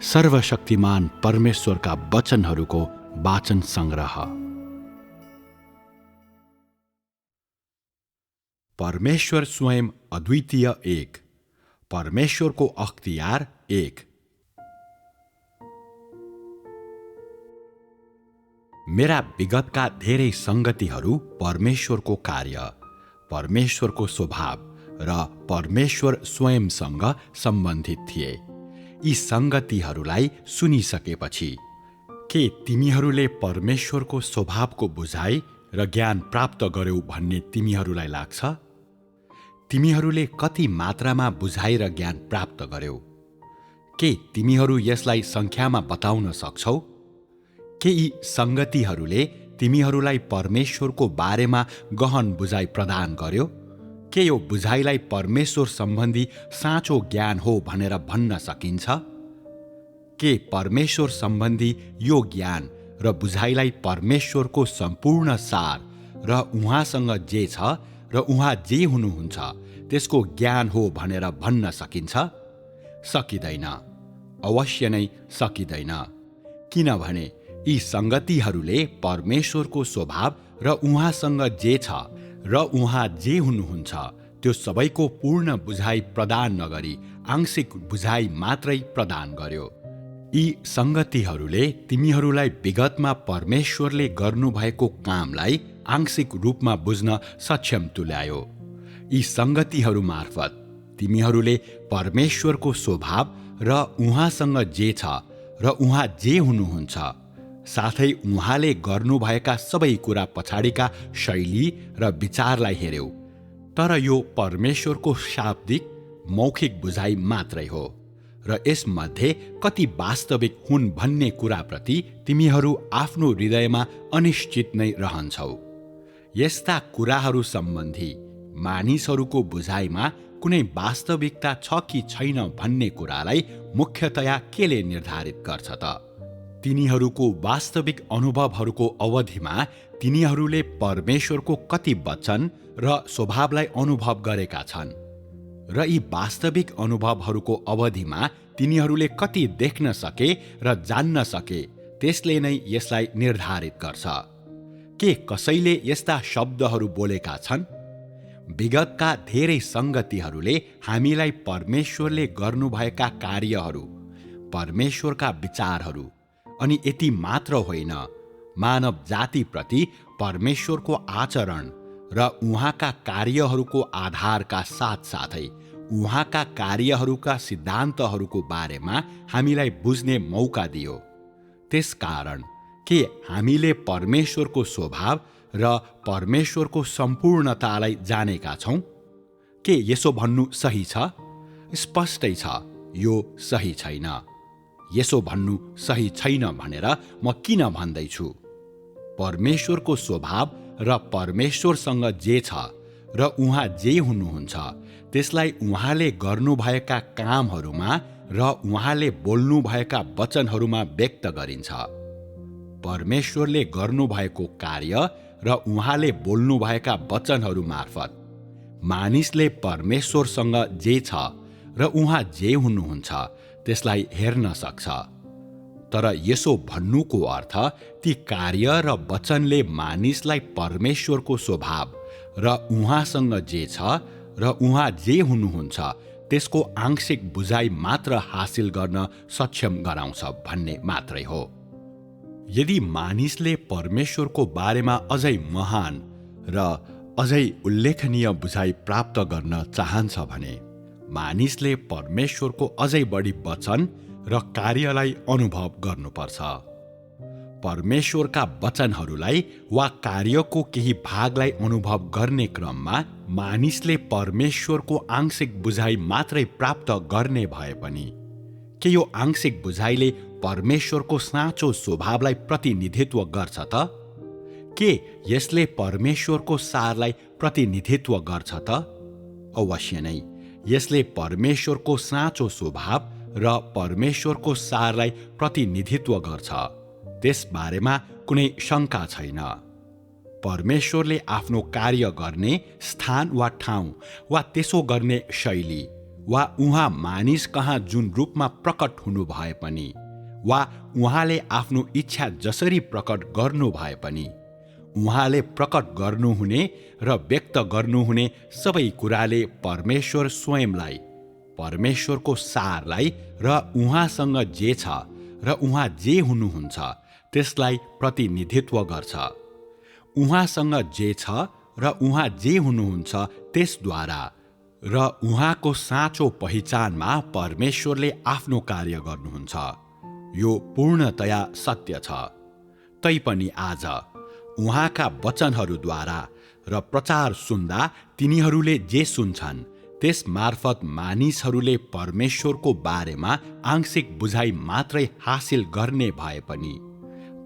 सर्वशक्तिमान परमेश्वरका वचनहरूको वाचन संग्रह। परमेश्वर स्वयं अद्वितीय एक, परमेश्वरको अख्तियार एक। मेरा विगतका धेरै संगतिहरू परमेश्वरको कार्य, परमेश्वरको स्वभाव र परमेश्वर स्वयंसँग सम्बन्धित थिए। यी संगतिहरूलाई सुनिसकेपछि के तिमीहरूले परमेश्वरको स्वभावको बुझाइ र ज्ञान प्राप्त गर्यौ भन्ने तिमीहरूलाई लाग्छ? तिमीहरूले कति मात्रामा बुझाइ र ज्ञान प्राप्त गर्यौ? के तिमीहरू यसलाई संख्यामा बताउन सक्छौ? के यी संगतिहरूले तिमीहरूलाई परमेश्वरको बारेमा गहन बुझाइ प्रदान गर्यो? के यो बुझाइलाई परमेश्वर सम्बन्धी साँचो ज्ञान हो भनेर भन्न सकिन्छ? के परमेश्वर सम्बन्धी यो ज्ञान र बुझाइलाई परमेश्वरको सम्पूर्ण सार र उहाँसँग जे छ र उहाँ जे हुनुहुन्छ त्यसको ज्ञान हो भनेर भन्न सकिन्छ? सकिँदैन, अवश्य नै सकिँदैन। किनभने यी संगतिहरूले परमेश्वरको स्वभाव र उहाँसँग जे छ र उहाँ जे हुनुहुन्छ त्यो सबैको पूर्ण बुझाइ प्रदान नगरी आंशिक बुझाइ मात्रै प्रदान गर्यो। यी संगतिहरूले तिमीहरूलाई विगतमा परमेश्वरले गर्नुभएको कामलाई आंशिक रूपमा बुझ्न सक्षम तुल्यायो। यी संगतिहरू मार्फत तिमीहरूले परमेश्वरको स्वभाव र उहाँसँग जे छ र उहाँ जे हुनुहुन्छ साथै उहाँले गर्नुभएका सबै कुरा पछाडिका शैली र विचारलाई हेर्यौ। तर यो परमेश्वरको शाब्दिक मौखिक बुझाइ मात्रै हो र यसमध्ये कति वास्तविक हुन् भन्ने कुराप्रति तिमीहरू आफ्नो हृदयमा अनिश्चित नै रहन्छौ। यस्ता कुराहरू सम्बन्धी मानिसहरूको बुझाइमा कुनै वास्तविकता छ कि छैन भन्ने कुरालाई मुख्यतया केले निर्धारित गर्छ त? तिनीहरूको वास्तविक अनुभवहरूको अवधिमा तिनीहरूले परमेश्वरको कति वचन र स्वभावलाई अनुभव गरेका छन् र यी वास्तविक अनुभवहरूको अवधिमा तिनीहरूले कति देख्न सके र जान्न सके त्यसले नै यसलाई निर्धारित गर्छ। के कसैले यस्ता शब्दहरू बोलेका छन्? विगतका धेरै संगतिहरूले हामीलाई परमेश्वरले गर्नुभएका कार्यहरू, परमेश्वरका विचारहरू अनि यति मात्र होइन, मानव जातिप्रति परमेश्वरको आचरण र उहाँका कार्यहरूको आधारका साथसाथै उहाँका कार्यहरूका सिद्धान्तहरूको बारेमा हामीलाई बुझ्ने मौका दियो। त्यसकारण के हामीले परमेश्वरको स्वभाव र परमेश्वरको सम्पूर्णतालाई जानेका छौँ? के यसो भन्नु सही छ? स्पष्टै छ, यो सही छैन। यसो भन्नु सही छैन भनेर म किन भन्दैछु? परमेश्वरको स्वभाव र परमेश्वरसँग जे छ र उहाँ जे हुनुहुन्छ त्यसलाई उहाँले गर्नुभएका कामहरूमा र उहाँले बोल्नुभएका वचनहरूमा व्यक्त गरिन्छ। परमेश्वरले गर्नुभएको कार्य र उहाँले बोल्नुभएका वचनहरू मार्फत मानिसले परमेश्वरसँग जे छ र उहाँ जे हुनुहुन्छ त्यसलाई हेर्न सक्छ। तर यसो भन्नुको अर्थ ती कार्य र वचनले मानिसलाई परमेश्वरको स्वभाव र उहाँसँग जे छ र उहाँ जे हुनुहुन्छ त्यसको आंशिक बुझाइ मात्र हासिल गर्न सक्षम गराउँछ भन्ने मात्रै हो। यदि मानिसले परमेश्वरको बारेमा अझै महान र अझै उल्लेखनीय बुझाइ प्राप्त गर्न चाहन्छ भने मानिसले परमेश्वरको अझै बढी वचन र कार्यलाई अनुभव गर्नुपर्छ। परमेश्वरका वचनहरूलाई वा कार्यको केही भागलाई अनुभव गर्ने क्रममा मानिसले परमेश्वरको आंशिक बुझाइ मात्रै प्राप्त गर्ने भए पनि के यो आंशिक बुझाइले परमेश्वरको साँचो स्वभावलाई प्रतिनिधित्व गर्छ त? के यसले परमेश्वरको सारलाई प्रतिनिधित्व गर्छ त? अवश्य नै यसले परमेश्वरको साँचो स्वभाव र परमेश्वरको सारलाई प्रतिनिधित्व गर्छ। त्यसबारेमा कुनै शङ्का छैन। परमेश्वरले आफ्नो कार्य गर्ने स्थान वा ठाउँ वा त्यसो गर्ने शैली वा उहाँ मानिस कहाँ जुन रूपमा प्रकट हुनु भए पनि वा उहाँले आफ्नो इच्छा जसरी प्रकट गर्नु भए पनि उहाँले प्रकट गर्नुहुने र व्यक्त गर्नुहुने सबै कुराले परमेश्वर स्वयंलाई, परमेश्वरको सारलाई र उहाँसँग जे छ र उहाँ जे हुनुहुन्छ त्यसलाई प्रतिनिधित्व गर्छ। उहाँसँग जे छ र उहाँ जे हुनुहुन्छ त्यसद्वारा र उहाँको साँचो पहिचानमा परमेश्वरले आफ्नो कार्य गर्नुहुन्छ। यो पूर्णतया सत्य छ। तैपनि आज उहाँका वचनहरूद्वारा र प्रचार सुन्दा तिनीहरूले जे सुन्छन् त्यस मार्फत मानिसहरूले परमेश्वरको बारेमा आंशिक बुझाइ मात्रै हासिल गर्ने भए पनि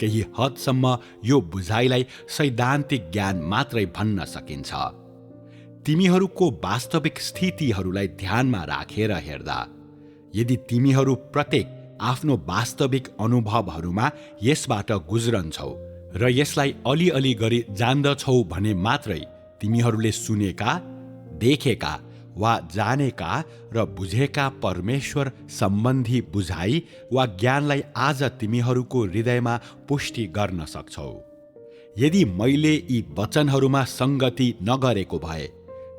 केही हदसम्म यो बुझाइलाई सैद्धान्तिक ज्ञान मात्रै भन्न सकिन्छ। तिमीहरूको वास्तविक स्थितिहरूलाई ध्यानमा राखेर हेर्दा यदि तिमीहरू प्रत्येक आफ्नो वास्तविक अनुभवहरूमा यसबाट गुज्रन्छौ र यसलाई अलिअलि गरी जान्दछौ भने मात्रै तिमीहरूले सुनेका, देखेका वा जानेका र बुझेका परमेश्वर सम्बन्धी बुझाइ वा ज्ञानलाई आज तिमीहरूको हृदयमा पुष्टि गर्न सक्छौ। यदि मैले यी वचनहरूमा संगति नगरेको भए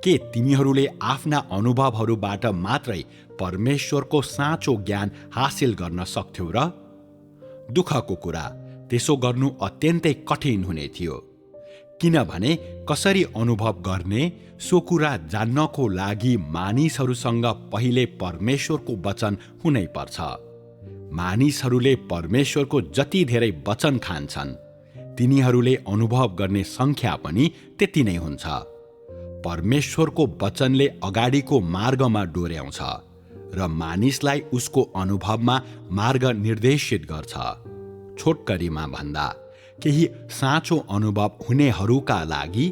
के तिमीहरूले आफ्ना अनुभवहरूबाट मात्रै परमेश्वरको साँचो ज्ञान हासिल गर्न सक्थ्यौ र? दुःखको कुरा, त्यसो गर्नु अत्यन्तै कठिन हुने थियो। किनभने कसरी अनुभव गर्ने सो कुरा जान्नको लागि मानिसहरूसँग पहिले परमेश्वरको वचन हुनै पर्छ। मानिसहरूले परमेश्वरको जति धेरै वचन खान्छन् तिनीहरूले अनुभव गर्ने संख्या पनि त्यति नै हुन्छ। परमेश्वरको वचनले अगाडिको मार्गमा डोर्याउँछ र मानिसलाई उसको अनुभवमा मार्ग निर्देशित गर्छ। छोटकरीमा भन्दा केही साँचो अनुभव हुनेहरूका लागि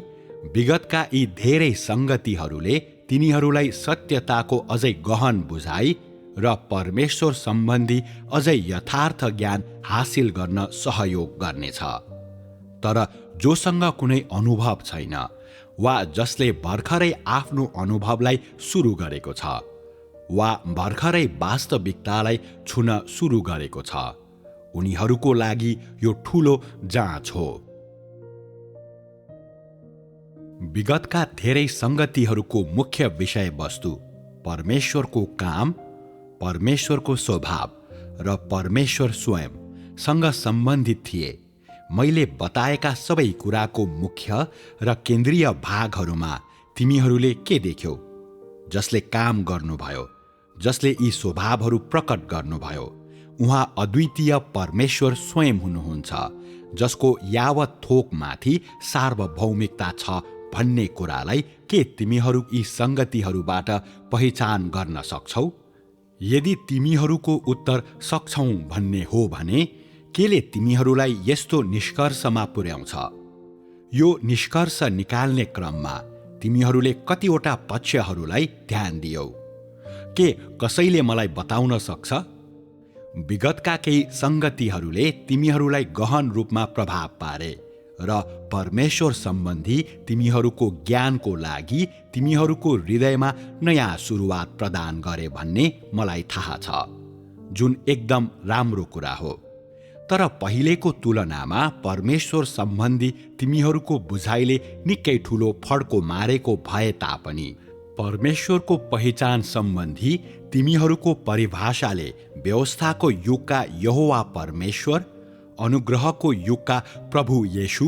विगतका यी धेरै संगतिहरूले तिनीहरूलाई सत्यताको अझै गहन बुझाइ र परमेश्वर सम्बन्धी अझै यथार्थ ज्ञान हासिल गर्न सहयोग गर्नेछ। तर जोसँग कुनै अनुभव छैन वा जसले भर्खरै आफ्नो अनुभवलाई सुरु गरेको छ वा भर्खरै वास्तविकतालाई छुन सुरु गरेको छ, उनीहरूको लागि यो ठूलो जाँच हो। विगतका धेरै संगतिहरूको मुख्य विषयवस्तु परमेश्वरको काम, परमेश्वरको स्वभाव र परमेश्वर स्वयंसँग सम्बन्धित थिए। मैले बताएका सबै कुराको मुख्य र केन्द्रीय भागहरूमा तिमीहरूले के देख्यौ? जसले काम गर्नुभयो, जसले यी स्वभावहरू प्रकट गर्नुभयो, उहाँ अद्वितीय परमेश्वर स्वयं हुनुहुन्छ, जसको यावत थोकमाथि सार्वभौमिकता छ भन्ने कुरालाई के तिमीहरू यी संगतिहरूबाट पहिचान गर्न सक्छौ? यदि तिमीहरूको उत्तर सक्छौ भन्ने हो भने केले तिमीहरूलाई यस्तो निष्कर्षमा पुर्याउँछ? यो निष्कर्ष निकाल्ने क्रममा तिमीहरूले कतिवटा पक्षहरूलाई ध्यान दियौ? के कसैले मलाई बताउन सक्छ? विगतका केही संगतिहरूले तिमीहरूलाई गहन रूपमा प्रभाव पारे र परमेश्वर सम्बन्धी तिमीहरूको ज्ञानको लागि तिमीहरूको हृदयमा नयाँ सुरुवात प्रदान गरे भन्ने मलाई थाहा छ, जुन एकदम राम्रो कुरा हो। तर पहिलेको तुलनामा परमेश्वर सम्बन्धी तिमीहरूको बुझाइले निकै ठूलो फड्को मारेको भए तापनि परमेश्वरको पहिचान सम्बन्धी तिमीहरूको परिभाषाले व्यवस्थाको युगका यहोवा परमेश्वर, अनुग्रहको युगका प्रभु येशू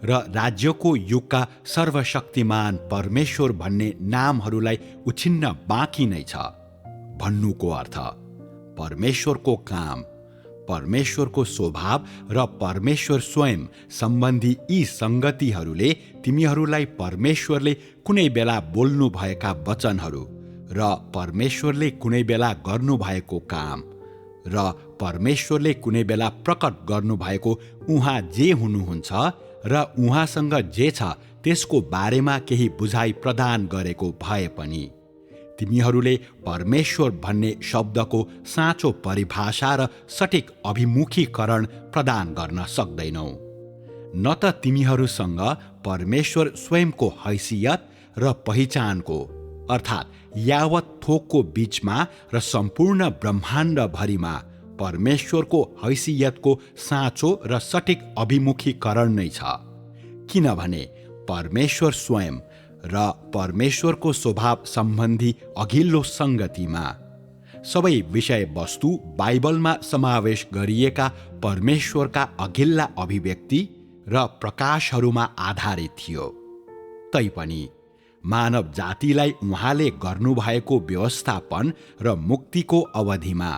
र राज्यको युगका सर्वशक्तिमान परमेश्वर भन्ने नामहरूलाई उछिन्न बाँकी नै छ भन्नुको अर्थ परमेश्वरको काम, परमेश्वरको स्वभाव र परमेश्वर स्वयं सम्बन्धी यी संगतिहरूले तिमीहरूलाई परमेश्वरले कुनै बेला बोल्नु भएका वचनहरू र परमेश्वरले कुनै बेला गर्नुभएको काम र परमेश्वरले कुनै बेला प्रकट गर्नुभएको उहाँ जे हुनुहुन्छ र उहाँसँग जे छ त्यसको बारेमा केही बुझाइ प्रदान गरेको भए पनि तिमीहरूले परमेश्वर भन्ने शब्दको साँचो परिभाषा र सठिक अभिमुखीकरण प्रदान गर्न सक्दैनौ। न त तिमीहरूसँग परमेश्वर स्वयंको हैसियत र पहिचानको अर्थात् यावत थोकको बीचमा र सम्पूर्ण ब्रह्माण्डभरिमा परमेश्वरको हैसियतको साँचो र सठिक अभिमुखीकरण नै छ। किनभने परमेश्वर स्वयं र परमेश्वरको स्वभाव सम्बन्धी अघिल्लो सङ्गतिमा सबै विषयवस्तु बाइबलमा समावेश गरिएका परमेश्वरका अघिल्ला अभिव्यक्ति र प्रकाशहरूमा आधारित थियो। तैपनि मानव जातिलाई उहाँले गर्नुभएको व्यवस्थापन र मुक्तिको अवधिमा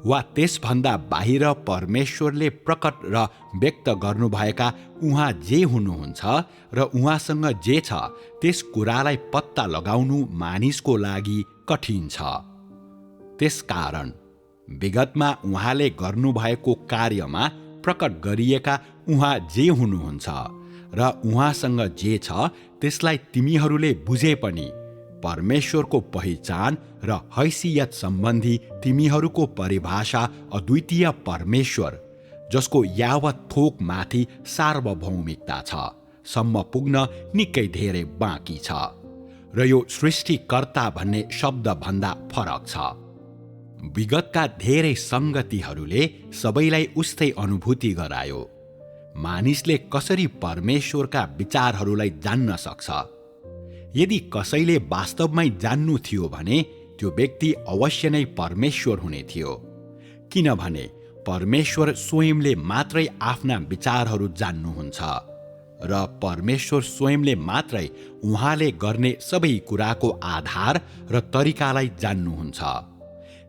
वा त्यसभन्दा बाहिर परमेश्वरले प्रकट र व्यक्त गर्नुभएका उहाँ जे हुनुहुन्छ र उहाँसँग जे छ त्यस कुरालाई पत्ता लगाउनु मानिसको लागि कठिन छ। त्यसकारण विगतमा उहाँले गर्नुभएको कार्यमा प्रकट गरिएका उहाँ जे हुनुहुन्छ र उहाँसँग जे छ त्यसलाई तिमीहरूले बुझे पनि परमेश्वरको पहिचान र हैसियत सम्बन्धी तिमीहरूको परिभाषा अद्वितीय परमेश्वर जसको यावत थोक माथि सार्वभौमिकता छ सम्म पुग्न निकै धेरै बाँकी छ र यो सृष्टिकर्ता भन्ने शब्दभन्दा फरक छ। विगतका धेरै सङ्गतिहरूले सबैलाई उस्तै अनुभूति गरायो। मानिसले कसरी परमेश्वरका विचारहरूलाई जान्न सक्छ? यदि कसैले वास्तवमै जान्नु थियो भने त्यो व्यक्ति अवश्य नै परमेश्वर हुने थियो, किनभने परमेश्वर स्वयंले मात्रै आफ्ना विचारहरू जान्नुहुन्छ र परमेश्वर स्वयंले मात्रै उहाँले गर्ने सबै कुराको आधार र तरिकालाई जान्नुहुन्छ।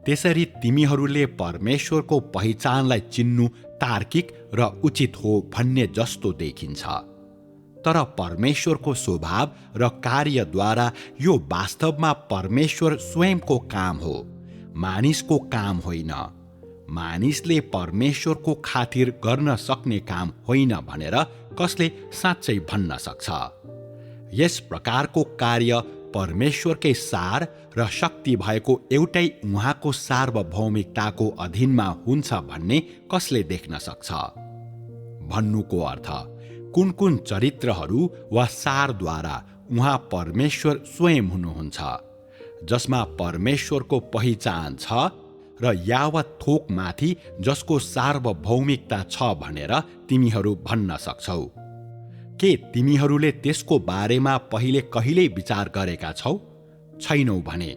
त्यसरी तिमीहरूले परमेश्वरको पहिचानलाई चिन्नु तार्किक र उचित हो भन्ने जस्तो देखिन्छ। तर परमेश्वरको स्वभाव र कार्यद्वारा यो वास्तवमा परमेश्वर स्वयंको काम हो, मानिसको काम होइन। मानिसले परमेश्वरको खातिर गर्न सक्ने काम होइन भनेर कसले साँच्चै भन्न सक्छ? यस प्रकारको कार्य परमेश्वरकै सार र शक्ति भएको एउटै उहाँको सार्वभौमिकताको अधीनमा हुन्छ भन्ने कसले देख्न सक्छ? भन्नुको अर्थ कुन कुन चरित्रहरू वा सारद्वारा उहाँ परमेश्वर स्वयं हुनुहुन्छ, जसमा परमेश्वरको पहिचान छ र यावत थोकमाथि जसको सार्वभौमिकता छ भनेर तिमीहरू भन्न सक्छौ। के तिमीहरूले त्यसको बारेमा पहिले कहिल्यै विचार गरेका छौ? छैनौ भने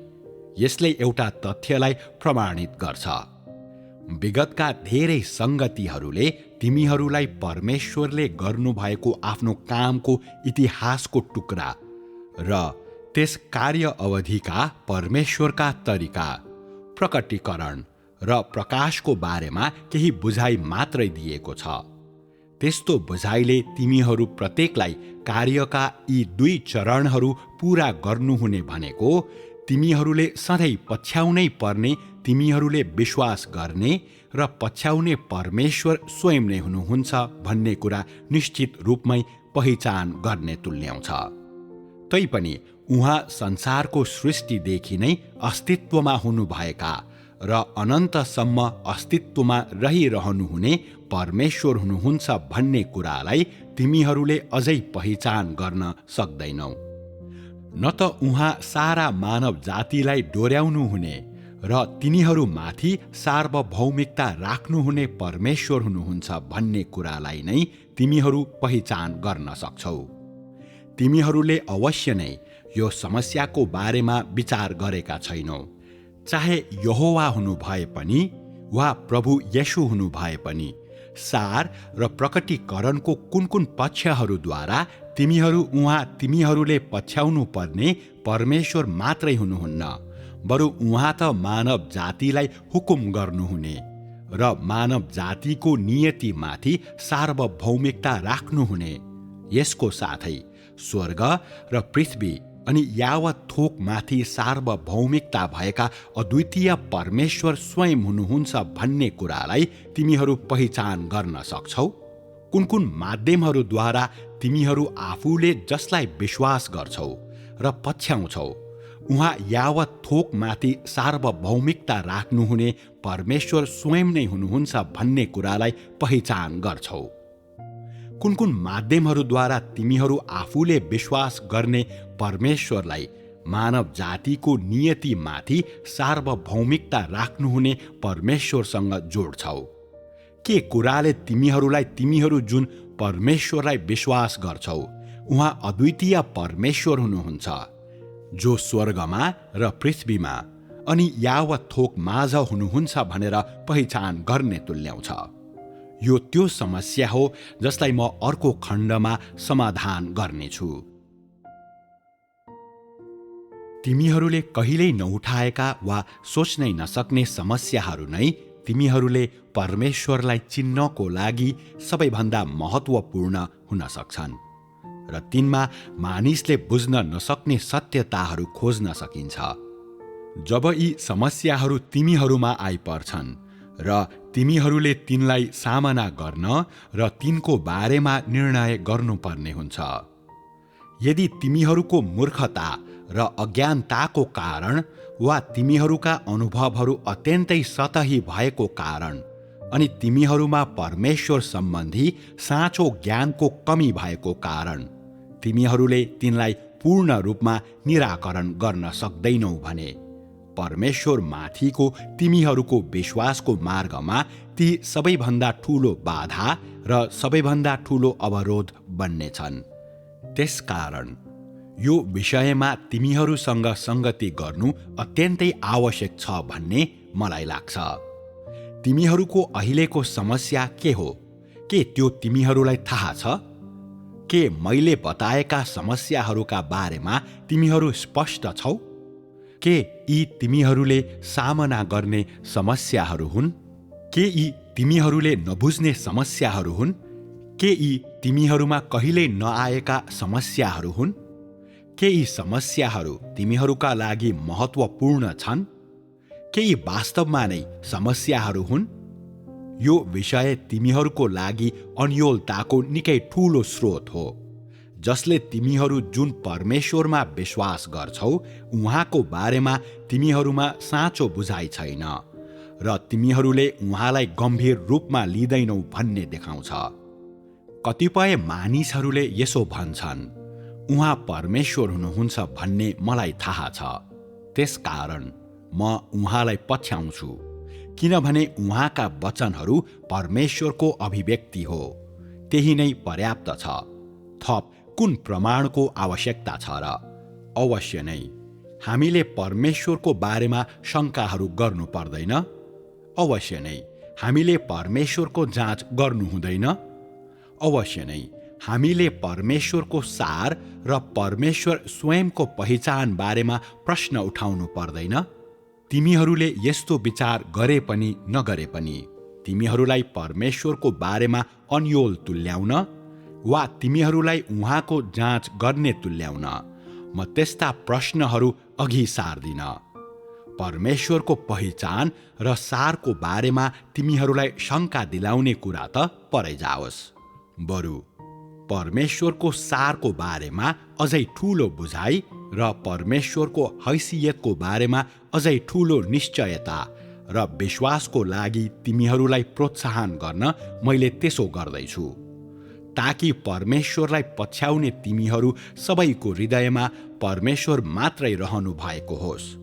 यसले एउटा तथ्यलाई प्रमाणित गर्छ। विगतका धेरै सङ्गतिहरूले तिमीहरूलाई परमेश्वरले गर्नुभएको आफ्नो कामको इतिहासको टुक्रा र त्यस कार्य अवधिका परमेश्वरका तरिका, प्रकटीकरण र प्रकाशको बारेमा केही बुझाइ मात्रै दिएको छ। त्यस्तो बुझाइले तिमीहरू प्रत्येकलाई कार्यका यी दुई चरणहरू पूरा गर्नुहुने भनेको तिमीहरूले सधैँ पछ्याउनै पर्ने, तिमीहरूले विश्वास गर्ने र पछ्याउने परमेश्वर स्वयं नै हुनुहुन्छ भन्ने कुरा निश्चित रूपमै पहिचान गर्ने तुल्याउँछ। तैपनि उहाँ संसारको सृष्टिदेखि नै अस्तित्वमा हुनुभएका र अनन्तसम्म अस्तित्वमा रहिरहनुहुने परमेश्वर हुनुहुन्छ भन्ने कुरालाई तिमीहरूले अझै पहिचान गर्न सक्दैनौ। न त उहाँ सारा मानव जातिलाई डोर्याउनुहुने र तिनीहरूमाथि सार्वभौमिकता राख्नुहुने परमेश्वर हुनुहुन्छ भन्ने कुरालाई नै तिमीहरू पहिचान गर्न सक्छौ। तिमीहरूले अवश्य नै यो समस्याको बारेमा विचार गरेका छैनौ। चाहे यहोवा हुनु भए पनि वा प्रभु येशू हुनु भए पनि, सार र प्रकटीकरणको कुन कुन पक्षहरूद्वारा तिमीहरूले पछ्याउनु पर्ने परमेश्वर मात्रै हुनुहुन्न, बरु उहाँ त मानव जातिलाई हुकुम गर्नुहुने र मानव जातिको नियतिमाथि सार्वभौमिकता राख्नुहुने। यसको साथै स्वर्ग र पृथ्वी अनि यावत थोकमाथि सार्वभौमिकता भएका अद्वितीय परमेश्वर स्वयं हुनुहुन्छ भन्ने कुरालाई तिमीहरू पहिचान गर्न सक्छौ। कुन कुन माध्यमहरूद्वारा तिमीहरू आफूले जसलाई विश्वास गर्छौ र पछ्याउँछौ, उहाँ यावत थोकमाथि सार्वभौमिकता राख्नुहुने परमेश्वर स्वयं नै हुनुहुन्छ भन्ने कुरालाई पहिचान गर्छौ। कुन कुन माध्यमहरूद्वारा तिमीहरू आफूले विश्वास गर्ने परमेश्वरलाई मानव जातिको नियतिमाथि सार्वभौमिकता राख्नुहुने परमेश्वरसँग जोड्छौ? के कुराले तिमीहरू जुन परमेश्वरलाई विश्वास गर्छौ उहाँ अद्वितीय परमेश्वर हुनुहुन्छ, जो स्वर्गमा र पृथ्वीमा अनि यावत थोक माझ हुनुहुन्छ भनेर पहिचान गर्ने तुल्याउँछ? यो त्यो समस्या हो जसलाई म अर्को खण्डमा समाधान गर्नेछु। तिमीहरूले कहिल्यै नउठाएका वा सोच्नै नसक्ने समस्याहरू नै तिमीहरूले परमेश्वरलाई चिन्नको लागि सबैभन्दा महत्त्वपूर्ण हुन सक्छन् र तिनमा मानिसले बुझ्न नसक्ने सत्यताहरू खोज्न सकिन्छ। जब यी समस्याहरू तिमीहरूमा आइपर्छन् र तिमीहरूले तिनलाई सामना गर्न र तिनको बारेमा निर्णय गर्नुपर्ने हुन्छ, यदि तिमीहरूको मूर्खता र अज्ञानताको कारण वा तिमीहरूका अनुभवहरू अत्यन्तै सतही भएको कारण अनि तिमीहरूमा परमेश्वर सम्बन्धी साँचो ज्ञानको कमी भएको कारण तिमीहरूले तिनलाई पूर्ण रूपमा निराकरण गर्न सक्दैनौ भने परमेश्वर माथिको तिमीहरूको विश्वासको मार्गमा ती सबैभन्दा ठूलो बाधा र सबैभन्दा ठूलो अवरोध बन्नेछन्। त्यसकारण यो विषयमा तिमीहरूसँग संगति गर्नु अत्यन्तै आवश्यक छ भन्ने मलाई लाग्छ। तिमीहरूको अहिलेको समस्या के हो? के त्यो तिमीहरूलाई थाहा छ? के मैले बताएका समस्याहरूका बारेमा तिमीहरू स्पष्ट छौ? के यी तिमीहरूले सामना गर्ने समस्याहरू हुन्? के यी तिमीहरूले नबुझ्ने समस्याहरू हुन्? के यी तिमीहरूमा कहिल्यै नआएका समस्याहरू हुन्? के यी समस्याहरू तिमीहरूका लागि महत्त्वपूर्ण छन्? के यी वास्तवमा नै समस्याहरू हुन्? यो विषय तिमीहरूको लागि अन्योलताको निकै ठूलो स्रोत हो, जसले तिमीहरू जुन परमेश्वरमा विश्वास गर्छौ उहाँको बारेमा तिमीहरूमा साँचो बुझाइ छैन र तिमीहरूले उहाँलाई गम्भीर रूपमा लिँदैनौ भन्ने देखाउँछ। कतिपय मानिसहरूले यसो भन्छन्, उहाँ परमेश्वर हुनुहुन्छ भन्ने मलाई थाहा छ, त्यसकारण म उहाँलाई पछ्याउँछु, किनभने उहाँका वचनहरू परमेश्वरको अभिव्यक्ति हो। त्यही नै पर्याप्त छ। थप कुन प्रमाणको आवश्यकता छ र? अवश्य नै हामीले परमेश्वरको बारेमा शङ्काहरू गर्नु पर्दैन। अवश्य नै हामीले परमेश्वरको जाँच गर्नु हुँदैन। अवश्य नै हामीले परमेश्वरको सार र परमेश्वर स्वयंको पहिचान बारेमा प्रश्न उठाउनु पर्दैन। तिमीहरूले यस्तो विचार गरे पनि नगरे पनि तिमीहरूलाई परमेश्वरको बारेमा अन्योल तुल्याउन वा तिमीहरूलाई उहाँको जाँच गर्ने तुल्याउन म त्यस्ता प्रश्नहरू अघि सार्दिन। परमेश्वरको पहिचान र सारको बारेमा तिमीहरूलाई शङ्का दिलाउने कुरा त परै जाओस्, बरु परमेश्वरको सारको बारेमा अझै ठूलो बुझाइ र परमेश्वरको हैसियतको बारेमा अझै ठूलो निश्चयता र विश्वासको लागि तिमीहरूलाई प्रोत्साहन गर्न मैले त्यसो गर्दैछु, ताकि परमेश्वरलाई पछ्याउने तिमीहरू सबैको हृदयमा परमेश्वर मात्रै रहनु भएको होस्,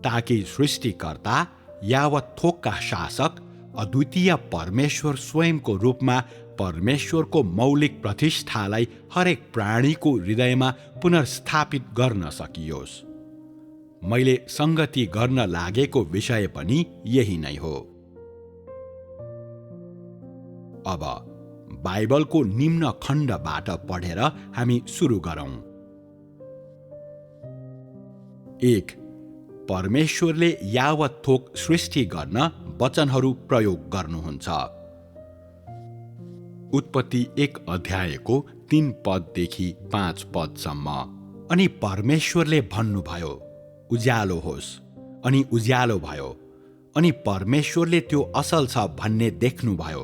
ताकि सृष्टिकर्ता यावत थोकका शासक अद्वितीय परमेश्वर स्वयंको रूपमा परमेश्वरको मौलिक प्रतिष्ठालाई हरेक प्राणीको हृदयमा पुनर्स्थापित गर्न सकियोस्। मैले संगति गर्न लागेको विषय पनि यही नै हो। अब बाइबलको निम्न खण्डबाट पढेर हामी सुरु गरौँ। 1. परमेश्वरले यावत थोक सृष्टि गर्न वचनहरू प्रयोग गर्नुहुन्छ। उत्पत्ति 1 अध्यायको 3 पददेखि 5 पदसम्म। अनि परमेश्वरले भन्नुभयो, उज्यालो होस्, अनि उज्यालो भयो। अनि परमेश्वरले त्यो असल छ भन्ने देख्नुभयो।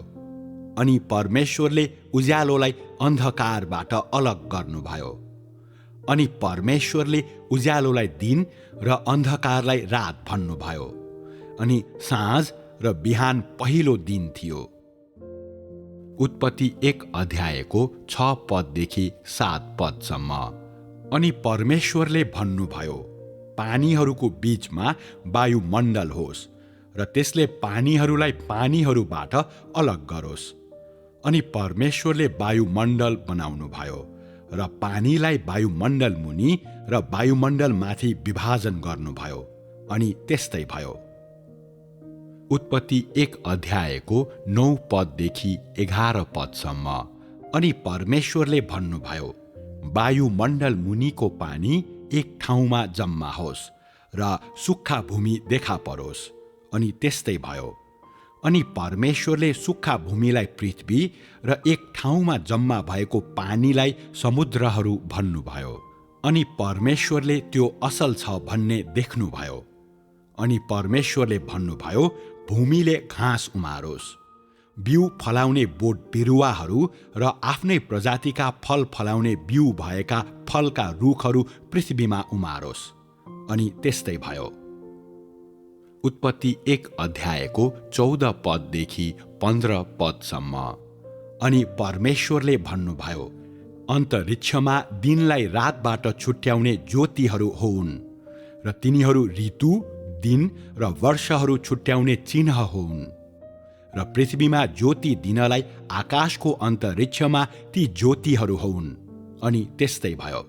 अनि परमेश्वरले उज्यालोलाई अन्धकारबाट अलग गर्नुभयो। अनि परमेश्वरले उज्यालोलाई दिन र अन्धकारलाई रात भन्नुभयो। अनि साँझ र बिहान पहिलो दिन थियो। उत्पत्ति 1 अध्यायको 6 पददेखि 7 पदसम्म। अनि परमेश्वरले भन्नुभयो, पानीहरूको बीचमा वायुमण्डल होस् र त्यसले पानीहरूलाई पानीहरूबाट अलग गरोस्। अनि परमेश्वरले वायुमण्डल बनाउनुभयो र पानीलाई वायुमण्डल मुनि र वायुमण्डलमाथि विभाजन गर्नुभयो। अनि त्यस्तै भयो। उत्पत्ति 1 अध्यायको 9 पददेखि 11 पदसम्म। अनि परमेश्वरले भन्नुभयो, वायुमण्डल मुनिको पानी एक ठाउँमा जम्मा होस् र सुक्खा भूमि देखा परोस्। अनि त्यस्तै भयो। अनि परमेश्वरले सुक्खा भूमिलाई पृथ्वी र एक ठाउँमा जम्मा भएको पानीलाई समुद्रहरू भन्नुभयो। अनि परमेश्वरले त्यो असल छ भन्ने देख्नुभयो। अनि परमेश्वरले भन्नुभयो, भूमिले घाँस उमारोस्, बिउ फलाउने बोट बिरुवाहरू र आफ्नै प्रजातिका फल फलाउने बिउ भएका फलका रुखहरू पृथ्वीमा उमारोस्। अनि त्यस्तै भयो। उत्पत्ति 1 अध्यायको 14 पददेखि 15 पदसम्म। अनि परमेश्वरले भन्नुभयो, अन्तरिक्षमा दिनलाई रातबाट छुट्याउने ज्योतिहरू होउन् र तिनीहरू ऋतु, दिन र वर्षहरू छुट्याउने चिन्ह होउन् र पृथ्वीमा ज्योति दिनलाई आकाशको अन्तरिक्षमा ती ज्योतिहरू होउन्। अनि त्यस्तै भयो।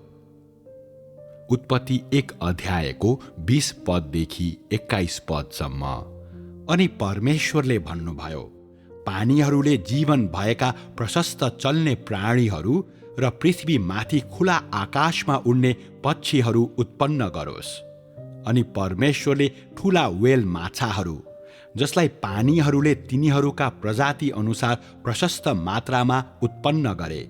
उत्पत्ति 1 अध्यायको 20 पददेखि 21 पदसम्म। अनि परमेश्वरले भन्नुभयो, पानीहरूले जीवन भएका प्रशस्त चल्ने प्राणीहरू र पृथ्वीमाथि खुला आकाशमा उड्ने पक्षीहरू उत्पन्न गरोस्। अनि परमेश्वरले ठूला व्हेल माछाहरू, जसलाई पानीहरूले तिनीहरूका प्रजाति अनुसार प्रशस्त मात्रामा उत्पन्न गरे,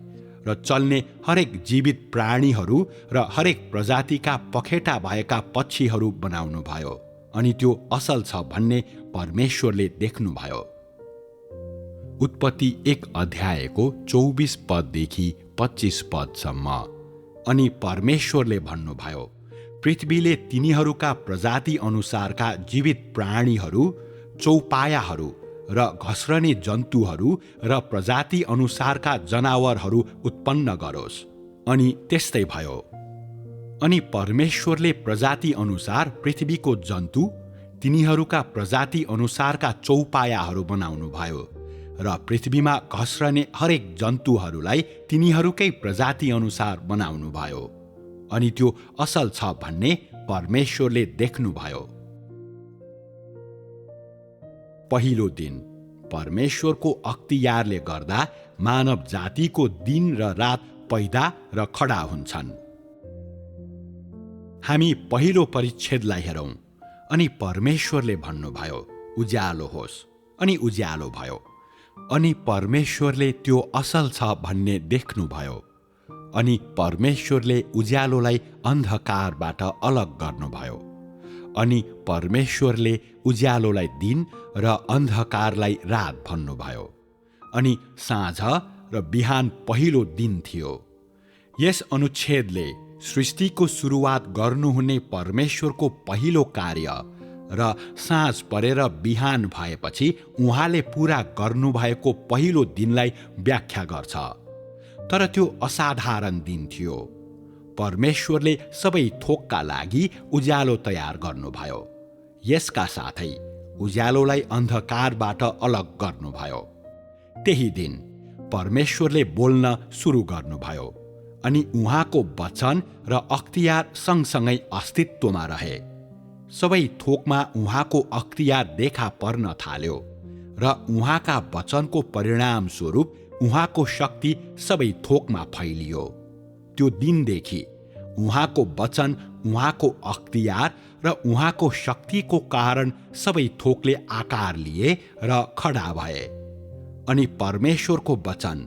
र चल्ने हरेक जीवित प्राणीहरू र हरेक प्रजातिका पखेटा भएका पक्षीहरू बनाउनुभयो। अनि त्यो असल छ भन्ने परमेश्वरले देख्नुभयो। उत्पत्ति 1 अध्यायको 24 पददेखि 25 पदसम्म। अनि परमेश्वरले भन्नुभयो, पृथ्वीले तिनीहरूका प्रजाति अनुसारका जीवित प्राणीहरू, चौपायाहरू र घस्रने जन्तुहरू र प्रजाति अनुसारका जनावरहरू उत्पन्न गरोस्। अनि त्यस्तै भयो। अनि परमेश्वरले प्रजाति अनुसार पृथ्वीको जन्तु, तिनीहरूका प्रजाति अनुसारका चौपायाहरू बनाउनुभयो र पृथ्वीमा घस्रने हरेक जन्तुहरूलाई तिनीहरूकै प्रजाति अनुसार बनाउनुभयो। अनि त्यो असल छ भन्ने परमेश्वरले देख्नुभयो। पहिलो दिन। परमेश्वरको अख्तियारले गर्दा मानव जातिको दिन र रात पैदा र खडा हुन्छन्। हामी पहिलो परिच्छेदलाई हेरौँ। अनि परमेश्वरले भन्नुभयो, उज्यालो होस्, अनि उज्यालो भयो। अनि परमेश्वरले त्यो असल छ भन्ने देख्नुभयो। अनि परमेश्वरले उज्यालोलाई अन्धकारबाट अलग गर्नुभयो। अनि परमेश्वरले उज्यालोलाई दिन र अन्धकारलाई रात भन्नुभयो। अनि साँझ र बिहान पहिलो दिन थियो। यस अनुच्छेदले सृष्टिको सुरुवात गर्नुहुने परमेश्वरको पहिलो कार्य र साँझ परेर बिहान भएपछि उहाँले पूरा गर्नुभएको पहिलो दिनलाई व्याख्या गर्छ। तर त्यो असाधारण दिन थियो। परमेश्वरले सबै थोकका लागि उज्यालो तयार गर्नुभयो। यसका साथै उज्यालोलाई अन्धकारबाट अलग गर्नुभयो। त्यही दिन परमेश्वरले बोल्न सुरु गर्नुभयो। अनि उहाँको वचन र अख्तियार सँगसँगै अस्तित्वमा रहे। सबै थोकमा उहाँको अख्तियार देखा पर्न थाल्यो र उहाँका वचनको परिणाम स्वरूप उहाँको शक्ति सबै थोकमा फैलियो। त्यो दिनदेखि उहाँको वचन, उहाँको अख्तियार र उहाँको शक्तिको कारण सबै थोकले आकार लिए र खडा भए। अनि परमेश्वरको वचन,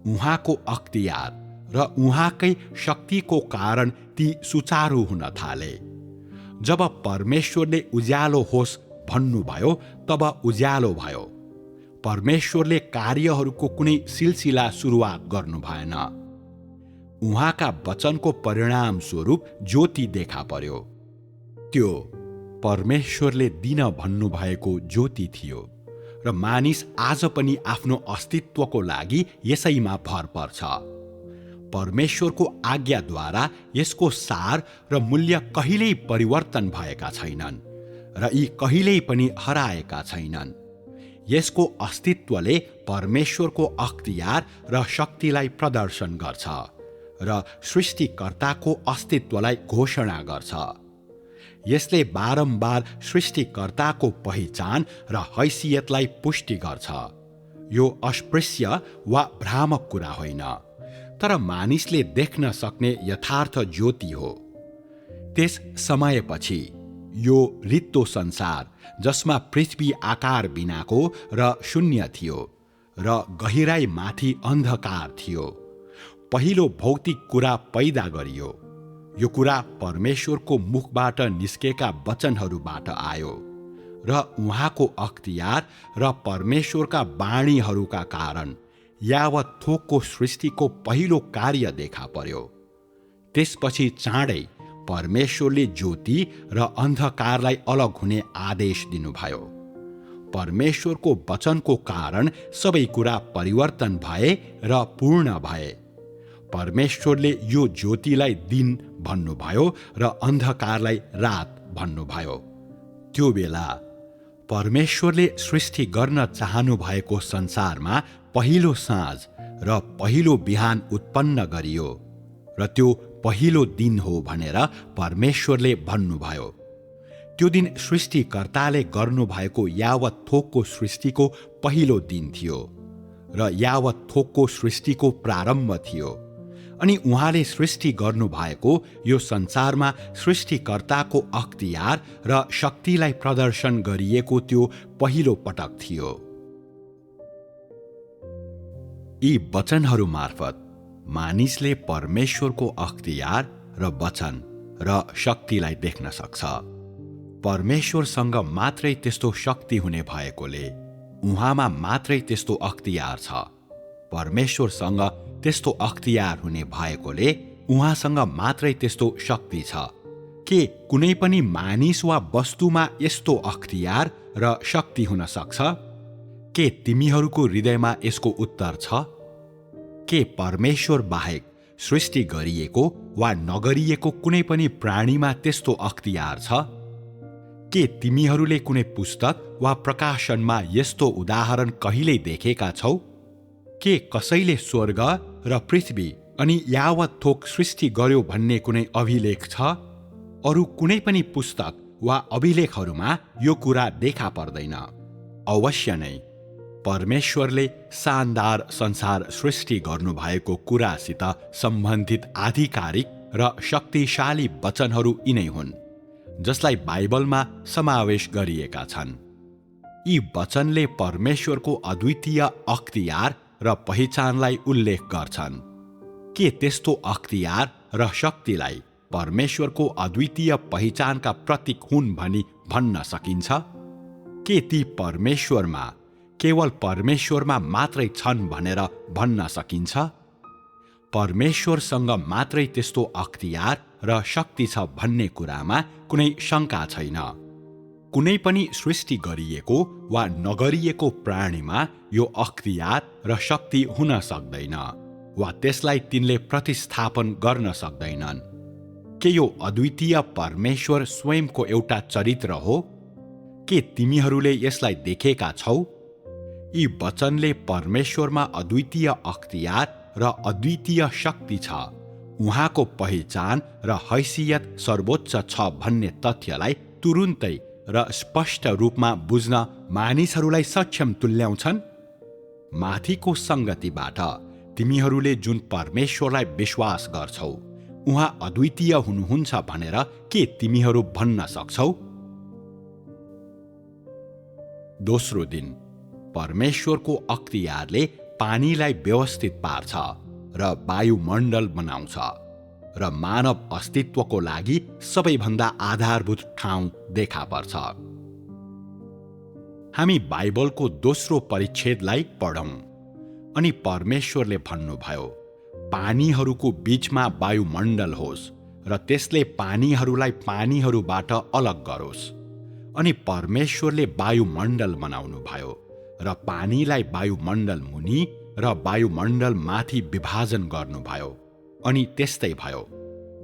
उहाँको अख्तियार र उहाँकै शक्तिको कारण ती सुचारू हुन थाले। जब परमेश्वरले उज्यालो होस् भन्नुभयो तब उज्यालो भयो। परमेश्वरले कार्यहरूको कुनै सिलसिला सुरुवात गर्नु भएन। उहाँका वचनको परिणाम स्वरूप ज्योति देखा पर्यो। त्यो परमेश्वरले दिन भन्नुभएको ज्योति थियो र मानिस आज पनि आफ्नो अस्तित्वको लागि यसैमा भर पर्छ। परमेश्वरको आज्ञाद्वारा यसको सार र मूल्य कहिल्यै परिवर्तन भएका छैनन् र यी कहिल्यै पनि हराएका छैनन्। यसको अस्तित्वले परमेश्वरको अख्तियार र शक्तिलाई प्रदर्शन गर्छ र सृष्टिकर्ताको अस्तित्वलाई घोषणा गर्छ। यसले बारम्बार सृष्टिकर्ताको पहिचान र हैसियतलाई पुष्टि गर्छ। यो अस्पृश्य वा भ्रामक कुरा होइन, तर मानिसले देख्न सक्ने यथार्थ ज्योति हो। त्यस समयपछि यो रित्तो संसार, जसमा पृथ्वी आकार बिनाको र शून्य थियो र गहिराई माथि अन्धकार थियो, पहिलो भौतिक कुरा पैदा गरियो। यो कुरा परमेश्वरको मुखबाट निस्केका वचनहरूबाट आयो र उहाँको अख्तियार र परमेश्वरका वाणीहरूका कारण यावत थोकको सृष्टिको पहिलो कार्य देखा पर्यो। त्यसपछि चाँडै परमेश्वरले ज्योति र अन्धकारलाई अलग हुने आदेश दिनुभयो। परमेश्वरको वचनको कारण सबै कुरा परिवर्तन भए र पूर्ण भए। परमेश्वरले यो ज्योतिलाई दिन भन्नुभयो र अन्धकारलाई रात भन्नुभयो। त्यो बेला परमेश्वरले सृष्टि गर्न चाहनु भएको संसारमा पहिलो साँझ र पहिलो बिहान उत्पन्न गरियो र त्यो पहिलो दिन हो भनेर परमेश्वरले भन्नुभयो। त्यो दिन सृष्टिकर्ताले गर्नुभएको यावत थोकको सृष्टिको पहिलो दिन थियो र यावत थोकको सृष्टिको प्रारम्भ थियो। अनि उहाँले सृष्टि गर्नुभएको यो संसारमा सृष्टिकर्ताको अख्तियार र शक्तिलाई प्रदर्शन गरिएको त्यो पहिलो पटक थियो। यी वचनहरू मार्फत मानिसले परमेश्वरको अख्तियार र वचन र शक्तिलाई देख्न सक्छ। परमेश्वरसँग मात्रै त्यस्तो शक्ति हुने भएकोले उहाँमा मात्रै त्यस्तो अख्तियार छ। परमेश्वरसँग त्यस्तो अख्तियार हुने भएकोले उहाँसँग मात्रै त्यस्तो शक्ति छ। के कुनै पनि मानिस वा वस्तुमा यस्तो अख्तियार र शक्ति हुन सक्छ? के तिमीहरूको हृदयमा यसको उत्तर छ? के परमेश्वर बाहेक सृष्टि गरिएको वा नगरिएको कुनै पनि प्राणीमा त्यस्तो अख्तियार छ? के तिमीहरूले कुनै पुस्तक वा प्रकाशनमा यस्तो उदाहरण कहिल्यै देखेका छौ? के कसैले स्वर्ग र पृथ्वी अनि यावत थोक सृष्टि गर्यो भन्ने कुनै अभिलेख छ? अरू कुनै पनि पुस्तक वा अभिलेखहरूमा यो कुरा देखा पर्दैन। अवश्य नै परमेश्वरले शानदार संसार सृष्टि गर्नुभएको कुरासित सम्बन्धित आधिकारिक र शक्तिशाली वचनहरू यिनै हुन्, जसलाई बाइबलमा समावेश गरिएका छन्। यी वचनले परमेश्वरको अद्वितीय अख्तियार र पहिचानलाई उल्लेख गर्छन्। के त्यस्तो अख्तियार र शक्तिलाई परमेश्वरको अद्वितीय पहिचानका प्रतीक हुन् भनी भन्न सकिन्छ? के ती परमेश्वरमा, केवल परमेश्वरमा मात्रै छन् भनेर भन्न सकिन्छ? परमेश्वरसँग मात्रै त्यस्तो अख्तियार र शक्ति छ भन्ने कुरामा कुनै शङ्का छैन। कुनै पनि सृष्टि गरिएको वा नगरिएको प्राणीमा यो अख्तियार र शक्ति हुन सक्दैन वा त्यसलाई तिनले प्रतिस्थापन गर्न सक्दैनन्। के यो अद्वितीय परमेश्वर स्वयंको एउटा चरित्र हो? के तिमीहरूले यसलाई देखेका छौ? यी वचनले परमेश्वरमा अद्वितीय अख्तियार र अद्वितीय शक्ति छ, उहाँको पहिचान र हैसियत सर्वोच्च छ भन्ने तथ्यलाई तुरुन्तै र स्पष्ट रूपमा बुझ्न मानिसहरूलाई सक्षम तुल्याउँछन्। माथिको संगतिबाट तिमीहरूले जुन परमेश्वरलाई विश्वास गर्छौ, उहाँ अद्वितीय हुनुहुन्छ भनेर के तिमीहरू भन्न सक्छौ? दोस्रो दिन परमेश्वरको अख्तियारले पानीलाई व्यवस्थित पार्छ र वायुमण्डल बनाउँछ र मानव अस्तित्वको लागि सबैभन्दा आधारभूत ठाउँ देखा पर्छ। हामी बाइबलको दोस्रो परिच्छेदलाई पढौं अनि परमेश्वरले भन्नुभयो, पानीहरूको बीचमा वायुमण्डल होस् र त्यसले पानीहरूलाई पानीहरूबाट अलग गरोस्। अनि परमेश्वरले वायुमण्डल बनाउनुभयो र पानीलाई वायुमण्डल मुनि र वायुमण्डल माथि विभाजन गर्नुभयो अनि त्यस्तै भयो।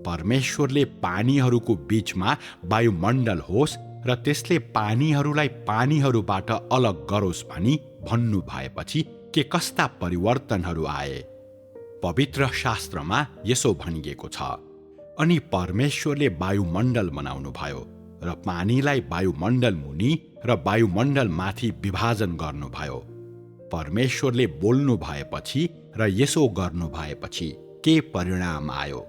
परमेश्वरले पानीहरूको बीचमा वायुमण्डल होस् र त्यसले पानीहरूलाई पानीहरूबाट अलग गरोस् भनी भन्नु भएपछि के कस्ता परिवर्तनहरू आए। पवित्र शास्त्रमा यसो भनिएको छ, अनि परमेश्वरले वायुमण्डल बनाउनुभयो र पानीलाई वायुमण्डल मुनि र वायुमण्डल माथि विभाजन गर्नुभयो। परमेश्वरले बोल्नु भएपछि र यसो गर्नु भएपछि के परिणाम आयो?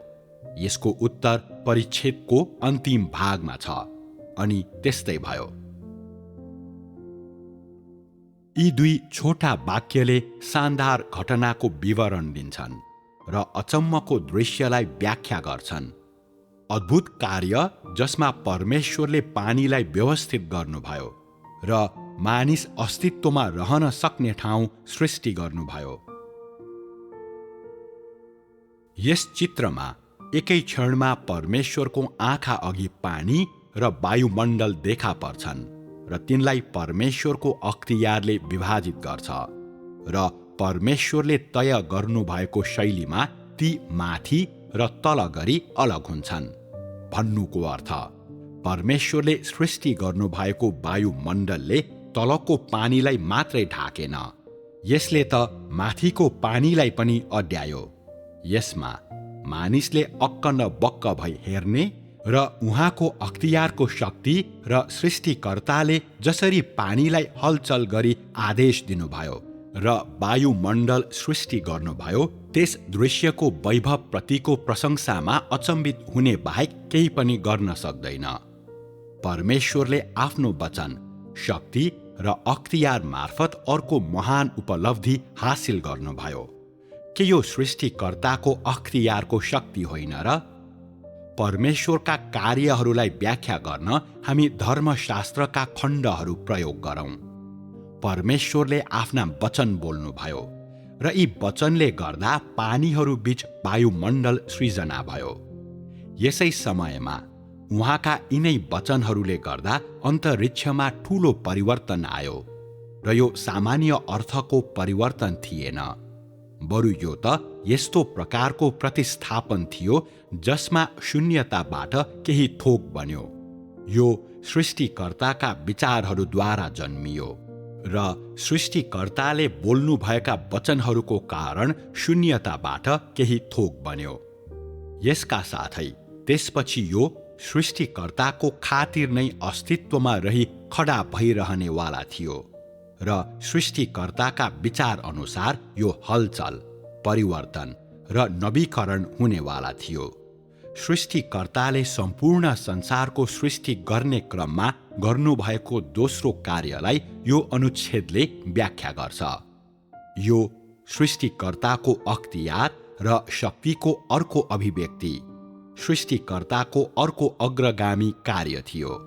यसको उत्तर परिच्छेदको अन्तिम भागमा छ, अनि त्यस्तै भयो। यी दुई छोटा वाक्यले शानदार घटनाको विवरण दिन्छन् र अचम्मको दृश्यलाई व्याख्या गर्छन्। अद्भुत कार्य जसमा परमेश्वरले पानीलाई व्यवस्थित गर्नुभयो र मानिस अस्तित्वमा रहन सक्ने ठाउँ सृष्टि गर्नुभयो। यस चित्रमा एकै क्षणमा परमेश्वरको आँखा अघि पानी र वायुमण्डल देखा पर्छन् र तिनलाई परमेश्वरको अख्तियारले विभाजित गर्छ र परमेश्वरले तय गर्नुभएको शैलीमा ती माथि र तल गरी अलग हुन्छन्। भन्नुको अर्थ परमेश्वरले सृष्टि गर्नुभएको वायुमण्डलले तलको पानीलाई मात्रै ढाकेन, यसले त माथिको पानीलाई पनि अड्यायो। यसमा मानिसले अक्क न बक्क भई हेर्ने र उहाँको अख्तियारको शक्ति र सृष्टिकर्ताले जसरी पानीलाई हलचल गरी आदेश दिनुभयो र वायुमण्डल सृष्टि गर्नुभयो, त्यस दृश्यको वैभव प्रतिको प्रशंसामा अचम्बित हुने बाहेक केही पनि गर्न सक्दैन। परमेश्वरले आफ्नो वचन, शक्ति र अख्तियार मार्फत अर्को महान उपलब्धि हासिल गर्नुभयो। के यो सृष्टिकर्ताको अख्तियारको शक्ति होइन र? परमेश्वरका कार्यहरूलाई व्याख्या गर्न हामी धर्मशास्त्रका खण्डहरू प्रयोग गरौँ। परमेश्वरले आफ्ना वचन बोल्नुभयो र यी वचनले गर्दा पानीहरू बीच वायुमण्डल सृजना भयो। यसै समयमा उहाँका यिनै वचनहरूले गर्दा अन्तरिक्षमा ठूलो परिवर्तन आयो र यो सामान्य अर्थको परिवर्तन थिएन, बरु यो त यस्तो प्रकारको प्रतिस्थापन थियो जसमा शून्यताबाट केही थोक बन्यो। यो सृष्टिकर्ताका विचारहरूद्वारा जन्मियो र सृष्टिकर्ताले बोल्नुभएका वचनहरूको कारण शून्यताबाट केही थोक बन्यो। यसका साथै त्यसपछि यो सृष्टिकर्ताको खातिर नै अस्तित्वमा रही खडा भइरहनेवाला थियो र सृष्टिकर्ताका विचार अनुसार यो हलचल, परिवर्तन र नवीकरण हुनेवाला थियो। सृष्टिकर्ताले सम्पूर्ण संसारको सृष्टि गर्ने क्रममा गर्नुभएको दोस्रो कार्यलाई यो अनुच्छेदले व्याख्या गर्छ। यो सृष्टिकर्ताको अख्तियार र शक्तिको अर्को अभिव्यक्ति, सृष्टिकर्ताको अर्को अग्रगामी कार्य थियो।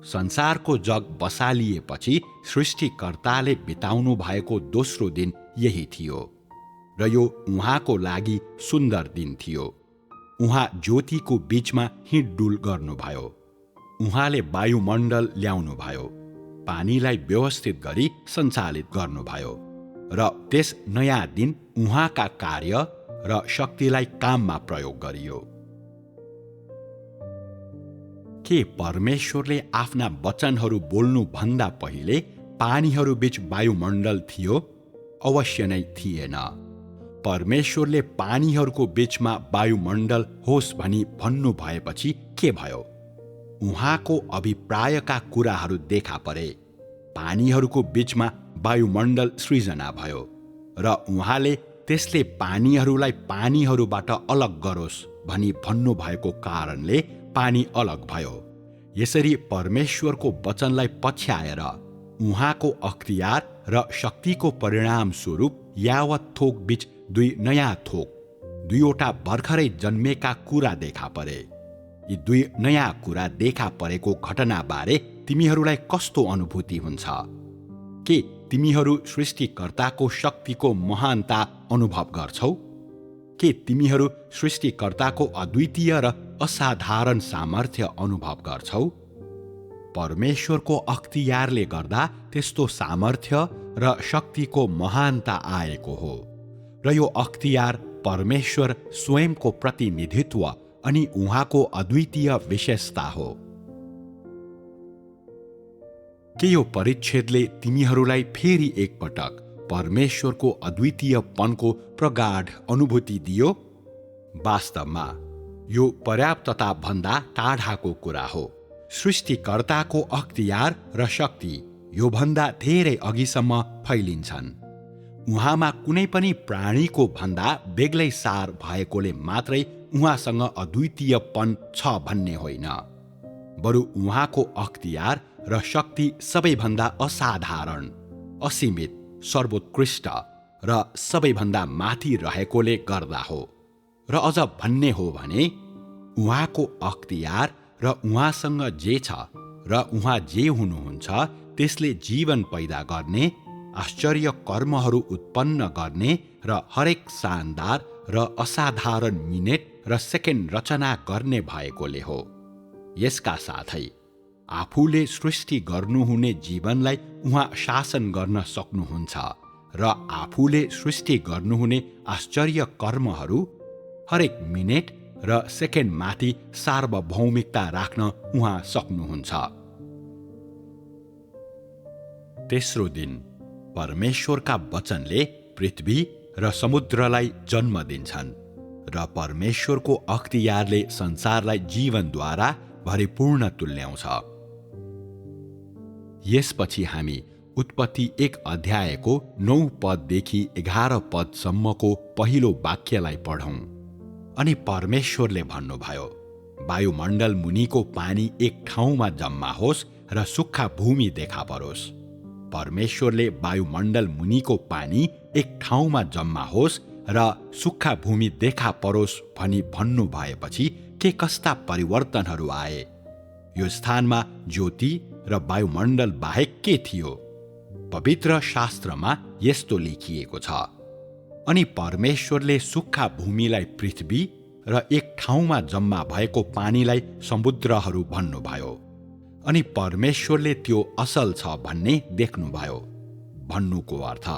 संसारको जग बसालिएपछि सृष्टिकर्ताले बिताउनु भएको दोस्रो दिन यही थियो र यो उहाँको लागि सुन्दर दिन थियो। उहाँ ज्योतिको बीचमा हिँडडुल गर्नुभयो। उहाँले वायुमण्डल ल्याउनुभयो, पानीलाई व्यवस्थित गरी सञ्चालित गर्नुभयो र त्यस नयाँ दिन उहाँका कार्य र शक्तिलाई काममा प्रयोग गरियो। के परमेश्वरले आफ्ना वचनहरू बोल्नुभन्दा पहिले पानीहरू बीच वायुमण्डल थियो? अवश्य नै थिएन। परमेश्वरले पानीहरूको बीचमा वायुमण्डल होस् भनी भन्नु भएपछि के भयो? उहाँको अभिप्रायका कुराहरू देखा परे। पानीहरूको बीचमा वायुमण्डल सृजना भयो र उहाँले त्यसले पानीहरूलाई पानीहरूबाट अलग गरोस् भनी भन्नुभएको कारणले पानी अलग भयो। यसरी परमेश्वरको वचनलाई पछ्याएर उहाँको अख्तियार र शक्तिको परिणाम स्वरूप यावत थोक बीच दुई नयाँ थोक, दुईवटा भर्खरै जन्मेका कुरा देखा परे। यी दुई नयाँ कुरा देखा परेको घटनाबारे तिमीहरूलाई कस्तो अनुभूति हुन्छ? के तिमीहरू सृष्टिकर्ताको शक्तिको महानता अनुभव गर्छौ? के तिमीहरू सृष्टिकर्ताको अद्वितीय र असाधारण सामर्थ्य अनुभव गर्छौ? परमेश्वरको अख्तियारले गर्दा त्यस्तो सामर्थ्य र शक्तिको महानता आएको हो र यो अख्तियार परमेश्वर स्वयंको प्रतिनिधित्व अनि उहाँको अद्वितीय विशेषता हो। के यो परिच्छेदले तिमीहरूलाई फेरि एकपटक परमेश्वरको अद्वितीयपनको प्रगाढ अनुभूति दियो? वास्तवमा यो पर्याप्तता भन्दा टाढाको कुरा हो। सृष्टिकर्ताको अख्तियार र शक्ति योभन्दा धेरै अघिसम्म फैलिन्छन्। उहाँमा कुनै पनि प्राणीको भन्दा बेग्लै सार भएकोले मात्रै उहाँसँग अद्वितीयपन छ भन्ने होइन, बरु उहाँको अख्तियार र शक्ति सबैभन्दा असाधारण, असीमित, सर्वोत्कृष्ट र सबैभन्दा माथि रहेकोले गर्दा हो। र अझ भन्ने हो भने उहाँको अख्तियार र उहाँसँग जे छ र उहाँ जे हुनुहुन्छ त्यसले जीवन पैदा गर्ने, आश्चर्य कर्महरू उत्पन्न गर्ने र हरेक शानदार र असाधारण मिनेट र सेकेन्ड रचना गर्ने भएकोले हो। यसका साथै आफूले सृष्टि गर्नुहुने जीवनलाई उहाँ शासन गर्न सक्नुहुन्छ र आफूले सृष्टि गर्नुहुने आश्चर्य कर्महरू हरेक मिनेट र सेकेन्डमाथि सार्वभौमिकता राख्न उहाँ सक्नुहुन्छ। तेस्रो दिन परमेश्वरका वचनले पृथ्वी र समुद्रलाई जन्म दिन्छन् र परमेश्वरको अख्तियारले संसारलाई जीवनद्वारा भरिपूर्ण तुल्याउँछ। यसपछि हामी उत्पत्ति 1 अध्यायको 9 पददेखि 11 पदसम्मको पहिलो वाक्यलाई पढौं। अनि परमेश्वरले भन्नुभयो, वायुमण्डल मुनिको पानी एक ठाउँमा जम्मा होस् र सुक्खा भूमि देखा परोस्। परमेश्वरले वायुमण्डल मुनिको पानी एक ठाउँमा जम्मा होस् र सुक्खा भूमि देखा परोस् भनी भन्नु भएपछि के कस्ता परिवर्तनहरू आए। यो स्थानमा ज्योति र वायुमण्डल बाहेक के थियो? पवित्र शास्त्रमा यस्तो लेखिएको छ, अनि परमेश्वरले सुक्खा भूमिलाई पृथ्वी र एक ठाउँमा जम्मा भएको पानीलाई समुद्रहरू भन्नुभयो। अनि परमेश्वरले त्यो असल छ भन्ने देख्नुभयो। भन्नुको अर्थ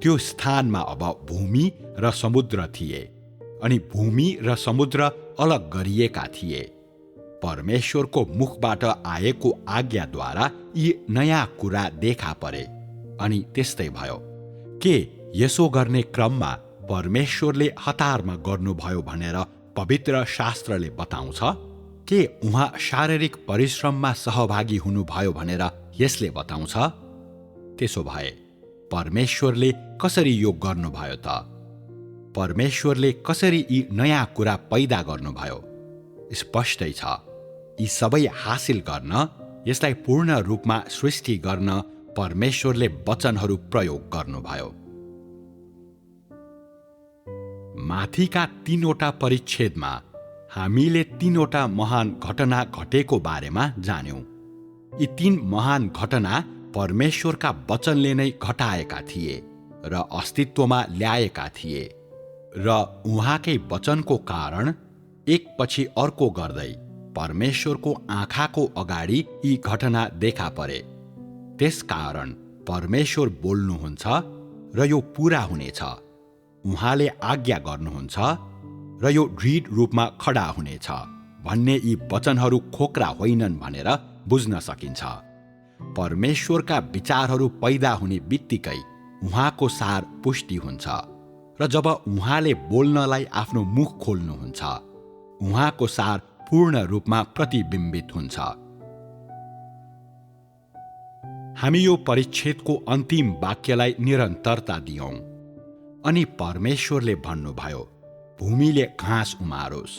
त्यो स्थानमा अब भूमि र समुद्र थिए, अनि भूमि र समुद्र अलग गरिएका थिए। परमेश्वरको मुखबाट आएको आज्ञाद्वारा यी नयाँ कुरा देखा परे। अनि त्यस्तै भयो। के यसो गर्ने क्रममा परमेश्वरले हतारमा गर्नुभयो भनेर पवित्र शास्त्रले बताउँछ? के उहाँ शारीरिक परिश्रममा सहभागी हुनुभयो भनेर यसले बताउँछ? त्यसो भए परमेश्वरले कसरी यो गर्नुभयो त? परमेश्वरले कसरी यी नयाँ कुरा पैदा गर्नुभयो? स्पष्टै छ, यी सबै हासिल गर्न, यसलाई पूर्ण रूपमा सृष्टि गर्न परमेश्वरले वचनहरू प्रयोग गर्नुभयो। माथिका 3वटा परिच्छेदमा हामीले 3वटा महान घटना घटेको बारेमा जान्यौं। यी 3 महान घटना परमेश्वरका वचनले नै घटाएका थिए र अस्तित्वमा ल्याएका थिए, र उहाँकै वचनको कारण एकपछि अर्को गर्दै परमेश्वरको आँखाको अगाडि यी घटना देखा परे। त्यसकारण परमेश्वर बोल्नुहुन्छ र यो पूरा हुनेछ। उहाँले आज्ञा गर्नुहुन्छ र यो दृढ रूपमा खडा हुनेछ भन्ने यी वचनहरू खोक्रा होइनन् भनेर बुझ्न सकिन्छ। परमेश्वरका विचारहरू पैदा हुने बित्तिकै उहाँको सार पुष्टि हुन्छ, र जब उहाँले बोल्नलाई आफ्नो मुख खोल्नुहुन्छ, उहाँको सार पूर्ण रूपमा प्रतिबिम्बित हुन्छ। हामी यो परिच्छेदको अन्तिम वाक्यलाई निरन्तरता दियौं। अनि परमेश्वरले भन्नुभयो, भूमिले घाँस उमारोस्,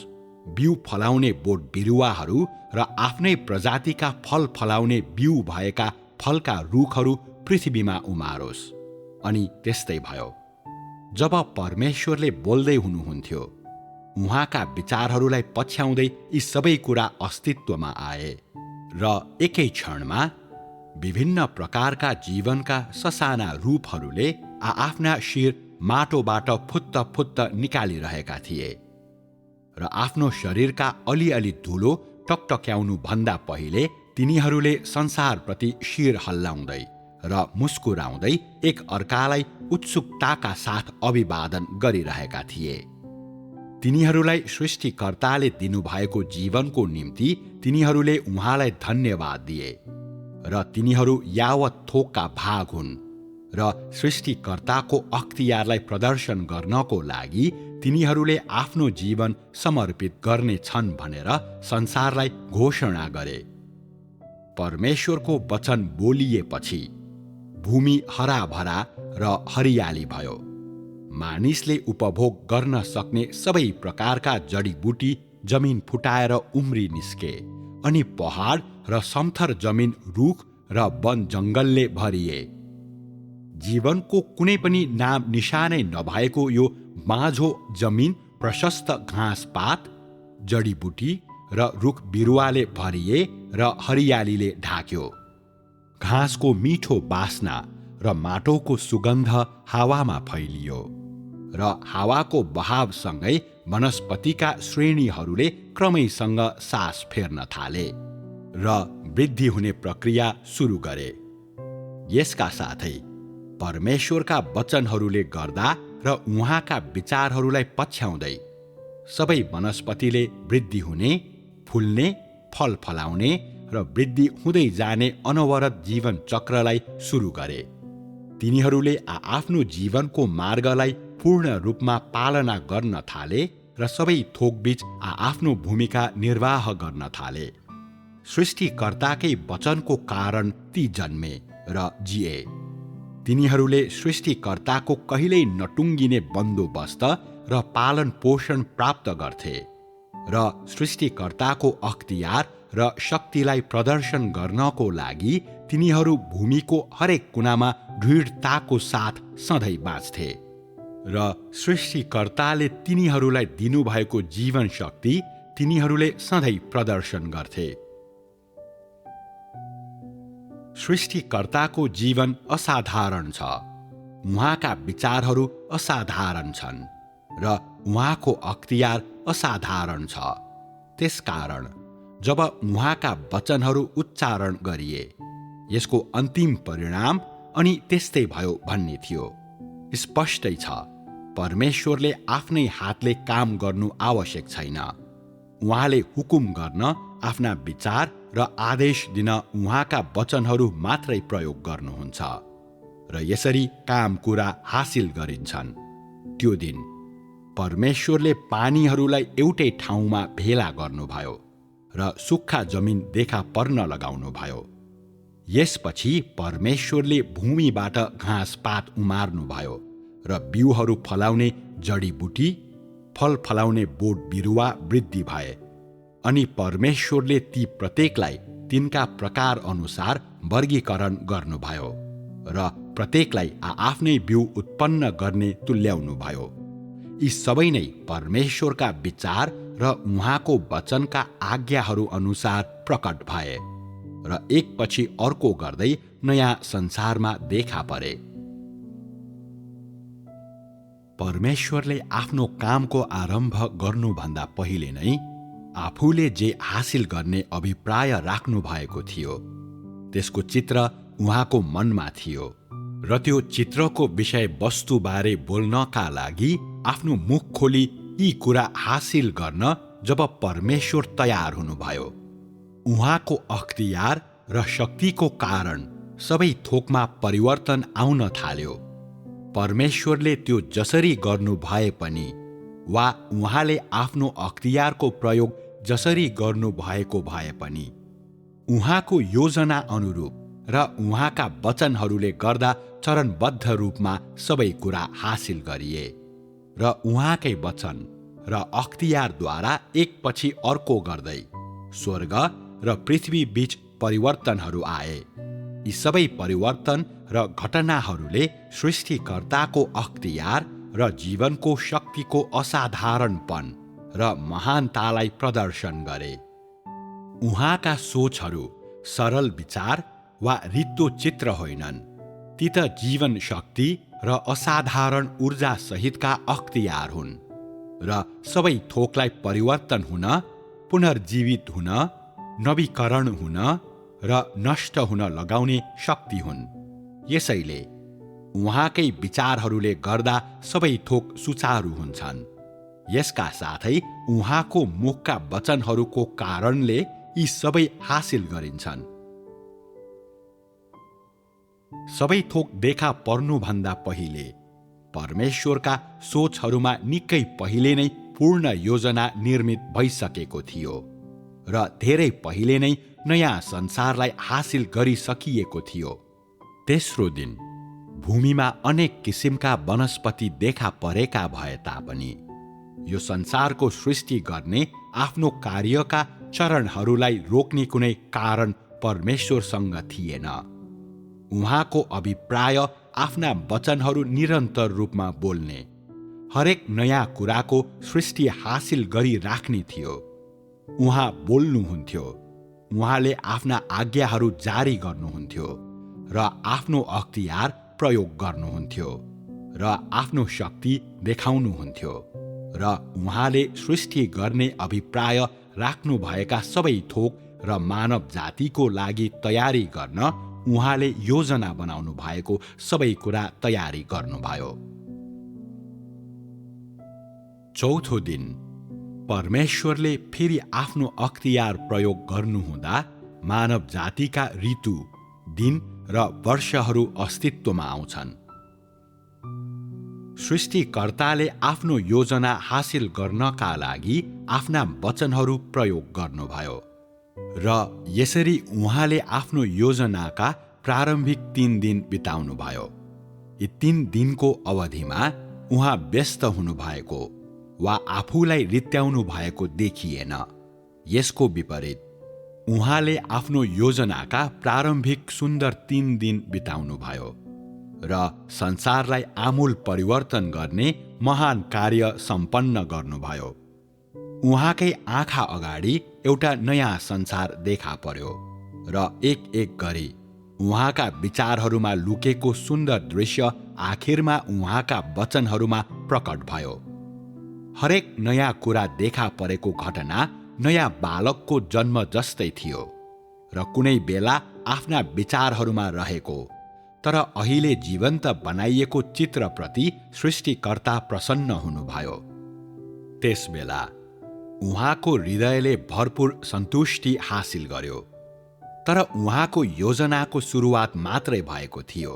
बिउ फलाउने बोट बिरुवाहरू र आफ्नै प्रजातिका फल फलाउने बिउ भएका फलका रुखहरू पृथ्वीमा उमारोस्। अनि त्यस्तै भयो। जब परमेश्वरले बोल्दै हुनुहुन्थ्यो, उहाँका विचारहरूलाई पछ्याउँदै यी सबै कुरा अस्तित्वमा आए, र एकै क्षणमा विभिन्न प्रकारका जीवनका ससाना रूपहरूले आफ्ना शिर माटोबाट फुत्त फुत्त निकालिरहेका थिए, र आफ्नो शरीरका अलिअलि धुलो टकटक्याउनु भन्दा पहिले तिनीहरूले संसारप्रति शिर हल्लाउँदै र मुस्कुराउँदै एक अर्कालाई उत्सुकताका साथ अभिवादन गरिरहेका थिए। तिनीहरूलाई सृष्टिकर्ताले दिनुभएको जीवनको निम्ति तिनीहरूले उहाँलाई धन्यवाद दिए र तिनीहरू यावत थोकका भाग हुन् र सृष्टिकर्ताको अख्तियारलाई प्रदर्शन गर्नको लागि तिनीहरूले आफ्नो जीवन समर्पित गर्नेछन् भनेर संसारलाई घोषणा गरे। परमेश्वरको वचन बोलिएपछि भूमि हराभरा र हरियाली भयो। मानिसले उपभोग गर्न सक्ने सबै प्रकारका जडीबुटी जमिन फुटाएर उम्री निस्के अनि पहाड र समथर जमिन रुख र वन जङ्गलले भरिए। जीवनको कुनै पनि नाम निशानै नभएको यो माझो जमिन प्रशस्त घाँसपात, जडीबुटी र रुख बिरुवाले भरिए र हरियालीले ढाक्यो। घाँसको मिठो बास्ना र माटोको सुगन्ध हावामा फैलियो र हावाको बहावसँगै वनस्पतिका श्रेणीहरूले क्रमैसँग सास फेर्न थाले र वृद्धि हुने प्रक्रिया सुरु गरे। यसका साथै परमेश्वरका वचनहरूले गर्दा र उहाँका विचारहरूलाई पछ्याउँदै सबै वनस्पतिले वृद्धि हुने, फुल्ने, फल फलाउने र वृद्धि हुँदै जाने अनवरत जीवन चक्रलाई सुरु गरे। तिनीहरूले आफ्नो जीवनको मार्गलाई पूर्ण रूपमा पालना गर्न थाले र सबै थोकबीच आफ्नो भूमिका निर्वाह गर्न थाले। सृष्टिकर्ताकै वचनको कारण ती जन्मे र जिए। तिनीहरूले सृष्टिकर्ताको कहिल्यै नटुङ्गिने बन्दोबस्त र पालन पोषण प्राप्त गर्थे र सृष्टिकर्ताको अख्तियार र शक्तिलाई प्रदर्शन गर्नको लागि तिनीहरू भूमिको हरेक कुनामा दृढताको साथ सधैँ बाँच्थे र सृष्टिकर्ताले तिनीहरूलाई दिनुभएको जीवन शक्ति तिनीहरूले सधैँ प्रदर्शन गर्थे। सृष्टिकर्ताको जीवन असाधारण छ। उहाँका विचारहरू असाधारण छन् र उहाँको अख्तियार असाधारण छ। त्यसकारण जब उहाँका वचनहरू उच्चारण गरिए यसको अन्तिम परिणाम अनि त्यस्तै भयो भन्ने थियो। स्पष्टै छ, परमेश्वरले आफ्नै हातले काम गर्नु आवश्यक छैन। उहाँले हुकुम गर्न, आफ्ना विचार र आदेश दिन उहाँका वचनहरू मात्रै प्रयोग गर्नुहुन्छ र यसरी काम कुरा हासिल गरिन्छन्। त्यो दिन परमेश्वरले पानीहरूलाई एउटै ठाउँमा भेला गर्नुभयो र सुक्खा जमिन देखा पर्न लगाउनुभयो। यसपछि परमेश्वरले भूमिबाट घाँसपात उमार्नुभयो र बिउहरू फलाउने जडीबुटी, फल फलाउने बोट बिरुवा वृद्धि भए अनि परमेश्वरले ती प्रत्येकलाई तिनका प्रकार अनुसार वर्गीकरण गर्नुभयो र प्रत्येकलाई आफ्नै बिउ उत्पन्न गर्ने तुल्याउनुभयो। यी सबै नै परमेश्वरका विचार र उहाँको वचनका आज्ञाहरू अनुसार प्रकट भए र एकपछि अर्को गर्दै नयाँ संसारमा देखा परे। परमेश्वरले आफ्नो कामको आरम्भ गर्नुभन्दा पहिले नै आफूले जे हासिल गर्ने अभिप्राय राख्नु भएको थियो त्यसको चित्र उहाँको मनमा थियो र त्यो चित्रको विषयवस्तुबारे बोल्नका लागि आफ्नो मुख खोली यी कुरा हासिल गर्न जब परमेश्वर तयार हुनुभयो। उहाँको अख्तियार र शक्तिको कारण सबै थोकमा परिवर्तन आउन थाल्यो। परमेश्वरले त्यो जसरी गर्नु भए पनि वा उहाँले आफ्नो अख्तियारको प्रयोग जसरी गर्नु भएको भए पनि उहाँको योजना अनुरूप र उहाँका वचनहरूले गर्दा चरणबद्ध रूपमा सबै कुरा हासिल गरिए र उहाँकै वचन र अख्तियारद्वारा एकपछि अर्को गर्दै स्वर्ग र पृथ्वी बीच परिवर्तनहरू आए। यी सबै परिवर्तन र घटनाहरूले सृष्टिकर्ताको अख्तियार र जीवनको शक्तिको असाधारणपन र महानतालाई प्रदर्शन गरे। उहाँका सोचहरू सरल विचार वा रित्तो चित्र होइनन्, ती त जीवन शक्ति र असाधारण ऊर्जा सहितका अख्तियार हुन् र सबै थोकलाई परिवर्तन हुन, पुनर्जीवित हुन, नवीकरण हुन र नष्ट हुन लगाउने शक्ति हुन्। यसैले उहाँकै विचारहरूले गर्दा सबै थोक सुचारू हुन्छन् यसका साथै उहाँको मुखका वचनहरूको कारणले यी सबै हासिल गरिन्छन्। सबै थोक देखा पर्नुभन्दा पहिले परमेश्वरका सोचहरूमा निकै पहिले नै पूर्ण योजना निर्मित भइसकेको थियो र धेरै पहिले नै नयाँ संसारलाई हासिल गरिसकिएको थियो। तेस्रो दिन भूमिमा अनेक किसिमका वनस्पति देखा परेका भए तापनि यो संसारको सृष्टि गर्ने आफ्नो कार्यका चरणहरूलाई रोक्ने कुनै कारण परमेश्वरसँग थिएन। उहाँको अभिप्राय आफ्ना वचनहरू निरन्तर रूपमा बोल्ने, हरेक नयाँ कुराको सृष्टि हासिल गरिराख्ने थियो। उहाँ बोल्नुहुन्थ्यो, उहाँले आफ्ना आज्ञाहरू जारी गर्नुहुन्थ्यो र आफ्नो अख्तियार प्रयोग गर्नुहुन्थ्यो र आफ्नो शक्ति देखाउनुहुन्थ्यो र उहाँले सृष्टि गर्ने अभिप्राय राख्नुभएका सबै थोक र मानव जातिको लागि तयारी गर्न उहाँले योजना बनाउनु भएको सबै कुरा तयारी गर्नुभयो। चौथो दिन परमेश्वरले फेरि आफ्नो अख्तियार प्रयोग गर्नुहुँदा मानव जातिका ऋतु, दिन र वर्षहरू अस्तित्वमा आउँछन्। सृष्टिकर्ताले आफ्नो योजना हासिल गर्नका लागि आफ्ना वचनहरू प्रयोग गर्नुभयो र यसरी उहाँले आफ्नो योजनाका प्रारम्भिक 3 दिन बिताउनुभयो। यी 3 दिनको अवधिमा उहाँ व्यस्त हुनुभएको वा आफूलाई रित्याउनु भएको देखिएन। यसको विपरीत उहाँले आफ्नो योजनाका प्रारम्भिक सुन्दर 3 दिन बिताउनुभयो र संसारलाई आमूल परिवर्तन गर्ने महान कार्य सम्पन्न गर्नुभयो। उहाँकै आँखा अगाडि एउटा नयाँ संसार देखा पर्यो र एक एक गरी उहाँका विचारहरूमा लुकेको सुन्दर दृश्य आखिरमा उहाँका वचनहरूमा प्रकट भयो। हरेक नयाँ कुरा देखा परेको घटना नयाँ बालकको जन्म जस्तै थियो र कुनै बेला आफ्ना विचारहरूमा रहेको तर अहिले जीवन्त बनाइएको चित्रप्रति सृष्टिकर्ता प्रसन्न हुनुभयो। त्यसबेला उहाँको हृदयले भरपूर सन्तुष्टि हासिल गर्यो, तर उहाँको योजनाको सुरुवात मात्रै भएको थियो।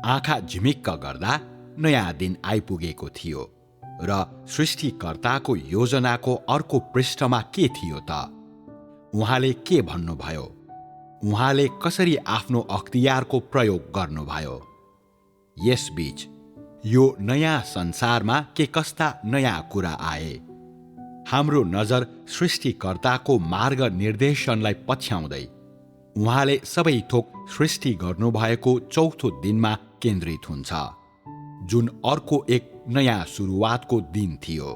आँखा झिमिक्क गर्दा नयाँ दिन आइपुगेको थियो र सृष्टिकर्ताको योजनाको अर्को पृष्ठमा के थियो त? उहाँले के भन्नुभयो? उहाँले कसरी आफ्नो अख्तियारको प्रयोग गर्नुभयो? यसबीच यो नयाँ संसारमा के कस्ता नयाँ कुरा आए? हाम्रो नजर सृष्टिकर्ताको मार्ग निर्देशनलाई पछ्याउँदै उहाँले सबै थोक सृष्टि गर्नुभएको चौथो दिनमा केन्द्रित हुन्छ, जुन अर्को एक नयाँ सुरुवातको दिन थियो।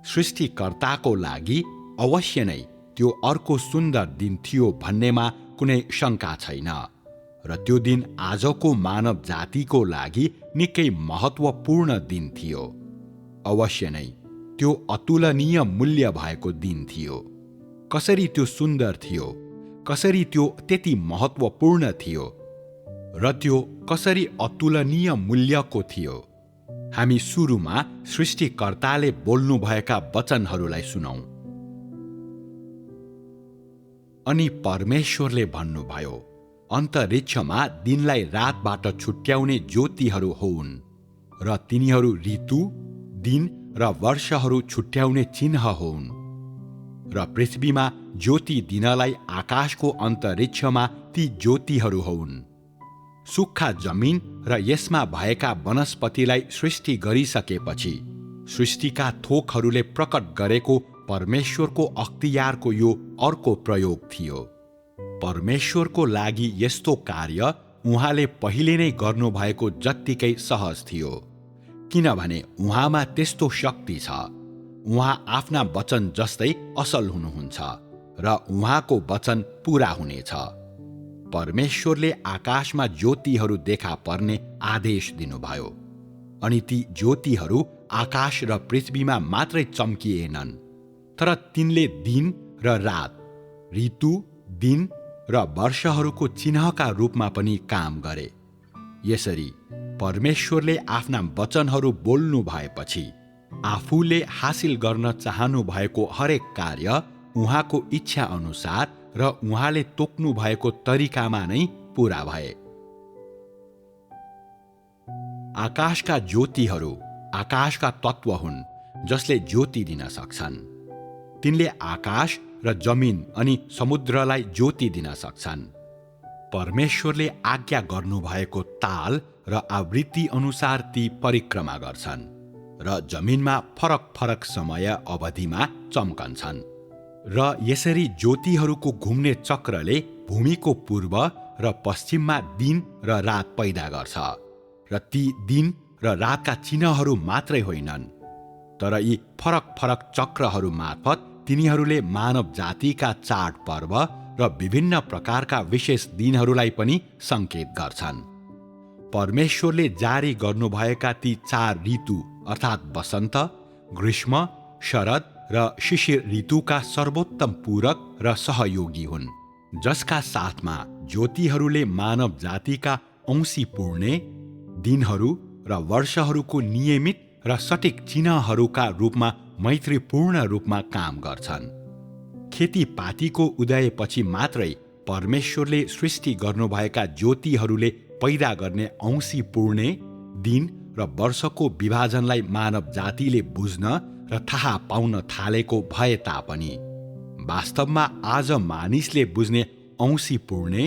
सृष्टिकर्ताको लागि अवश्य नै त्यो अर्को सुन्दर दिन थियो भन्नेमा कुनै शङ्का छैन र त्यो दिन आजको मानव जातिको लागि निकै महत्त्वपूर्ण दिन थियो। अवश्य नै त्यो अतुलनीय मूल्य भएको दिन थियो। कसरी त्यो सुन्दर थियो, कसरी त्यो त्यति महत्त्वपूर्ण थियो र त्यो कसरी अतुलनीय मूल्यको थियो? हामी सुरुमा सृष्टिकर्ताले बोल्नुभएका वचनहरूलाई सुनौं। अनि परमेश्वरले भन्नुभयो, अन्तरिक्षमा दिनलाई रातबाट छुट्याउने ज्योतिहरू होउन् र तिनीहरू ऋतु, दिन र वर्षहरू छुट्याउने चिन्ह होउन् र पृथ्वीमा ज्योति दिनलाई आकाशको अन्तरिक्षमा ती ज्योतिहरू होउन्। सुक्खा जमिन र यसमा भएका वनस्पतिलाई सृष्टि गरिसकेपछि सृष्टिका थोकहरूले प्रकट गरेको परमेश्वरको अख्तियारको यो अर्को प्रयोग थियो। परमेश्वरको लागि यस्तो कार्य उहाँले पहिले नै गर्नुभएको जत्तिकै सहज थियो, किनभने उहाँमा त्यस्तो शक्ति छ। उहाँ आफ्ना वचन जस्तै असल हुनुहुन्छ र उहाँको वचन पूरा हुनेछ। परमेश्वरले आकाशमा ज्योतिहरू देखा पर्ने आदेश दिनुभयो अनि ती ज्योतिहरू आकाश र पृथ्वीमा मात्रै चम्किएनन्, तर तिनले दिन र रात, ऋतु, दिन र वर्षहरूको चिन्हका रूपमा पनि काम गरे। यसरी परमेश्वरले आफ्ना वचनहरू बोल्नु भएपछि आफूले हासिल गर्न चाहनु भएको हरेक कार्य उहाँको इच्छा अनुसार र उहाँले तोक्नु भएको तरिकामा नै पूरा भए। आकाशका ज्योतिहरू आकाशका तत्त्व हुन् जसले ज्योति दिन सक्छन्। तिनले आकाश र जमिन अनि समुद्रलाई ज्योति दिन सक्छन्। परमेश्वरले आज्ञा गर्नुभएको ताल र आवृत्ति अनुसार ती परिक्रमा गर्छन् र जमिनमा फरक फरक समय अवधिमा चम्कन्छन्। र यसरी ज्योतिहरूको घुम्ने चक्रले भूमिको पूर्व र पश्चिममा दिन र रात पैदा गर्छ। र ती दिन र रातका चिन्हहरू मात्रै होइनन्, तर यी फरक फरक चक्रहरू मार्फत तिनीहरूले मानव जातिका चाड पर्व र विभिन्न प्रकारका विशेष दिनहरूलाई पनि सङ्केत गर्छन्। परमेश्वरले जारी गर्नुभएका ती 4 ऋतु अर्थात् वसन्त, ग्रीष्म, शरद र शिशिर ऋतुका सर्वोत्तम पूरक र सहयोगी हुन्, जसका साथमा ज्योतिहरूले मानव जातिका औँसी पूर्णे दिनहरू र वर्षहरूको नियमित र सटिक चिन्हहरूका रूपमा मैत्रीपूर्ण रूपमा काम गर्छन्। खेतीपातीको उदयपछि मात्रै परमेश्वरले सृष्टि गर्नुभएका ज्योतिहरूले पैदा गर्ने औँसी पूर्णे दिन र वर्षको विभाजनलाई मानव जातिले बुझ्न र थाहा पाउन थालेको भए तापनि वास्तवमा आज मानिसले बुझ्ने औँसी पूर्णे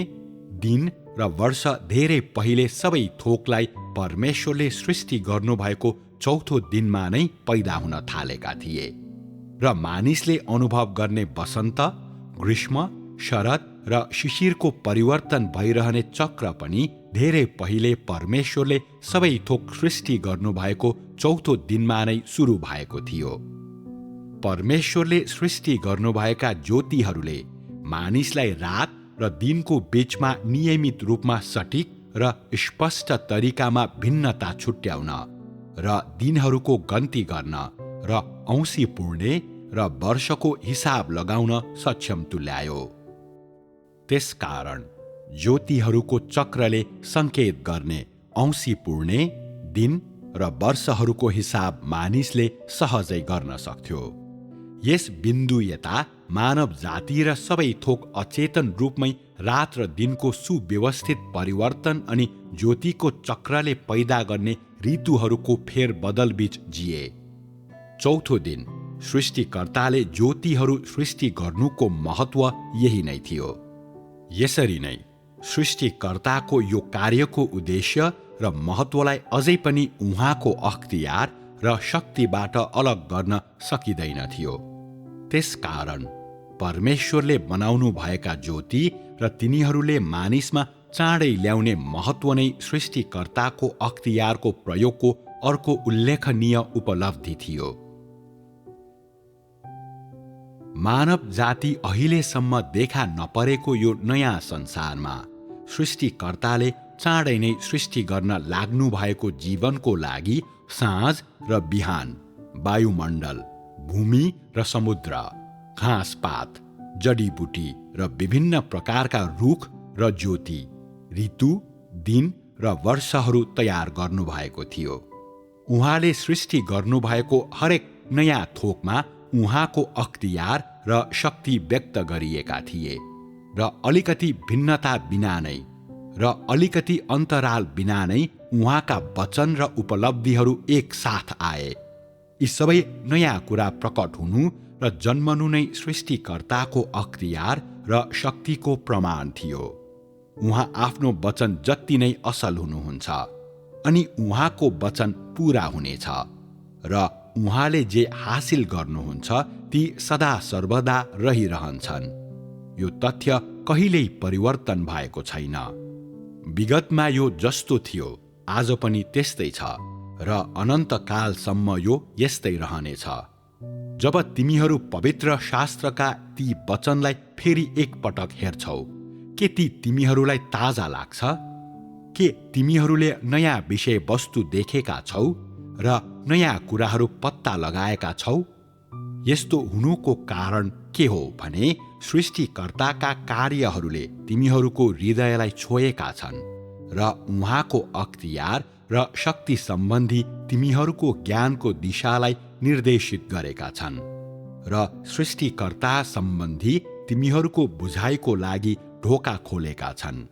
दिन र वर्ष धेरै पहिले सबै थोकलाई परमेश्वरले सृष्टि गर्नुभएको चौथो दिनमा नै पैदा हुन थालेका थिए। र मानिसले अनुभव गर्ने वसन्त, ग्रीष्म, शरद र शिशिरको परिवर्तन भइरहने चक्र पनि धेरै पहिले परमेश्वरले सबै थोक सृष्टि गर्नुभएको चौथो दिनमा नै सुरु भएको थियो। परमेश्वरले सृष्टि गर्नुभएका ज्योतिहरूले मानिसलाई रात र दिनको बीचमा नियमित रूपमा सटिक र स्पष्ट तरिकामा भिन्नता छुट्याउन र दिनहरूको गन्ती गर्न र औँसी पूर्णे र वर्षको हिसाब लगाउन सक्षम तुल्यायो। त्यसकारण ज्योतिहरूको चक्रले सङ्केत गर्ने औँसी पूर्णे दिन र वर्षहरूको हिसाब मानिसले सहजै गर्न सक्थ्यो। यस बिन्दु यता मानव जाति र सबै थोक अचेतन रूपमै रात र दिनको सुव्यवस्थित परिवर्तन अनि ज्योतिको चक्रले पैदा गर्ने ऋतुहरूको फेरबदल बीच जिए। चौथो दिन सृष्टिकर्ताले ज्योतिहरू सृष्टि गर्नुको महत्त्व यही नै थियो। यसरी नै सृष्टिकर्ताको यो कार्यको उद्देश्य र महत्त्वलाई अझै पनि उहाँको अख्तियार र शक्तिबाट अलग गर्न सकिँदैन थियो। त्यसकारण परमेश्वरले बनाउनु भएका ज्योति र तिनीहरूले मानिसमा चाँडै ल्याउने महत्त्व नै सृष्टिकर्ताको अख्तियारको प्रयोगको अर्को उल्लेखनीय उपलब्धि थियो। मानव जाति अहिलेसम्म देखा नपरेको यो नयाँ संसारमा सृष्टिकर्ताले चाँडै नै सृष्टि गर्न लाग्नु भएको जीवनको लागि साँझ र बिहान, वायुमण्डल, भूमि र समुद्र, घाँसपात, जडीबुटी र विभिन्न प्रकारका रुख र ज्योति, ऋतु, दिन र वर्षहरू तयार गर्नुभएको थियो। उहाँले सृष्टि गर्नुभएको हरेक नयाँ थोकमा उहाँको अख्तियार र शक्ति व्यक्त गरिएका थिए र अलिकति भिन्नता बिना नै र अलिकति अन्तराल बिना नै उहाँका वचन र उपलब्धिहरू एक साथ आए। यी सबै नयाँ कुरा प्रकट हुनु र जन्मनु नै सृष्टिकर्ताको अख्तियार र शक्तिको प्रमाण थियो। उहाँ आफ्नो वचन जति नै असल हुनुहुन्छ अनि उहाँको वचन पूरा हुनेछ र उहाँले जे हासिल गर्नुहुन्छ ती सदा सर्वदा रहिरहन्छन्। यो तथ्य कहिल्यै परिवर्तन भएको छैन। विगतमा यो जस्तो थियो आज पनि त्यस्तै छ र अनन्तकालसम्म यो यस्तै रहनेछ। जब तिमीहरू पवित्र शास्त्रका ती वचनलाई फेरि एकपटक हेर्छौ, के ती तिमीहरूलाई ताजा लाग्छ? के तिमीहरूले नयाँ विषयवस्तु देखेका छौ र नयाँ कुराहरू पत्ता लगाएका छौ? यस्तो हुनुको कारण के हो भने सृष्टिकर्ताका कार्यहरूले तिमीहरूको हृदयलाई छोएका छन् र उहाँको अख्तियार र शक्ति सम्बन्धी तिमीहरूको ज्ञानको दिशालाई निर्देशित गरेका छन् र सृष्टिकर्ता सम्बन्धी तिमीहरूको बुझाइको लागि ढोका खोलेका छन्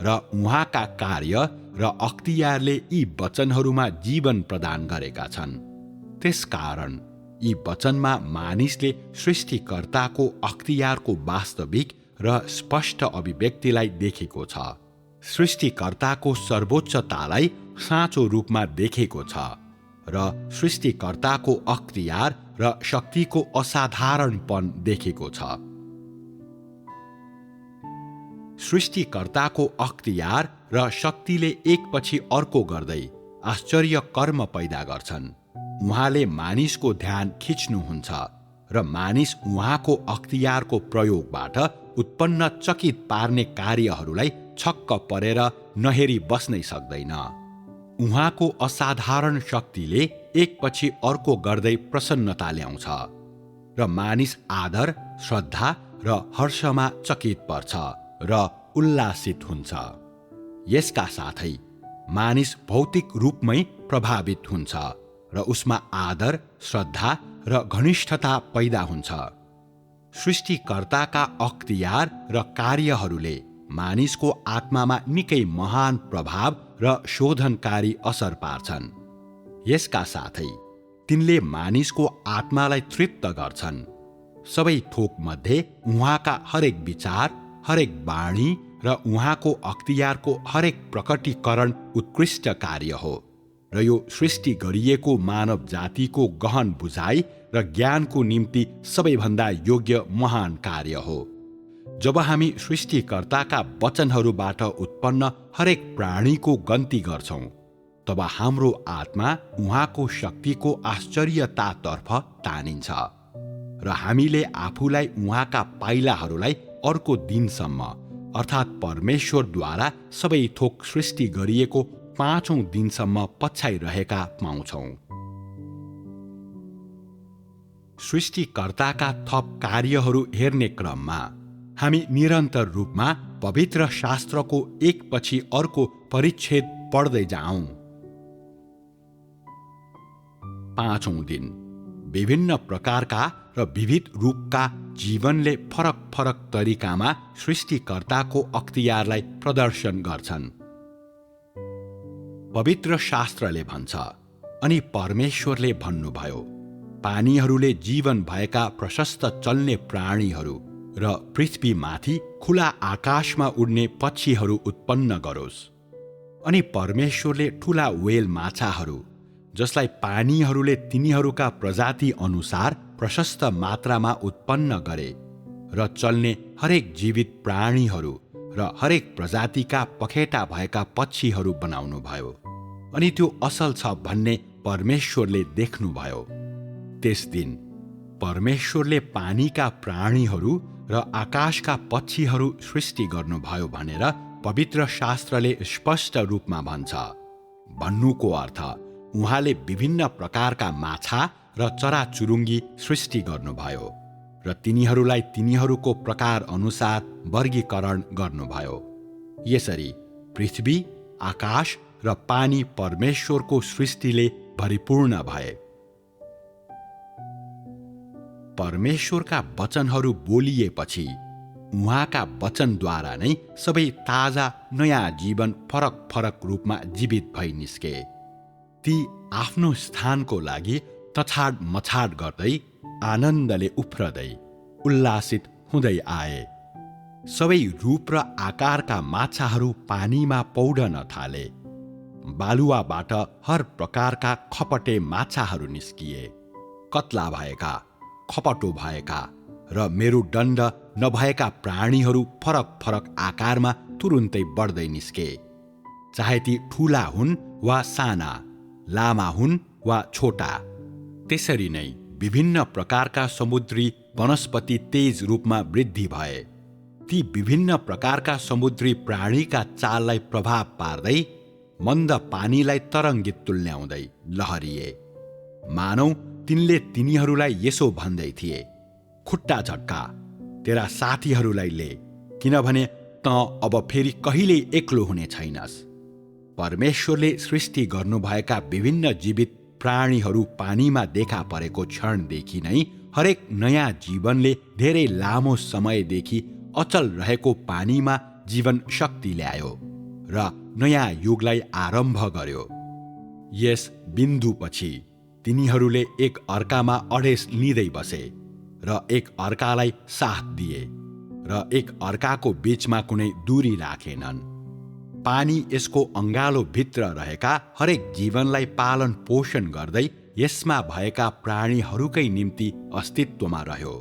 र उहाँका कार्य र अख्तियारले यी वचनहरूमा जीवन प्रदान गरेका छन्। त्यसकारण यी वचनमा मानिसले सृष्टिकर्ताको अख्तियारको वास्तविक र स्पष्ट अभिव्यक्तिलाई देखेको छ, सृष्टिकर्ताको सर्वोच्चतालाई साँचो रूपमा देखेको छ र सृष्टिकर्ताको अख्तियार र शक्तिको असाधारणपन देखेको छ। सृष्टिकर्ताको अख्तियार र शक्तिले एकपछि अर्को गर्दै आश्चर्य कर्म पैदा गर्छन्। उहाँले मानिसको ध्यान खिच्नुहुन्छ र मानिस उहाँको अख्तियारको प्रयोगबाट उत्पन्न चकित पार्ने कार्यहरूलाई छक्क परेर नहेरी बस्नै सक्दैन। उहाँको असाधारण शक्तिले एकपछि अर्को गर्दै प्रसन्नता ल्याउँछ र मानिस आदर, श्रद्धा र हर्षमा चकित पर्छ र उल्लासित हुन्छ। यसका साथै मानिस भौतिक रूपमै प्रभावित हुन्छ र उसमा आदर, श्रद्धा र घनिष्ठता पैदा हुन्छ। सृष्टिकर्ताका अख्तियार र कार्यहरूले मानिसको आत्मामा निकै महान प्रभाव र शोधनकारी असर पार्छन्। यसका साथै तिनले मानिसको आत्मालाई तृप्त गर्छन्। सबै थोकमध्ये उहाँका हरेक विचार, हरेक वाणी र उहाँको अख्तियारको हरेक प्रकटीकरण उत्कृष्ट कार्य हो र यो सृष्टि गरिएको मानव जातिको गहन बुझाइ र ज्ञानको निम्ति सबैभन्दा योग्य महान कार्य हो। जब हामी सृष्टिकर्ताका वचनहरूबाट उत्पन्न हरेक प्राणीको गन्ती गर्छौं, तब हाम्रो आत्मा उहाँको शक्तिको आश्चर्यतातर्फ तानिन्छ र हामीले आफूलाई उहाँका पाइलाहरूलाई अर्को दिनसम्म अर्थात् परमेश्वरद्वारा सबै थोक सृष्टि गरिएको 5औं दिनसम्म पछ्याइरहेका पाउँछौं। सृष्टिकर्ताका थप कार्यहरू हेर्ने क्रममा हामी निरन्तर रूपमा पवित्र शास्त्रको एकपछि अर्को परिच्छेद पढ्दै जाउँ। 5औं दिन विभिन्न प्रकारका र विविध रूपका जीवनले फरक फरक तरिकामा सृष्टिकर्ताको अख्तियारलाई प्रदर्शन गर्छन्। पवित्र शास्त्रले भन्छ, अनि परमेश्वरले भन्नुभयो, पानीहरूले जीवन भएका प्रशस्त चल्ने प्राणीहरू र पृथ्वीमाथि खुला आकाशमा उड्ने पक्षीहरू उत्पन्न गरोस्। अनि परमेश्वरले ठूला व्हेल माछाहरू, जसलाई पानीहरूले तिनीहरूका प्रजाति अनुसार प्रशस्त मात्रामा उत्पन्न गरे, र चल्ने हरेक जीवित प्राणीहरू र हरेक प्रजातिका पखेटा भएका पक्षीहरू बनाउनुभयो। अनि त्यो असल छ भन्ने परमेश्वरले देख्नुभयो। त्यस दिन परमेश्वरले पानीका प्राणीहरू र आकाशका पक्षीहरू सृष्टि गर्नुभयो भनेर पवित्र शास्त्रले स्पष्ट रूपमा भन्छ। भन्नुको अर्थ उहाँले विभिन्न प्रकारका माछा र चराचुरुङ्गी सृष्टि गर्नुभयो र तिनीहरूलाई तिनीहरूको प्रकार अनुसार वर्गीकरण गर्नुभयो। यसरी पृथ्वी, आकाश र पानी परमेश्वरको सृष्टिले भरिपूर्ण भए। परमेश्वरका वचनहरू बोलिएपछि उहाँका वचनद्वारा नै सबै ताजा नयाँ जीवन फरक फरक रूपमा जीवित भई निस्के। ती आफ्नो स्थानको लागि तछाड मछाड गर्दै आनन्दले उफ्रदै उल्लासित हुँदै आए। सबै रूप र आकारका माछाहरू पानीमा पौडन थाले। बालुवाबाट हर प्रकारका खपटे माछाहरू निस्किए। कत्ला भएका, खपटो भएका र मेरुदण्ड नभएका प्राणीहरू फरक फरक आकारमा तुरुन्तै बढ्दै निस्के, चाहे ती ठूला हुन् वा साना, लामा हुन् वा छोटा। त्यसरी नै विभिन्न प्रकारका समुद्री वनस्पति तेज रूपमा वृद्धि भए। ती विभिन्न प्रकारका समुद्री प्राणीका चाललाई प्रभाव पार्दै मन्द पानीलाई तरङ्गित तुल्याउँदै लहरिए। मानौ तिनले तिनीहरूलाई यसो भन्दै थिए, खुट्टा झट्का, तेरा साथीहरूलाई ले, किनभने त अब फेरि कहिल्यै एक्लो हुने छैनस्। परमेश्वरले सृष्टि गर्नुभएका विभिन्न जीवित प्राणीहरू पानीमा देखा परेको क्षणदेखि नै हरेक नयाँ जीवनले धेरै लामो समयदेखि अचल रहेको पानीमा जीवन शक्ति ल्यायो र नयाँ युगलाई आरम्भ गर्यो। यस बिन्दुपछि तिनीहरूले एक अर्कामा अडेस लिँदै बसे र एक अर्कालाई साथ दिए र एक अर्काको बीचमा कुनै दूरी राखेनन्। पानी यसको अँगालो भित्र रहेका हरेक जीवनलाई पालन पोषण गर्दै यसमा भएका प्राणीहरूकै निम्ति अस्तित्वमा रह्यो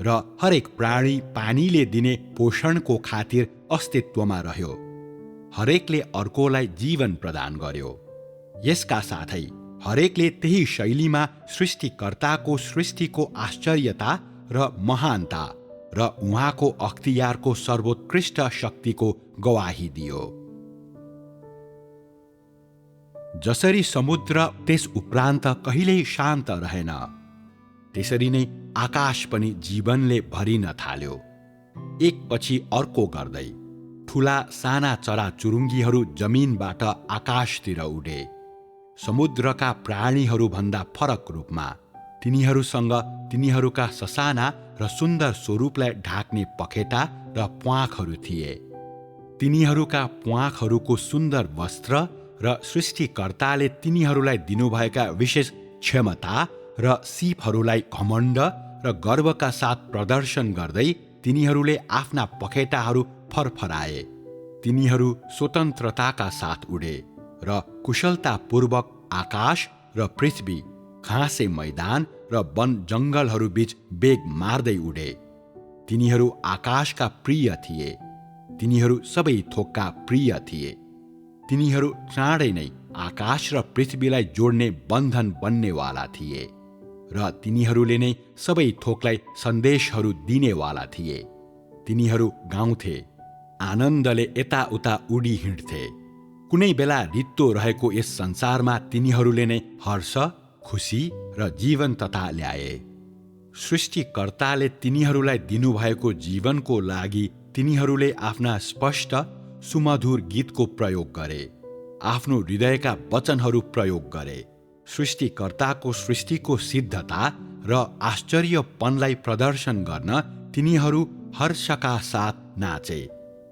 र हरेक प्राणी पानीले दिने पोषणको खातिर अस्तित्वमा रह्यो। हरेकले अर्कोलाई जीवन प्रदान गर्यो। यसका साथै हरेकले त्यही शैलीमा सृष्टिकर्ताको सृष्टिको आश्चर्यता र महानता र उहाँको अख्तियारको सर्वोत्कृष्ट शक्तिको गवाही दियो। जसरी समुद्र त्यस उपरान्त कहिल्यै शान्त रहेन, त्यसरी नै आकाश पनि जीवनले भरिन थाल्यो। एकपछि अर्को गर्दै ठूला साना चराचुरुङ्गीहरू जमिनबाट आकाशतिर उडे। समुद्रका प्राणीहरूभन्दा फरक रूपमा तिनीहरूसँग तिनीहरूका ससाना र सुन्दर स्वरूपलाई ढाक्ने पखेटा र प्वाँखहरू थिए। तिनीहरूका प्वाँखहरूको सुन्दर वस्त्र र सृष्टिकर्ताले तिनीहरूलाई दिनुभएका विशेष क्षमता र सीपहरूलाई घमण्ड र गर्वका साथ प्रदर्शन गर्दै तिनीहरूले आफ्ना पखेटाहरू फरफराए। तिनीहरू स्वतन्त्रताका साथ उडे र कुशलतापूर्वक आकाश र पृथ्वी, घाँसे मैदान र वन जङ्गलहरू बीच बेग मार्दै उडे। तिनीहरू आकाशका प्रिय थिए। तिनीहरू सबै थोकका प्रिय थिए। तिनीहरू चाँडै नै आकाश र पृथ्वीलाई जोड्ने बन्धन बन्नेवाला थिए र तिनीहरूले नै सबै थोकलाई सन्देशहरू दिनेवाला थिए। तिनीहरू गाउँथे, आनन्दले यताउता उडी हिँड्थे। कुनै बेला रित्तो रहेको यस संसारमा तिनीहरूले नै हर्ष, खुसी र जीवन्तता ल्याए। सृष्टिकर्ताले तिनीहरूलाई दिनुभएको जीवनको लागि तिनीहरूले आफ्ना स्पष्ट सुमधुर गीतको प्रयोग गरे, आफ्नो हृदयका वचनहरू प्रयोग गरे। सृष्टिकर्ताको सृष्टिको सिद्धता र आश्चर्यपनलाई प्रदर्शन गर्न तिनीहरू हर्षका साथ नाचे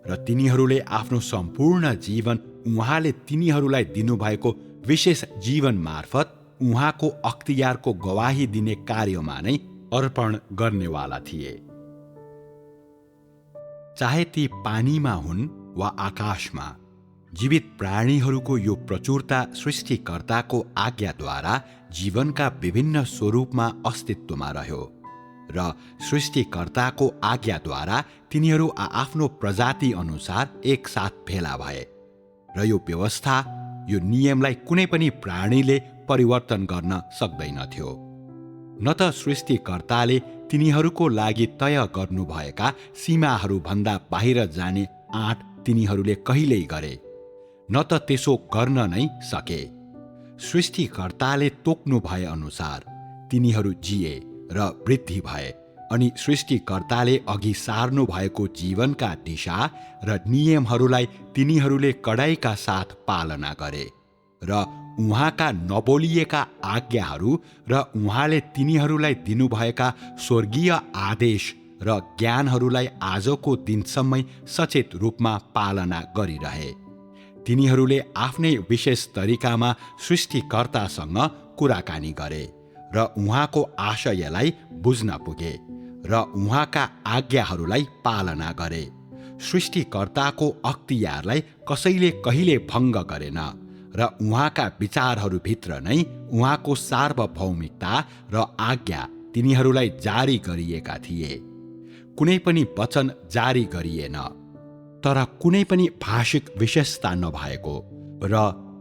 र तिनीहरूले आफ्नो सम्पूर्ण जीवन उहाँले तिनीहरूलाई दिनुभएको विशेष जीवन मार्फत उहाँको अख्तियारको गवाही दिने कार्यमा नै अर्पण गर्नेवाला थिए। चाहे ती पानीमा हुन् वा आकाशमा, जीवित प्राणीहरूको यो प्रचुरता सृष्टिकर्ताको आज्ञाद्वारा जीवनका विभिन्न स्वरूपमा अस्तित्वमा रह्यो र सृष्टिकर्ताको आज्ञाद्वारा तिनीहरू आफ्नो प्रजाति अनुसार एकसाथ भेला भए र यो व्यवस्था, यो नियमलाई कुनै पनि प्राणीले परिवर्तन गर्न सक्दैनथ्यो। न त सृष्टिकर्ताले तिनीहरूको लागि तय गर्नुभएका सीमाहरूभन्दा बाहिर जाने आँट तिनीहरूले कहिल्यै गरे, न त त्यसो गर्न नै सके। सृष्टिकर्ताले तोक्नु भए अनुसार तिनीहरू जिए र वृद्धि भए अनि सृष्टिकर्ताले अघि सार्नु भएको जीवनका दिशा र नियमहरूलाई तिनीहरूले कडाइका साथ पालना गरे र उहाँका नबोलिएका आज्ञाहरू र उहाँले तिनीहरूलाई दिनुभएका स्वर्गीय आदेश र ज्ञानहरूलाई आजको दिनसम्मै सचेत रूपमा पालना गरिरहे। तिनीहरूले आफ्नै विशेष तरिकामा सृष्टिकर्तासँग कुराकानी गरे र उहाँको आशयलाई बुझ्न पुगे र उहाँका आज्ञाहरूलाई पालना गरे। सृष्टिकर्ताको अख्तियारलाई कसैले कहिले भङ्ग गरेन र उहाँका विचारहरूभित्र नै उहाँको सार्वभौमिकता र आज्ञा तिनीहरूलाई जारी गरिएका थिए। कुनै पनि वचन जारी गरिएन, तर कुनै पनि भाषिक विशेषता नभएको र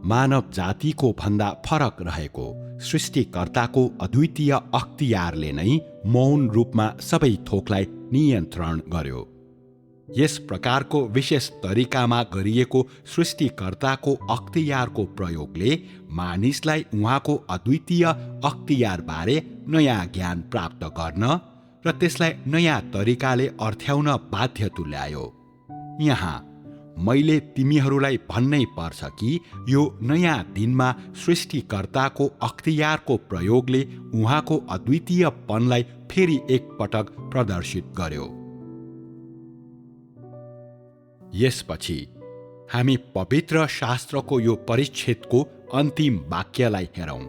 मानव जातिको भन्दा फरक रहेको सृष्टिकर्ताको अद्वितीय अख्तियारले नै मौन रूपमा सबै थोकलाई नियन्त्रण गर्यो। यस प्रकारको विशेष तरिकामा गरिएको सृष्टिकर्ताको अख्तियारको प्रयोगले मानिसलाई उहाँको अद्वितीय अख्तियारबारे नयाँ ज्ञान प्राप्त गर्न र त्यसलाई नयाँ तरिकाले अर्थ्याउन बाध्य तुल्यायो। यहाँ मैले तिमीहरूलाई भन्नै पर्छ कि यो नयाँ दिनमा सृष्टिकर्ताको अख्तियारको प्रयोगले उहाँको अद्वितीयपनलाई फेरि एकपटक प्रदर्शित गर्यो। यसपछि हामी पवित्र शास्त्रको यो परिच्छेदको अन्तिम वाक्यलाई हेरौँ।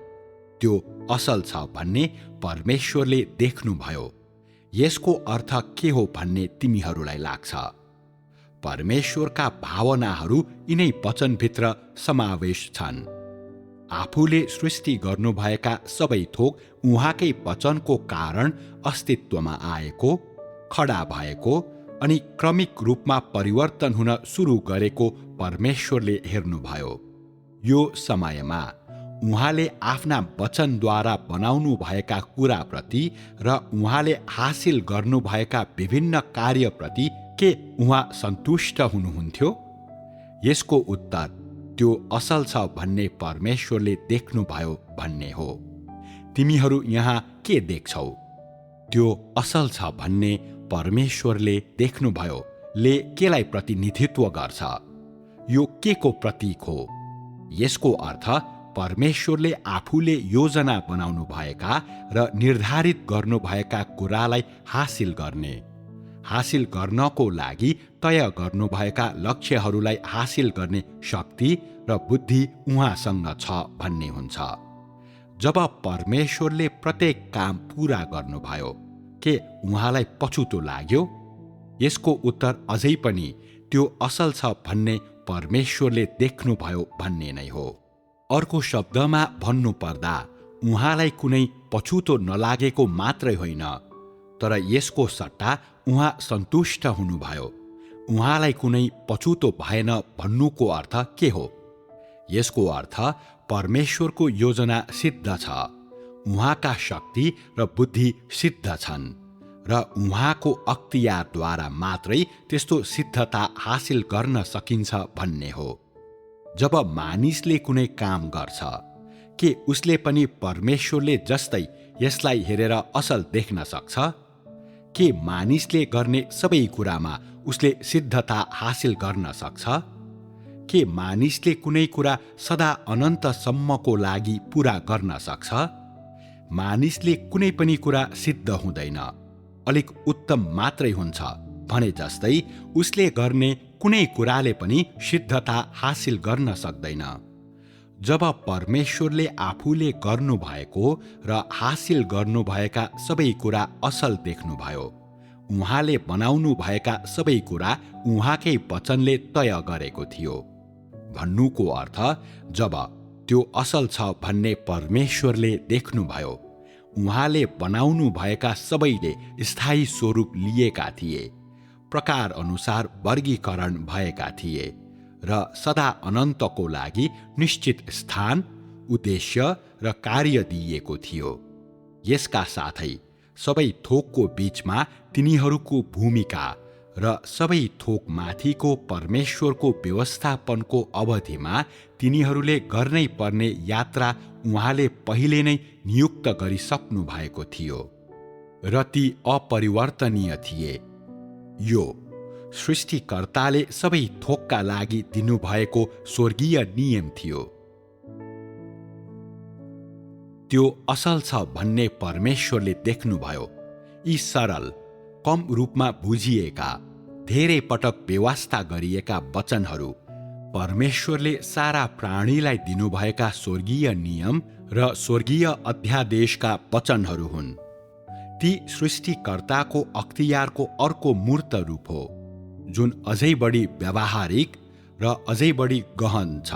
त्यो असल छ भन्ने परमेश्वरले देख्नुभयो। यसको अर्थ के हो भन्ने तिमीहरूलाई लाग्छ? परमेश्वरका भावनाहरू यिनै वचनभित्र समावेश छन्। आफूले सृष्टि गर्नुभएका सबै थोक उहाँकै वचनको कारण अस्तित्वमा आएको, खडा भएको अनि क्रमिक रूपमा परिवर्तन हुन सुरु गरेको परमेश्वरले हेर्नुभयो। यो समयमा उहाँले आफ्ना वचनद्वारा बनाउनुभएका कुराप्रति र उहाँले हासिल गर्नुभएका विभिन्न कार्यप्रति के उहाँ सन्तुष्ट हुनुहुन्थ्यो? यसको उत्तर त्यो असल छ भन्ने परमेश्वरले देख्नुभयो भन्ने हो। तिमीहरू यहाँ के देख्छौ? त्यो असल छ भन्ने परमेश्वरले देख्नुभयो ले केलाई प्रतिनिधित्व गर्छ? यो के को प्रतीक हो? यसको अर्थ परमेश्वरले आफूले योजना बनाउनु भएका र निर्धारित गर्नुभएका कुरालाई हासिल गर्नको लागि तय गर्नुभएका लक्ष्यहरूलाई हासिल गर्ने शक्ति र बुद्धि उहाँसँग छ भन्ने हुन्छ। जब परमेश्वरले प्रत्येक काम पूरा गर्नुभयो, के उहाँलाई पछुतो लाग्यो? यसको उत्तर अझै पनि त्यो असल छ भन्ने परमेश्वरले देख्नुभयो भन्ने नै हो। अर्को शब्दमा भन्नुपर्दा उहाँलाई कुनै पछुतो नलागेको मात्रै होइन, तर यसको सट्टा उहाँ सन्तुष्ट हुनुभयो। उहाँलाई कुनै पछुतो भएन भन्नुको अर्थ के हो? यसको अर्थ परमेश्वरको योजना सिद्ध छ, उहाँका शक्ति र बुद्धि सिद्ध छन् र उहाँको अख्तियारद्वारा मात्रै त्यस्तो सिद्धता हासिल गर्न सकिन्छ भन्ने हो। जब मानिसले कुनै काम गर्छ, के उसले पनि परमेश्वरले जस्तै यसलाई हेरेर असल देख्न सक्छ? के मानिसले गर्ने सबै कुरामा उसले सिद्धता हासिल गर्न सक्छ? के मानिसले कुनै कुरा सदा अनन्तसम्मको लागि पूरा गर्न सक्छ? मानिसले कुनै पनि कुरा सिद्ध हुँदैन, अलिक उत्तम मात्रै हुन्छ भने जस्तै उसले गर्ने कुनै कुराले पनि सिद्धता हासिल गर्न सक्दैन। जब परमेश्वरले आफूले गर्नुभएको र हासिल गर्नुभएका सबै कुरा असल देख्नुभयो, उहाँले बनाउनु भएका सबै कुरा उहाँकै वचनले तय गरेको थियो भन्नुको अर्थ जब त्यो असल छ भन्ने परमेश्वरले देख्नुभयो, उहाँले बनाउनु भएका सबैले स्थायी स्वरूप लिएका थिए, प्रकार अनुसार वर्गीकरण भएका थिए र सदा अनन्तको लागि निश्चित स्थान, उद्देश्य र कार्य दिइएको थियो। यसका साथै सबै थोकको बीचमा तिनीहरूको भूमिका र सबै थोक माथिको परमेश्वरको व्यवस्थापनको अवधिमा तिनीहरूले गर्नै पर्ने यात्रा उहाँले पहिले नै नियुक्त गरिसक्नु भएको थियो र ती अपरिवर्तनीय थिए। यो सृष्टिकर्ताले सबै थोकका लागि दिनुभएको स्वर्गीय नियम थियो। त्यो असल छ भन्ने परमेश्वरले देख्नुभयो। यी सरल, कम रूपमा बुझिएका, धेरै पटक व्यवस्था गरिएका वचनहरू परमेश्वरले सारा प्राणीलाई दिनुभएका स्वर्गीय नियम र स्वर्गीय अध्यादेशका वचनहरू हुन्। ती सृष्टिकर्ताको अख्तियारको अर्को मूर्त रूप हो, जुन अझै बढी व्यावहारिक र अझै बढी गहन छ।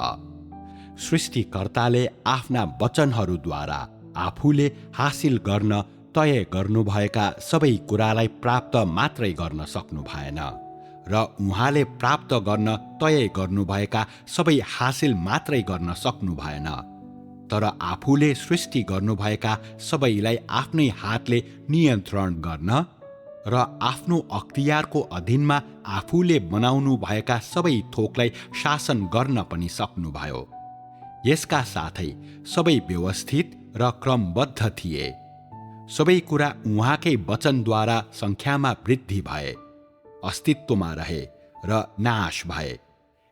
सृष्टिकर्ताले आफ्ना वचनहरूद्वारा आफूले हासिल गर्न तय गर्नुभएका सबै कुरालाई प्राप्त मात्रै गर्न सक्नु भएन र उहाँले प्राप्त गर्न तय गर्नुभएका सबै हासिल मात्रै गर्न सक्नु भएन, तर आफूले सृष्टि गर्नुभएका सबैलाई आफ्नै हातले नियन्त्रण गर्न र आफ्नो अख्तियारको अधीनमा आफूले बनाउनु भएका सबै थोकलाई शासन गर्न पनि सक्नुभयो। यसका साथै सबै व्यवस्थित र क्रमबद्ध थिए। सबै कुरा उहाँकै वचनद्वारा सङ्ख्यामा वृद्धि भए, अस्तित्वमा रहे र नाश भए।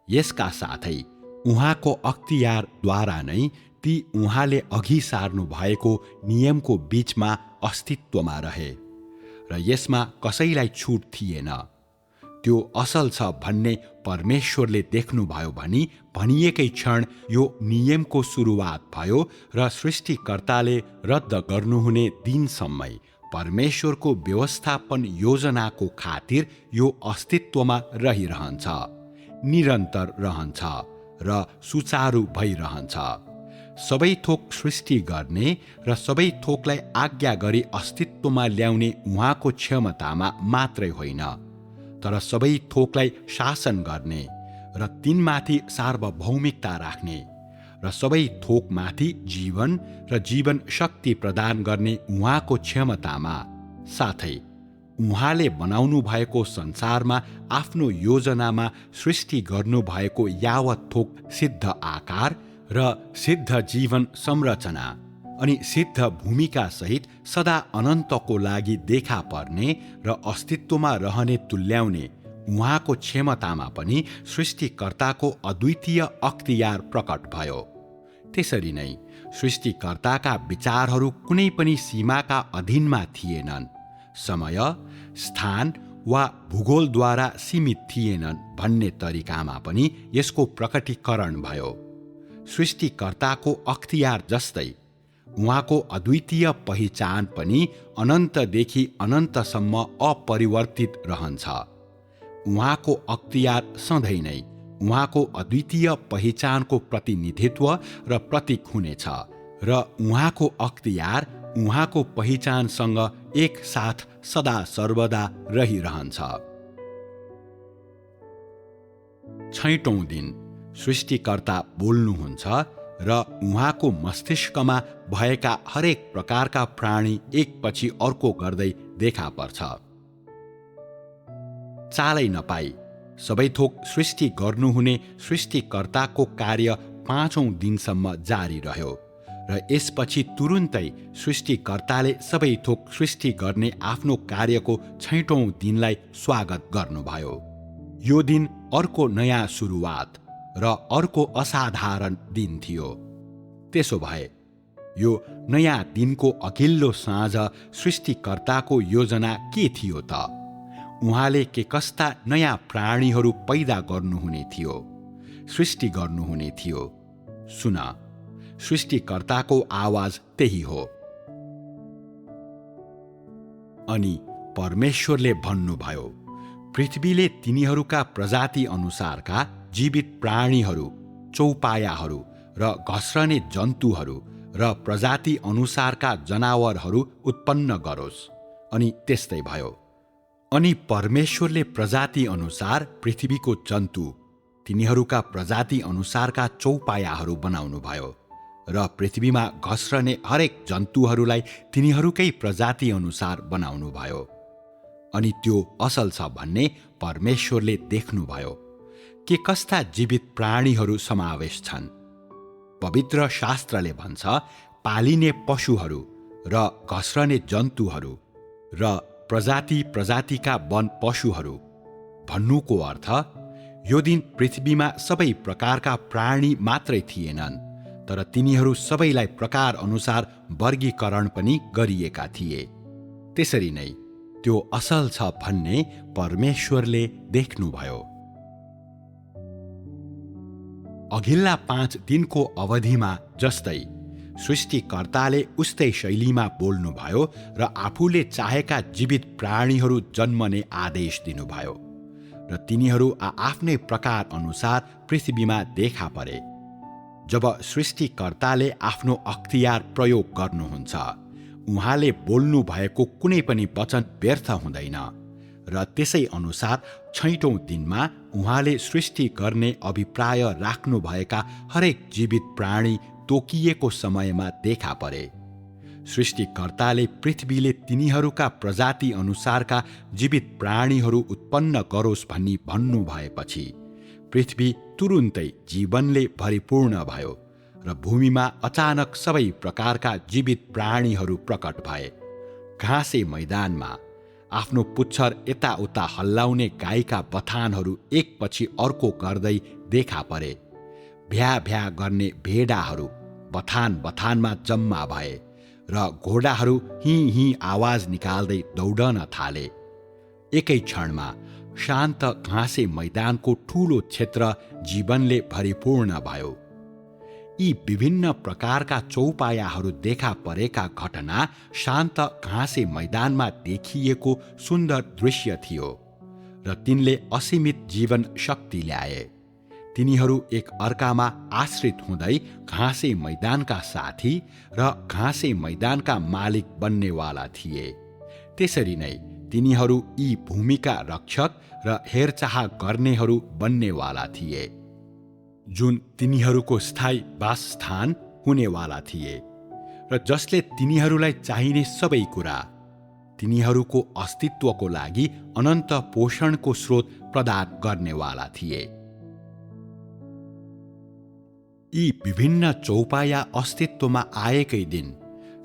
यसका साथै उहाँको अख्तियारद्वारा नै ती उहाँले अघि सार्नु भएको नियमको बीचमा अस्तित्वमा रहे र यसमा कसैलाई छुट थिएन। त्यो असल छ भन्ने परमेश्वरले देख्नुभयो भनी भनिएकै क्षण यो नियमको सुरुवात भयो र सृष्टिकर्ताले रद्द गर्नुहुने दिनसम्मै परमेश्वरको व्यवस्थापन योजनाको खातिर यो अस्तित्वमा रहिरहन्छ, निरन्तर रहन्छ र सुचारू भइरहन्छ। सबै थोक सृष्टि गर्ने र सबै थोकलाई आज्ञा गरी अस्तित्वमा ल्याउने उहाँको क्षमतामा मात्रै होइन, तर सबै थोकलाई शासन गर्ने र तिनमाथि सार्वभौमिकता राख्ने र सबै थोकमाथि जीवन र जीवन शक्ति प्रदान गर्ने उहाँको क्षमतामा, साथै उहाँले बनाउनु भएको संसारमा आफ्नो योजनामा सृष्टि गर्नुभएको यावत थोक सिद्ध आकार र सिद्ध जीवन संरचना अनि सिद्ध भूमिका सहित सदा अनन्तको लागि देखा पर्ने र अस्तित्वमा रहने तुल्याउने उहाँको क्षमतामा पनि सृष्टिकर्ताको अद्वितीय अख्तियार प्रकट भयो। त्यसरी नै सृष्टिकर्ताका विचारहरू कुनै पनि सीमाका अधीनमा थिएनन्, समय, स्थान वा भूगोलद्वारा सीमित थिएनन् भन्ने तरिकामा पनि यसको प्रकटीकरण भयो। सृष्टिकर्ताको अख्तियार जस्तै उहाँको अद्वितीय पहिचान पनि अनन्तदेखि अनन्तसम्म अपरिवर्तित रहन्छ। उहाँको अख्तियार सधैँ नै उहाँको अद्वितीय पहिचानको प्रतिनिधित्व र प्रतीक हुनेछ र उहाँको अख्तियार उहाँको पहिचानसँग एकसाथ सदा सर्वदा रहिरहन्छ। छैटौं दिन सृष्टिकर्ता बोल्नुहुन्छ र उहाँको मस्तिष्कमा भएका हरेक प्रकारका प्राणी एकपछि अर्को गर्दै देखा पर्छ। चालै नपाई सबै थोक सृष्टि गर्नुहुने सृष्टिकर्ताको कार्य 5औं दिनसम्म जारी रह्यो र यसपछि तुरुन्तै सृष्टिकर्ताले सबै थोक सृष्टि गर्ने आफ्नो कार्यको 6औं दिनलाई स्वागत गर्नुभयो। यो दिन अर्को नयाँ सुरुवात र अर्को असाधारण दिन थियो। त्यसो भए यो नयाँ दिनको अघिल्लो साँझ सृष्टिकर्ताको योजना के थियो त? उहाँले के कस्ता नयाँ प्राणीहरू पैदा गर्नुहुने थियो, सृष्टि गर्नुहुने थियो। सुन, सृष्टिकर्ताको आवाज त्यही हो। अनि परमेश्वरले भन्नुभयो, पृथ्वीले तिनीहरूका प्रजाति अनुसारका जीवित प्राणीहरू, चौपायाहरू र घस्रने जन्तुहरू र प्रजाति अनुसारका जनावरहरू उत्पन्न गरोस्। अनि त्यस्तै भयो। अनि परमेश्वरले प्रजाति अनुसार पृथ्वीको जन्तु, तिनीहरूका प्रजाति अनुसारका चौपायाहरू बनाउनुभयो र पृथ्वीमा घस्रने हरेक जन्तुहरूलाई तिनीहरूकै प्रजाति अनुसार बनाउनुभयो। अनि त्यो असल छ भन्ने परमेश्वरले देख्नुभयो। के कस्ता जीवित प्राणीहरू समावेश छन्? पवित्र शास्त्रले भन्छ, पालिने पशुहरू र घस्रने जन्तुहरू र प्रजाति प्रजातिका वन पशुहरू। भन्नुको अर्थ यो दिन पृथ्वीमा सबै प्रकारका प्राणी मात्रै थिएनन्, तर तिनीहरू सबैलाई प्रकार अनुसार वर्गीकरण पनि गरिएका थिए। त्यसरी नै त्यो असल छ भन्ने परमेश्वरले देख्नुभयो। अघिल्ला 5 दिनको अवधिमा जस्तै सृष्टिकर्ताले उस्तै शैलीमा बोल्नुभयो र आफूले चाहेका जीवित प्राणीहरू जन्मने आदेश दिनुभयो र तिनीहरू आफ्नै प्रकार अनुसार पृथ्वीमा देखा परे। जब सृष्टिकर्ताले आफ्नो अख्तियार प्रयोग गर्नुहुन्छ, उहाँले बोल्नु भएको कुनै पनि वचन व्यर्थ हुँदैन र त्यसै अनुसार 6औं दिनमा उहाँले सृष्टि गर्ने अभिप्राय राख्नुभएका हरेक जीवित प्राणी तोकिएको समयमा देखा परे। सृष्टिकर्ताले पृथ्वीले तिनीहरूका प्रजाति अनुसारका जीवित प्राणीहरू उत्पन्न गरोस् भनी भन्नुभएपछि पृथ्वी तुरुन्तै जीवनले भरिपूर्ण भयो र भूमिमा अचानक सबै प्रकारका जीवित प्राणीहरू प्रकट भए। घाँसे मैदानमा आफ्नो पुच्छर यताउता हल्लाउने गाईका बथानहरू एकपछि अर्को गर्दै देखा परे। भ्या भ्या गर्ने भेडाहरू बथान बथानमा जम्मा भए र घोडाहरू हिँ हिँ आवाज निकाल्दै दौडन थाले। एकै क्षणमा शान्त घाँसे मैदानको ठूलो क्षेत्र जीवनले भरिपूर्ण भयो। यी विभिन्न प्रकारका चौपायाहरू देखा परेका घटना शान्त घाँसे मैदानमा देखिएको सुन्दर दृश्य थियो र तिनले असीमित जीवन शक्ति ल्याए। तिनीहरू एक अर्कामा आश्रित हुँदै घाँसे मैदानका साथी र घाँसे मैदानका मालिक बन्नेवाला थिए। त्यसरी नै तिनीहरू यी भूमिका रक्षक र हेरचाह गर्नेहरू बन्नेवाला थिए, जुन तिनीहरूको स्थायी वासस्थान हुनेवाला थिए र जसले तिनीहरूलाई चाहिने सबै कुरा, तिनीहरूको अस्तित्वको लागि अनन्त पोषणको स्रोत प्रदान गर्नेवाला थिए। यी विभिन्न चौपाया अस्तित्वमा आएकै दिन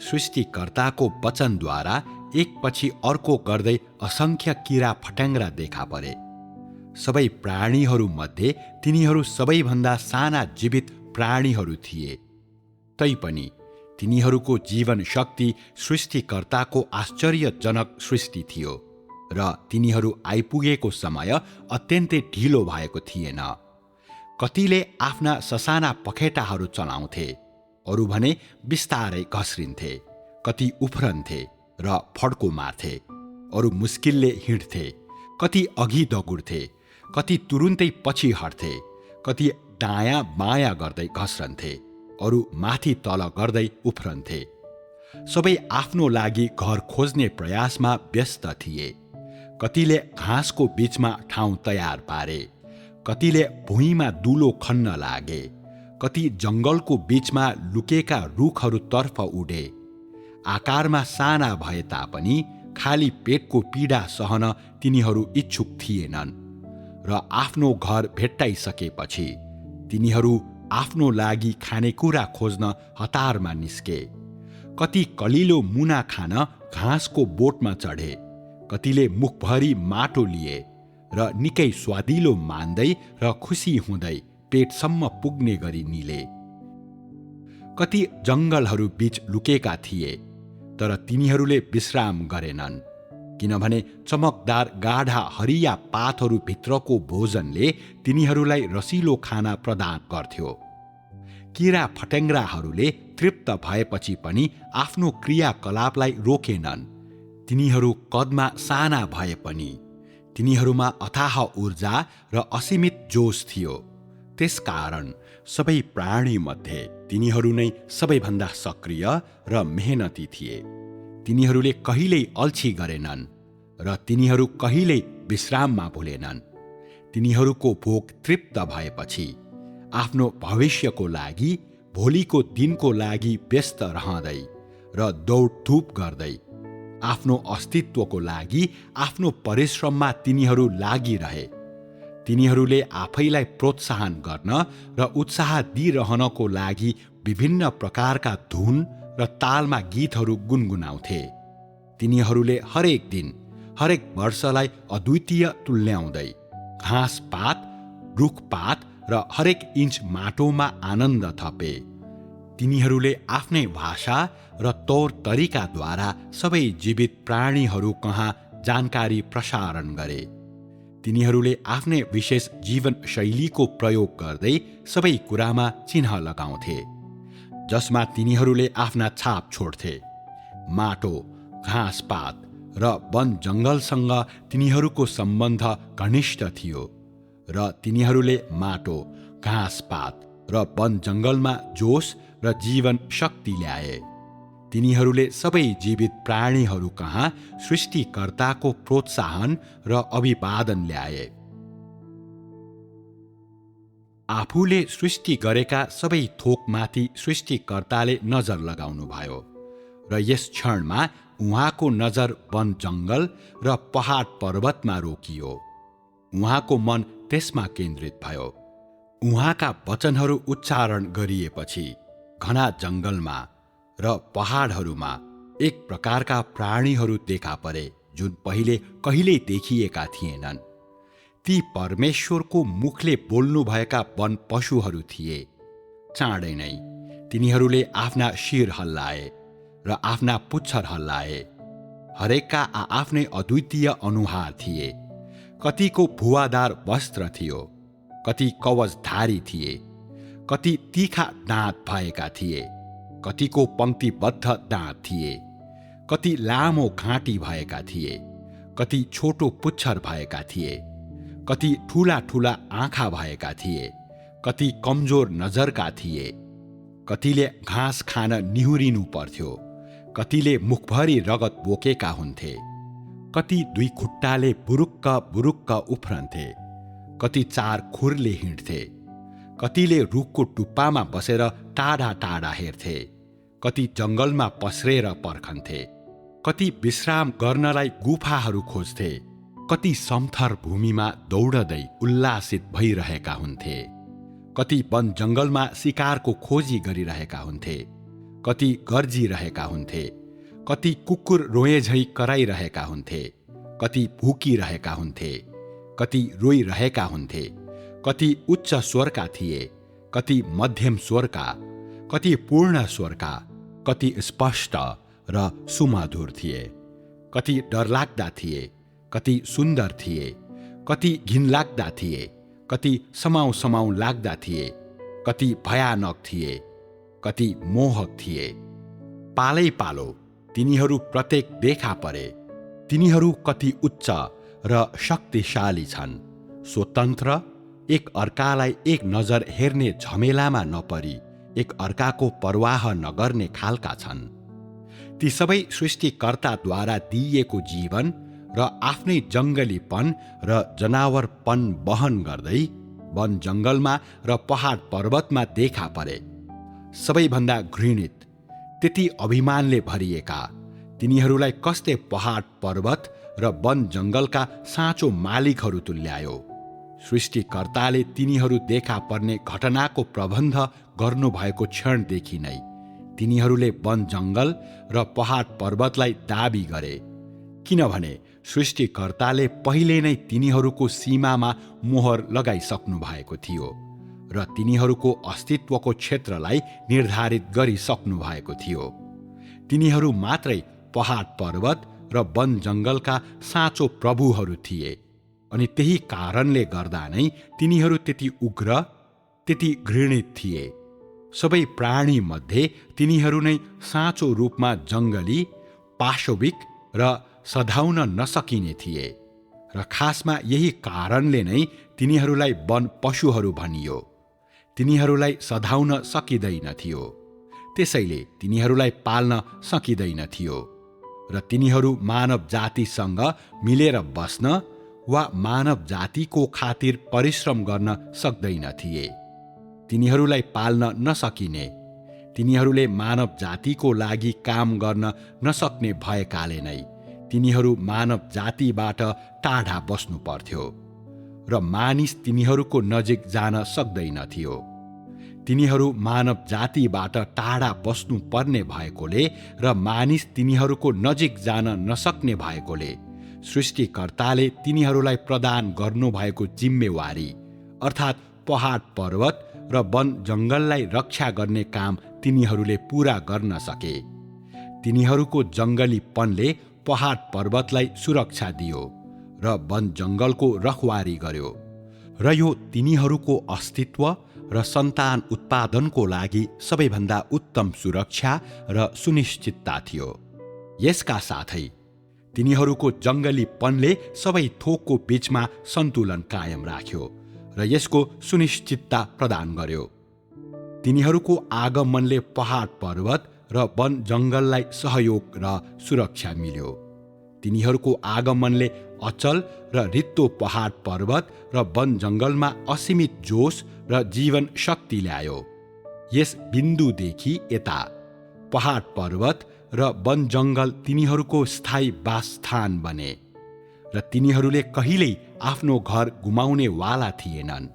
सृष्टिकर्ताको वचनद्वारा एकपछि अर्को गर्दै असङ्ख्य किरा फट्याङ्ग्रा देखा परे। सबै प्राणीहरूमध्ये तिनीहरू सबैभन्दा साना जीवित प्राणीहरू थिए, तैपनि तिनीहरूको जीवन शक्ति सृष्टिकर्ताको आश्चर्यजनक सृष्टि थियो र तिनीहरू आइपुगेको समय अत्यन्तै ढिलो भएको थिएन। कतिले आफ्ना ससाना पखेटाहरू चलाउँथे, अरू भने बिस्तारै घस्रिन्थे। कति उफ्रन्थे र फड्को मार्थे, अरू मुस्किलले हिँड्थे। कति अघि दगुर्थे, कति तुरुन्तै पछि हट्थे। कति दायाँ बायाँ गर्दै घस्रन्थे, अरू माथि तल गर्दै उफ्रन्थे। सबै आफ्नो लागि घर खोज्ने प्रयासमा व्यस्त थिए। कतिले घाँसको बीचमा ठाउँ तयार पारे, कतिले भुइँमा दुलो खन्न लागे, कति जङ्गलको बीचमा लुकेका रुखहरूतर्फ उडे। आकारमा साना भए तापनि खाली पेटको पीडा सहन तिनीहरू इच्छुक थिएनन् र आफ्नो घर भेट्टाइसकेपछि तिनीहरू आफ्नो लागि खानेकुरा खोज्न हतारमा निस्के। कति कलिलो मुना खान घाँसको बोटमा चढे, कतिले मुखभरि माटो लिए र निकै स्वादिलो मान्दै र खुसी हुँदै पेटसम्म पुग्ने गरी निले। कति जङ्गलहरू बीच लुकेका थिए, तर तिनीहरूले विश्राम गरेनन्, किनभने चमकदार गाढा हरिया पातहरूभित्रको भोजनले तिनीहरूलाई रसिलो खाना प्रदान गर्थ्यो। किरा फट्याङ्ग्राहरूले तृप्त भएपछि पनि आफ्नो क्रियाकलापलाई रोकेनन्। तिनीहरू कदमा साना भए पनि तिनीहरूमा अथाह ऊर्जा र असीमित जोश थियो। त्यसकारण सबै प्राणीमध्ये तिनीहरू नै सबैभन्दा सक्रिय र मेहनती थिए। तिनीहरूले कहिल्यै अल्छी गरेनन् र तिनीहरू कहिल्यै विश्राममा भुलेनन्। तिनीहरूको भोक तृप्त भएपछि आफ्नो भविष्यको लागि, भोलिको दिनको लागि व्यस्त रहँदै र दौडधुप गर्दै आफ्नो अस्तित्वको लागि आफ्नो परिश्रममा तिनीहरू लागिरहे। तिनीहरूले आफैलाई प्रोत्साहन गर्न र उत्साह दिइरहनको लागि विभिन्न प्रकारका धुन र तालमा गीतहरू गुनगुनाउँथे। तिनीहरूले हरेक दिन, हरेक वर्षलाई अद्वितीय तुल्याउँदै घाँसपात, रुखपात र हरेक इन्च माटोमा आनन्द थपे। तिनीहरूले आफ्नै भाषा र तौर तरिकाद्वारा सबै जीवित प्राणीहरू कहाँ जानकारी प्रसारण गरे। तिनीहरूले आफ्नै विशेष जीवन शैलीको प्रयोग गर्दै सबै कुरामा चिन्ह लगाउँथे, जसमा तिनीहरूले आफ्ना छाप छोड्थे। माटो, घाँसपात र वन जङ्गलसँग तिनीहरूको सम्बन्ध घनिष्ठ थियो र तिनीहरूले माटो, घाँसपात र वन जङ्गलमा जोश र जीवन शक्ति ल्याए। तिनीहरूले सबै जीवित प्राणीहरू कहाँ सृष्टिकर्ताको प्रोत्साहन र अभिवादन ल्याए। आफूले सृष्टि गरेका सबै थोकमाथि सृष्टिकर्ताले नजर लगाउनुभयो र यस क्षणमा उहाँको नजर वन जङ्गल र पहाड पर्वतमा रोकियो। उहाँको मन त्यसमा केन्द्रित भयो। उहाँका वचनहरू उच्चारण गरिएपछि घना जङ्गलमा र पहाडहरूमा एक प्रकारका प्राणीहरू देखा परे जुन पहिले कहिल्यै देखिएका थिएनन्। ती परमेश्वरको मुखले बोल्नुभएका वन पशुहरू थिए। चाँडै नै तिनीहरूले आफ्ना शिर हल्लाए र आफ्ना पुच्छर हल्लाए। हरेकका आफ्नै अद्वितीय अनुहार थिए। कतिको भुवादार वस्त्र थियो, कति कवचधारी थिए, कति तीखा दाँत भएका थिए, कतिको पंक्तिबद्ध दाँत थिए, कति लामो घाँटी भएका थिए, कति छोटो पुच्छर भएका थिए, कति ठूला ठूला आँखा भएका थिए, कति कमजोर नजरका थिए, कतिले घाँस खान निहुरिनु पर्थ्यो, कतिले मुखभरि रगत बोकेका हुन्थे, कति दुई खुट्टाले बुरुक्क बुरुक्क उफ्रन्थे, कति चार खुरले हिँड्थे, कतिले रुखको टुप्पामा बसेर टाढा टाढा हेर्थे, कति जङ्गलमा पस्रेर पर्खन्थे, कति विश्राम गर्नलाई गुफाहरू खोज्थे, कति समथर भूमिमा दौडदै उल्लासित भइरहेका हुन्थे, कति वन जङ्गलमा शिकारको खोजी गरिरहेका हुन्थे, कति गर्जिरहेका हुन्थे, कति कुकुर रोएझैँ कराइरहेका हुन्थे, कति भुकिरहेका हुन्थे, कति रोइरहेका हुन्थे, कति उच्च स्वरका थिए, कति मध्यम स्वरका, कति पूर्ण स्वरका, कति स्पष्ट र सुमधुर थिए, कति डरलाग्दा थिए, कति सुन्दर थिए, कति घिनलाग्दा थिए, कति समाउ समाउ लाग्दा थिए, कति भयानक थिए, कति मोहक थिए। पालै पालो तिनीहरू प्रत्येक देखा परे। तिनीहरू कति उच्च र शक्तिशाली छन्। स्वतन्त्र, एक अर्कालाई एक नजर हेर्ने झमेलामा नपरी एक अर्काको परवाह नगर्ने खालका छन्। ती सबै सृष्टिकर्ताद्वारा दिइएको जीवन र आफ्नै जङ्गलीपन र जनावरपन वहन गर्दै वन जङ्गलमा र पहाड पर्वतमा देखा परे। सबैभन्दा घृणित, त्यति अभिमानले भरिएका, तिनीहरूलाई कस्ते पहाड पर्वत र वन जङ्गलका साँचो मालिकहरू तुल्यायो। सृष्टिकर्ताले तिनीहरू देखा पर्ने घटनाको प्रबन्ध गर्नुभएको क्षणदेखि नै तिनीहरूले वन जङ्गल र पहाड पर्वतलाई दाबी गरे, किनभने सृष्टिकर्ताले पहिले नै तिनीहरूको सीमामा मोहर लगाइसक्नु भएको थियो र तिनीहरूको अस्तित्वको क्षेत्रलाई निर्धारित गरिसक्नु भएको थियो। तिनीहरू मात्रै पहाड पर्वत र वन जङ्गलका साँचो प्रभुहरू थिए, अनि त्यही कारणले गर्दा नै तिनीहरू त्यति उग्र, त्यति घृणित थिए। सबै प्राणी मध्ये तिनीहरू नै साँचो रूपमा जङ्गली, पाशविक र सधाउन नसकिने थिए, र खासमा यही कारणले नै तिनीहरूलाई वन पशुहरू भनियो। तिनीहरूलाई सधाउन सकिँदैन थियो, त्यसैले तिनीहरूलाई पाल्न सकिँदैन थियो, र तिनीहरू मानव जातिसँग मिलेर बस्न वा मानव जातिको खातिर परिश्रम गर्न सक्दैन थिए। तिनीहरूलाई पाल्न नसकिने, तिनीहरूले मानव जातिको लागि काम गर्न नसक्ने भएकाले नै तिनीहरू मानव जातिबाट टाढा बस्नु पर्थ्यो र मानिस तिनीहरूको नजिक जान सक्दैन थियो। तिनीहरू मानव जातिबाट टाढा बस्नु पर्ने भएकोले र मानिस तिनीहरूको नजिक जान नसक्ने भएकोले सृष्टिकर्ताले तिनीहरूलाई प्रदान गर्नुभएको जिम्मेवारी अर्थात् पहाड पर्वत र वन जङ्गललाई रक्षा गर्ने काम तिनीहरूले पूरा गर्न सके। तिनीहरूको जङ्गलीपनले पहाड पर्वतलाई सुरक्षा दियो र वन जङ्गलको रखवारी गर्यो, र यो तिनीहरूको अस्तित्व र सन्तान उत्पादनको लागि सबैभन्दा उत्तम सुरक्षा र सुनिश्चितता थियो। यसका साथै तिनीहरूको जङ्गलीपनले सबै थोकको बीचमा सन्तुलन कायम राख्यो र यसको सुनिश्चितता प्रदान गर्यो। तिनीहरूको आगमनले पहाड पर्वत र वन जङ्गललाई सहयोग र सुरक्षा मिल्यो। तिनीहरूको आगमनले अचल र रित्तो पहाड पर्वत र वन जङ्गलमा असीमित जोश र जीवन शक्ति ल्यायो। यस बिन्दुदेखि यता पहाड पर्वत र वन जङ्गल तिनीहरूको स्थायी वासस्थान बने र तिनीहरूले कहिल्यै आफ्नो घर गुमाउने वाला थिएनन्,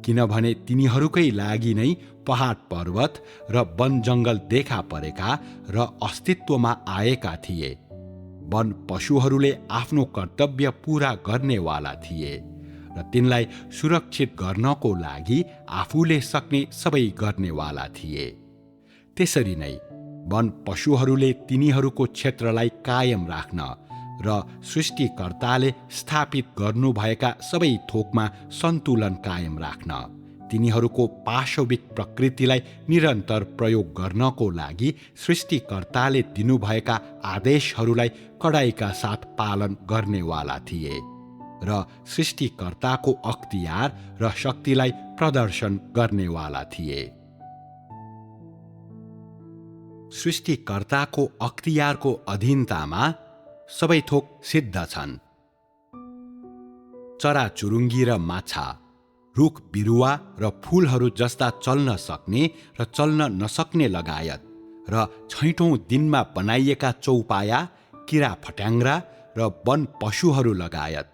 किनभने तिनीहरूकै लागि नै पहाड पर्वत र वन जङ्गल देखा परेका र अस्तित्वमा आएका थिए। वन पशुहरूले आफ्नो कर्तव्य पूरा गर्नेवाला थिए र तिनलाई सुरक्षित गर्नको लागि आफूले सक्ने सबै गर्नेवाला थिए। त्यसरी नै वन पशुहरूले तिनीहरूको क्षेत्रलाई कायम राख्न र सृष्टिकर्ताले स्थापित गर्नुभएका सबै थोकमा सन्तुलन कायम राख्न, तिनीहरूको पाशविक प्रकृतिलाई निरन्तर प्रयोग गर्नको लागि सृष्टिकर्ताले दिनुभएका आदेशहरूलाई कडाइका साथ पालन गर्नेवाला थिए र सृष्टिकर्ताको अख्तियार र शक्तिलाई प्रदर्शन गर्नेवाला थिए। सृष्टिकर्ताको अख्तियारको अधीनतामा सबै थोक सिद्ध छन्। चराचुरुङ्गी र माछा, रुख बिरुवा र फूलहरू जस्ता चल्न सक्ने र चल्न नसक्ने लगायत र छैटौँ दिनमा बनाइएका चौपाया, किरा फट्याङ्ग्रा र वन पशुहरू लगायत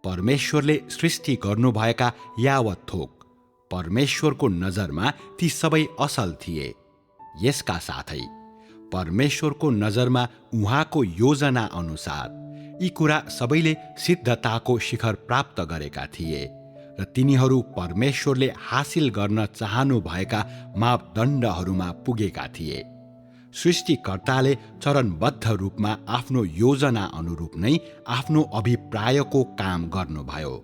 परमेश्वरले सृष्टि गर्नुभएका यावत थोक परमेश्वरको नजरमा ती सबै असल थिए। यसका साथै परमेश्वरको नजरमा उहाँको योजना अनुसार यी कुरा सबैले सिद्धताको शिखर प्राप्त गरेका थिए र तिनीहरू परमेश्वरले हासिल गर्न चाहनुभएका मापदण्डहरूमा पुगेका थिए। सृष्टिकर्ताले चरणबद्ध रूपमा आफ्नो योजना अनुरूप नै आफ्नो अभिप्रायको काम गर्नुभयो।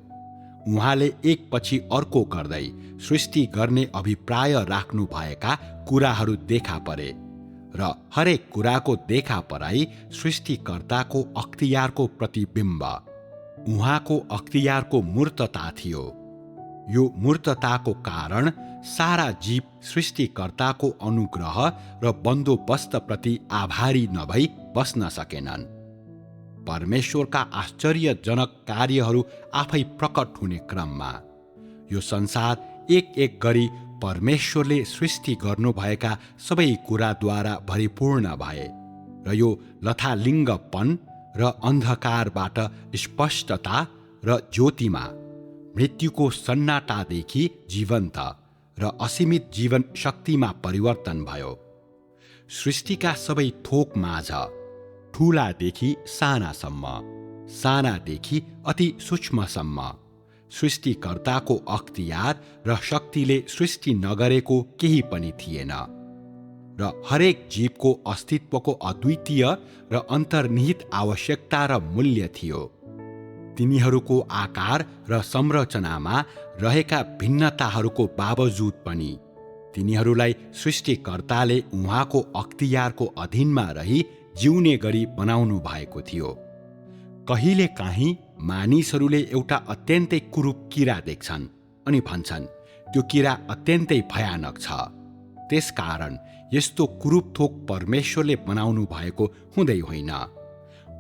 उहाँले एकपछि अर्को गर्दै सृष्टि गर्ने अभिप्राय राख्नुभएका कुराहरू देखा परे र हरेक कुराको देखा पराई सृष्टिकर्ताको अख्तियारको प्रतिबिम्ब, उहाँको अख्तियारको मूर्तता थियो। यो मूर्तताको कारण सारा जीव सृष्टिकर्ताको अनुग्रह र बन्दोबस्तप्रति आभारी नभई बस्न सकेनन्। परमेश्वरका आश्चर्यजनक कार्यहरू आफै प्रकट हुने क्रममा यो संसार एक एक गरी परमेश्वरले सृष्टि गर्नुभएका सबै कुराद्वारा भरिपूर्ण भए र यो लथालिङ्गपन र अन्धकारबाट स्पष्टता र ज्योतिमा, मृत्युको सन्नाटादेखि जीवन्त र असीमित जीवन शक्तिमा परिवर्तन भयो। सृष्टिका सबै थोक माझ, ठूलादेखि सानासम्म, सानादेखि अति सूक्ष्मसम्म, सृष्टिकर्ताको अख्तियार र शक्तिले सृष्टि नगरेको केही पनि थिएन र हरेक जीवको अस्तित्वको अद्वितीय र अन्तर्निहित आवश्यकता र मूल्य थियो। तिनीहरूको आकार र संरचनामा रहेका भिन्नताहरूको बावजुद पनि तिनीहरूलाई सृष्टिकर्ताले उहाँको अख्तियारको अधीनमा रही जिउने गरी बनाउनु भएको थियो। कहिलेकाहीँ मानिसहरूले एउटा अत्यन्तै कुरूप किरा देख्छन् अनि भन्छन् त्यो किरा अत्यन्तै भयानक छ, त्यसकारण यस्तो कुरूप थोक परमेश्वरले बनाउनु भएको हुँदै होइन।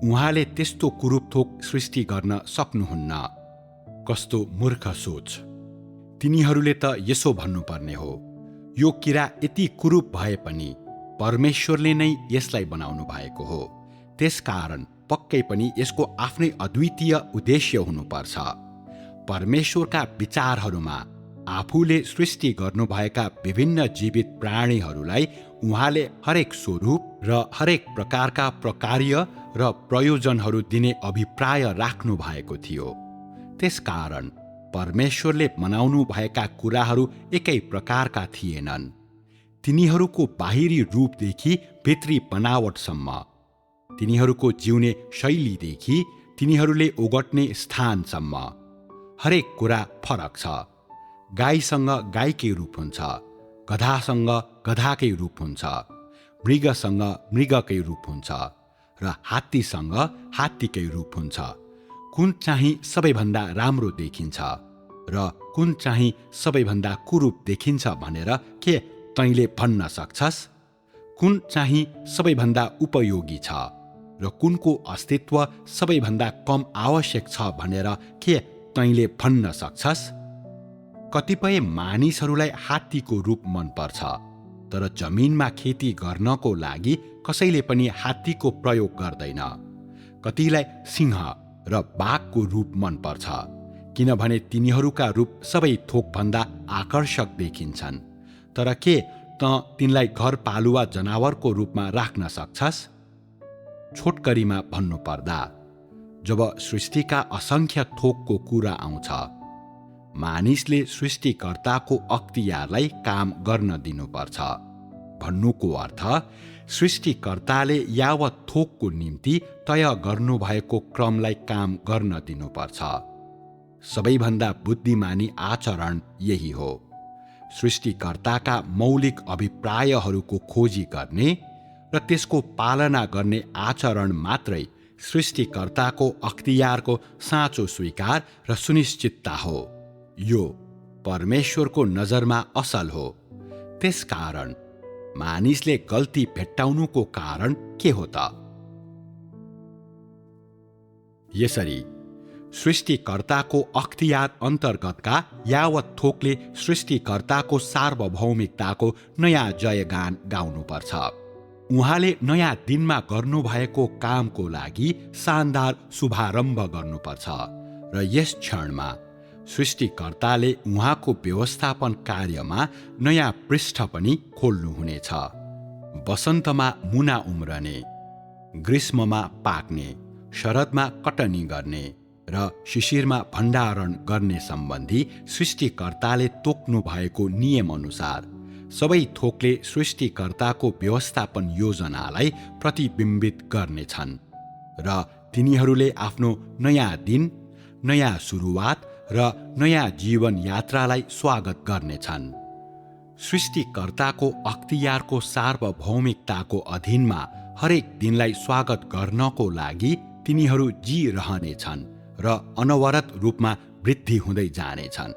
उहाँले त्यस्तो कुरूप थोक सृष्टि गर्न सक्नुहुन्न। कस्तो मूर्ख सोच! तिनीहरूले त यसो भन्नुपर्ने हो, यो किरा यति कुरूप भए पनि परमेश्वरले नै यसलाई बनाउनु भएको हो, त्यसकारण पक्कै पनि यसको आफ्नै अद्वितीय उद्देश्य हुनुपर्छ। परमेश्वरका विचारहरूमा आफूले सृष्टि गर्नुभएका विभिन्न जीवित प्राणीहरूलाई उहाँले हरेक स्वरूप र हरेक प्रकारका प्रकार्य र प्रयोजनहरू दिने अभिप्राय राख्नु भएको थियो। त्यसकारण परमेश्वरले बनाउनु भएका कुराहरू एकै प्रकारका थिएनन्। तिनीहरूको बाहिरी रूपदेखि भित्री बनावटसम्म, तिनीहरूको जिउने शैलीदेखि तिनीहरूले ओगट्ने स्थानसम्म हरेक कुरा फरक छ। गाईसँग गाईकै रूप हुन्छ, गधासँग गधाकै रूप हुन्छ, मृगसँग मृगकै रूप हुन्छ र हात्तीसँग हात्तीकै रूप हुन्छ। कुन चाहिँ सबैभन्दा राम्रो देखिन्छ र कुन चाहिँ सबैभन्दा कुरूप देखिन्छ भनेर के तैँले भन्न सक्छस्? कुन चाहिँ सबैभन्दा उपयोगी छ र कुनको अस्तित्व सबैभन्दा कम आवश्यक छ भनेर के तैँले भन्न सक्छस्? कतिपय मानिसहरूलाई हात्तीको रूप मनपर्छ, तर जमिनमा खेती गर्नको लागि कसैले पनि हात्तीको प्रयोग गर्दैन। कतिलाई सिंह र बाघको रूप मनपर्छ, किनभने तिनीहरूका रूप सबै थोकभन्दा आकर्षक देखिन्छन्। तर के त तिनलाई घरपालुवा जनावरको रूपमा राख्न सक्छस्? छोटकरीमा भन्नुपर्दा, जब सृष्टिका असङ्ख्य थोकको कुरा आउँछ मानिसले सृष्टिकर्ताको अख्तियारलाई काम गर्न दिनुपर्छ। भन्नुको अर्थ सृष्टिकर्ताले यावत थोकको निम्ति तय गर्नुभएको क्रमलाई काम गर्न दिनुपर्छ। सबैभन्दा बुद्धिमानी आचरण यही हो। सृष्टिकर्ताका मौलिक अभिप्रायहरूको खोजी गर्ने र त्यसको पालना गर्ने आचरण मात्रै सृष्टिकर्ताको अख्तियारको साँचो स्वीकार र सुनिश्चितता हो। यो परमेश्वरको नजरमा असल हो। त्यसकारण मानिसले गल्ती भेट्टाउनुको कारण के हो त? यसरी सृष्टिकर्ताको अख्तियार अन्तर्गतका यावत थोकले सृष्टिकर्ताको सार्वभौमिकताको नयाँ जयगान गाउनुपर्छ। उहाँले नयाँ दिनमा गर्नुभएको कामको लागि शानदार शुभारम्भ गर्नुपर्छ र यस क्षणमा सृष्टिकर्ताले उहाँको व्यवस्थापन कार्यमा नयाँ पृष्ठ पनि खोल्नुहुनेछ। वसन्तमा मुना उम्रने, ग्रीष्ममा पाक्ने, शरदमा कटनी गर्ने र शिशिरमा भण्डारण गर्ने सम्बन्धी सृष्टिकर्ताले तोक्नु भएको नियम अनुसार सबै थोकले सृष्टिकर्ताको व्यवस्थापन योजनालाई प्रतिबिम्बित गर्नेछन् र तिनीहरूले आफ्नो नयाँ दिन, नयाँ सुरुवात र नयाँ जीवन यात्रालाई स्वागत गर्नेछन्। सृष्टिकर्ताको अख्तियारको सार्वभौमिकताको अधीनमा हरेक दिनलाई स्वागत गर्नको लागि तिनीहरू जिरहनेछन् र अनवरत रूपमा वृद्धि हुँदै जानेछन्।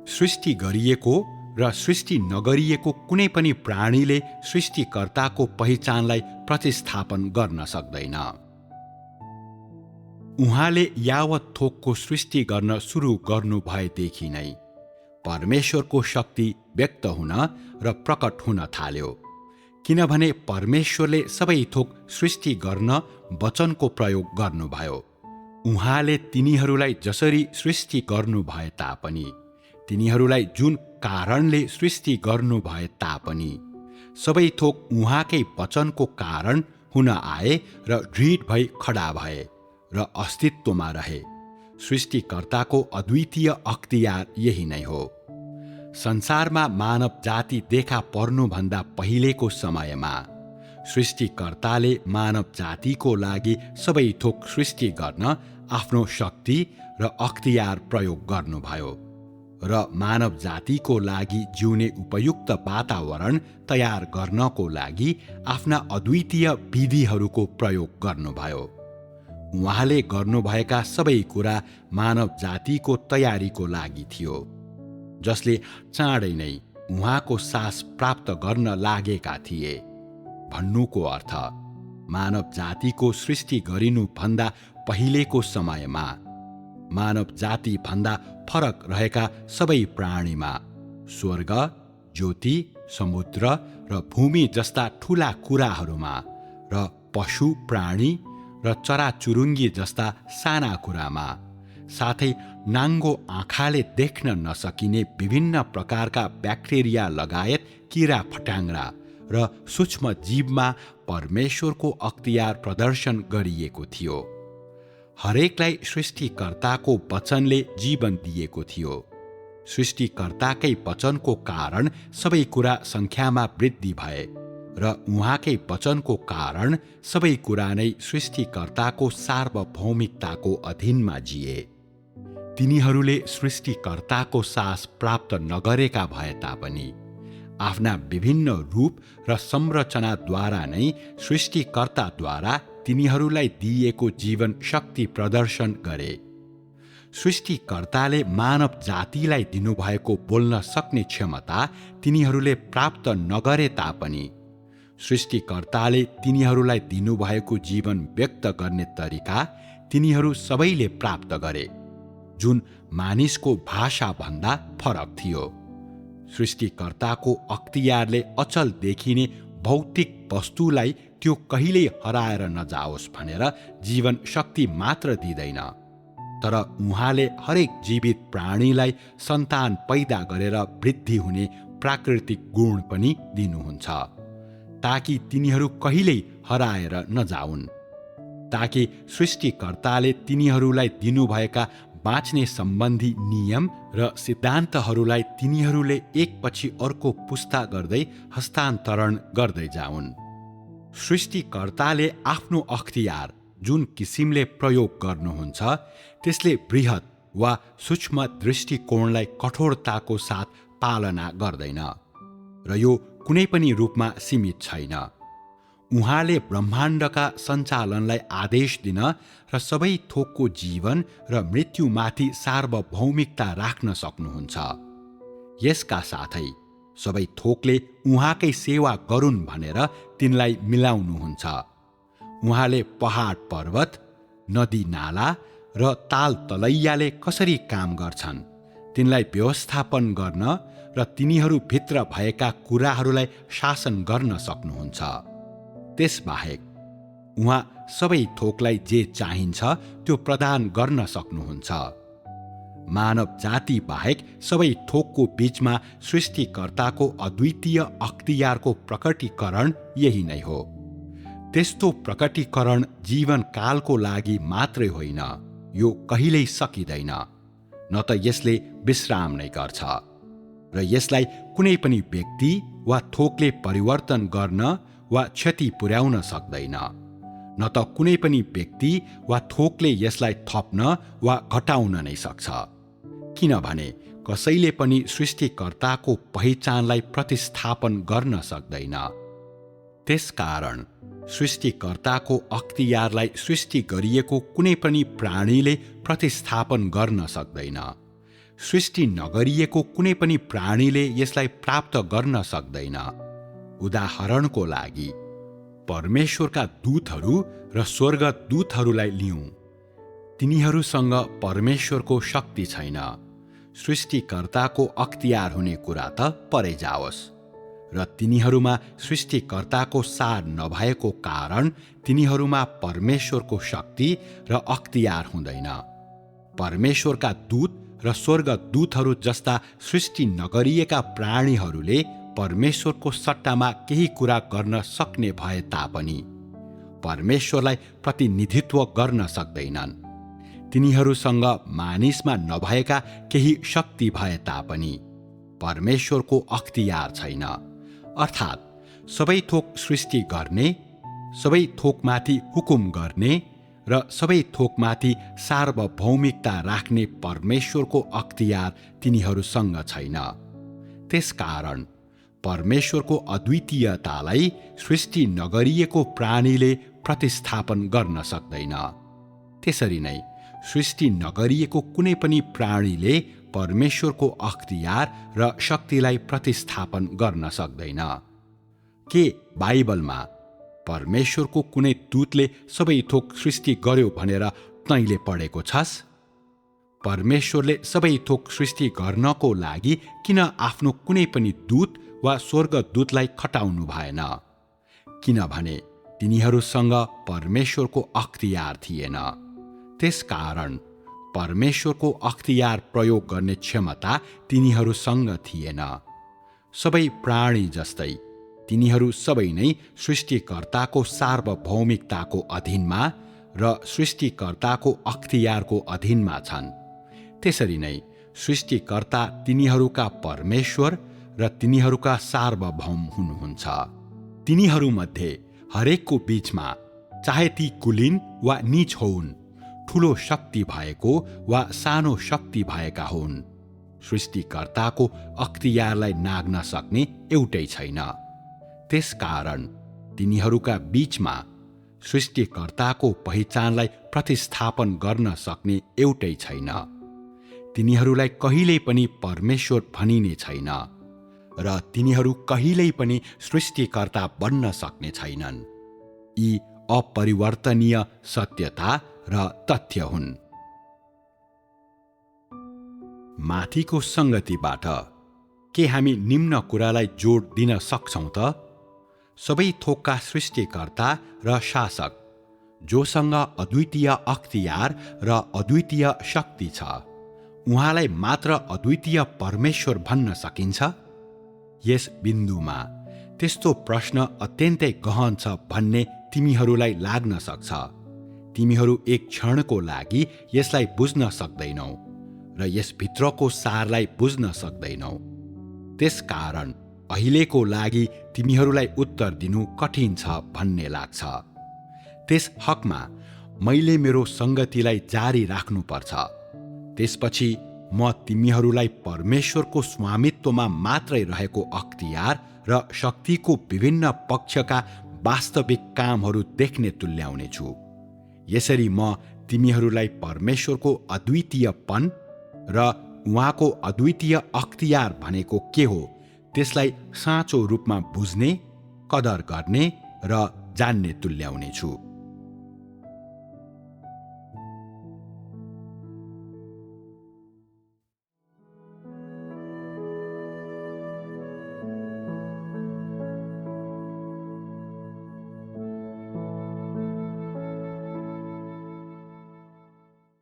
सृष्टि गरिएको र सृष्टि नगरिएको कुनै पनि प्राणीले सृष्टिकर्ताको पहिचानलाई प्रतिस्थापन गर्न सक्दैन। उहाँले यावत थोकको सृष्टि गर्न सुरु गर्नु भएदेखि नै परमेश्वरको शक्ति व्यक्त हुन र प्रकट हुन थाल्यो, किनभने परमेश्वरले सबै थोक सृष्टि गर्न वचनको प्रयोग गर्नुभयो। उहाँले तिनीहरूलाई जसरी सृष्टि गर्नु भए तापनि, तिनीहरूलाई जुन कारणले सृष्टि गर्नु भए तापनि, सबै थोक उहाँकै वचनको कारण हुन आए र दृढ भई खडा भए र अस्तित्वमा रहे। सृष्टिकर्ताको अद्वितीय अख्तियार यही नै हो। संसारमा मानव जाति देखा पर्नुभन्दा पहिलेको समयमा सृष्टिकर्ताले मानव जातिको लागि सबै थोक सृष्टि गर्न आफ्नो शक्ति र अख्तियार प्रयोग गर्नुभयो र मानव जातिको लागि जिउने उपयुक्त वातावरण तयार गर्नको लागि आफ्ना अद्वितीय विधिहरूको प्रयोग गर्नुभयो। उहाँले गर्नुभएका सबै कुरा मानव जातिको तयारीको लागि थियो, जसले चाँडै नै उहाँको सास प्राप्त गर्न लागेका थिए। भन्नुको अर्थ मानव जातिको सृष्टि गरिनुभन्दा पहिलेको समयमा मानव जातिभन्दा फरक रहेका सबै प्राणीमा स्वर्ग, ज्योति, समुद्र र भूमि जस्ता ठूला कुराहरूमा र पशु, प्राणी र चराचुरुङ्गी जस्ता साना कुरामा, साथै नाङ्गो आँखाले देख्न नसकिने विभिन्न प्रकारका ब्याक्टेरिया लगायत किरा फट्याङ्ग्रा र सूक्ष्म जीवमा परमेश्वरको अख्तियार प्रदर्शन गरिएको थियो। हरेकलाई सृष्टिकर्ताको वचनले जीवन दिएको थियो। सृष्टिकर्ताकै वचनको कारण सबै कुरा सङ्ख्यामा वृद्धि भए र उहाँकै वचनको कारण सबै कुरा नै सृष्टिकर्ताको सार्वभौमिकताको अधीनमा जिए। तिनीहरूले सृष्टिकर्ताको सास प्राप्त नगरेका भए तापनि आफ्ना विभिन्न रूप र संरचनाद्वारा नै सृष्टिकर्ताद्वारा तिनीहरूलाई दिइएको जीवन शक्ति प्रदर्शन गरे। सृष्टिकर्ताले मानव जातिलाई दिनुभएको बोल्न सक्ने क्षमता तिनीहरूले प्राप्त नगरे तापनि सृष्टिकर्ताले तिनीहरूलाई दिनुभएको जीवन व्यक्त गर्ने तरिका तिनीहरू सबैले प्राप्त गरे, जुन मानिसको भाषाभन्दा फरक थियो। सृष्टिकर्ताको अख्तियारले अचल देखिने भौतिक वस्तुलाई त्यो कहिल्यै हराएर नजाओस् भनेर जीवन शक्ति मात्र दिँदैन, तर उहाँले हरेक जीवित प्राणीलाई सन्तान पैदा गरेर वृद्धि हुने प्राकृतिक गुण पनि दिनुहुन्छ, ताकि तिनीहरू कहिल्यै हराएर नजाउन्, ताकि सृष्टिकर्ताले तिनीहरूलाई दिनुभएका बाँच्ने सम्बन्धी नियम र सिद्धान्तहरूलाई तिनीहरूले एकपछि अर्को पुस्ता गर्दै हस्तान्तरण गर्दै जाउन्। सृष्टिकर्ताले आफ्नो अख्तियार जुन किसिमले प्रयोग गर्नुहुन्छ त्यसले बृहत वा सूक्ष्म दृष्टिकोणलाई कठोरताको साथ पालना गर्दैन र यो कुनै पनि रूपमा सीमित छैन। उहाँले ब्रह्माण्डका सञ्चालनलाई आदेश दिन र सबै थोकको जीवन र मृत्युमाथि सार्वभौमिकता राख्न सक्नुहुन्छ। यसका साथै सबै थोकले उहाँकै सेवा गरून् भनेर तिनलाई मिलाउनुहुन्छ। उहाँले पहाड पर्वत, नदी नाला र ताल तलैयाले कसरी काम गर्छन् तिनलाई व्यवस्थापन गर्न र तिनीहरूभित्र भएका कुराहरूलाई शासन गर्न सक्नुहुन्छ। त्यसबाहेक उहाँ सबै थोकलाई जे चाहिन्छ त्यो प्रदान गर्न सक्नुहुन्छ। मानव जाति बाहेक सबै थोकको बीचमा सृष्टिकर्ताको अद्वितीय अख्तियारको प्रकटीकरण यही नै हो। त्यस्तो प्रकटीकरण जीवनकालको लागि मात्रै होइन, यो कहिल्यै सकिँदैन, न त यसले विश्राम नै गर्छ र यसलाई कुनै पनि व्यक्ति वा थोकले परिवर्तन गर्न वा क्षति पुर्याउन सक्दैन, न त कुनै पनि व्यक्ति वा थोकले यसलाई थप्न वा घटाउन नै सक्छ, किनभने कसैले पनि सृष्टिकर्ताको पहिचानलाई प्रतिस्थापन गर्न सक्दैन। त्यसकारण सृष्टिकर्ताको अख्तियारलाई सृष्टि गरिएको कुनै पनि प्राणीले प्रतिस्थापन गर्न सक्दैन। सृष्टि नगरिएको कुनै पनि प्राणीले यसलाई प्राप्त गर्न सक्दैन। उदाहरणको लागि परमेश्वरका दूतहरू र स्वर्गदूतहरूलाई लिऊँ। तिनीहरूसँग परमेश्वरको शक्ति छैन। सृष्टिकर्ताको अख्तियार हुने कुरा त परै जाओस्, र तिनीहरूमा सृष्टिकर्ताको सार नभएको कारण तिनीहरूमा परमेश्वरको शक्ति र अख्तियार हुँदैन। परमेश्वरका दूत र स्वर्गदूतहरू जस्ता सृष्टि नगरिएका प्राणीहरूले परमेश्वरको सट्टामा केही कुरा गर्न सक्ने भए तापनि परमेश्वरलाई प्रतिनिधित्व गर्न सक्दैनन्। तिनीहरूसँग मानिसमा नभएका केही शक्ति भए तापनि परमेश्वरको अख्तियार छैन। अर्थात् सबै थोक सृष्टि गर्ने, सबै थोकमाथि हुकुम गर्ने र सबै थोकमाथि सार्वभौमिकता राख्ने परमेश्वरको अख्तियार तिनीहरूसँग छैन। त्यसकारण परमेश्वरको अद्वितीयतालाई सृष्टि नगरिएको प्राणीले प्रतिस्थापन गर्न सक्दैन। त्यसरी नै सृष्टि नगरिएको कुनै पनि प्राणीले परमेश्वरको अख्तियार र शक्तिलाई प्रतिस्थापन गर्न सक्दैन। के बाइबलमा परमेश्वरको कुनै दूतले सबै थोक सृष्टि गर्यो भनेर तैँले पढेको छस्? परमेश्वरले सबै थोक सृष्टि गर्नको लागि किन आफ्नो कुनै पनि दूत वा स्वर्गदूतलाई खटाउनु भएन? किनभने तिनीहरूसँग परमेश्वरको अख्तियार थिएन। त्यसकारण परमेश्वरको अख्तियार प्रयोग गर्ने क्षमता तिनीहरूसँग थिएन। सबै प्राणी जस्तै तिनीहरू सबै नै सृष्टिकर्ताको सार्वभौमिकताको अधीनमा र सृष्टिकर्ताको अख्तियारको अधीनमा छन्। त्यसरी नै सृष्टिकर्ता तिनीहरूका परमेश्वर र तिनीहरूका सार्वभौम हुनुहुन्छ। तिनीहरूमध्ये हरेकको बीचमा, चाहे ती कुलीन वा नीच होउन्, ठुलो शक्ति भएको वा सानो शक्ति भएका हुन्, सृष्टिकर्ताको अख्तियारलाई नाग्न सक्ने एउटै छैन। त्यसकारण तिनीहरूका बीचमा सृष्टिकर्ताको पहिचानलाई प्रतिस्थापन गर्न सक्ने एउटै छैन। तिनीहरूलाई कहिल्यै पनि परमेश्वर भनिने छैन र तिनीहरू कहिल्यै पनि सृष्टिकर्ता बन्न सक्ने छैनन्। यी अपरिवर्तनीय सत्यता र तथ्य हुन्। माथिको संगतिबाट के हामी निम्न कुरालाई जोड दिन सक्छौँ त? सबै थोकका सृष्टिकर्ता र शासक, जोसँग अद्वितीय अख्तियार र अद्वितीय शक्ति छ, उहाँलाई मात्र अद्वितीय परमेश्वर भन्न सकिन्छ? यस बिन्दुमा त्यस्तो प्रश्न अत्यन्तै गहन छ भन्ने तिमीहरूलाई लाग्न सक्छ। तिमीहरू एक क्षणको लागि यसलाई बुझ्न सक्दैनौ र यसभित्रको सारलाई बुझ्न सक्दैनौ। त्यसकारण अहिलेको लागि तिमीहरूलाई उत्तर दिनु कठिन छ भन्ने लाग्छ। त्यस हकमा मैले मेरो संगतिलाई जारी राख्नुपर्छ। त्यसपछि म तिमीहरूलाई परमेश्वरको स्वामित्वमा मात्रै रहेको अख्तियार र शक्तिको विभिन्न पक्षका वास्तविक कामहरू देख्ने तुल्याउनेछु। यसरी म तिमीहरूलाई परमेश्वरको अद्वितीयपन र उहाँको अद्वितीय अख्तियार भनेको के हो त्यसलाई साँचो रूपमा बुझ्ने, कदर गर्ने र जान्ने तुल्याउनेछु।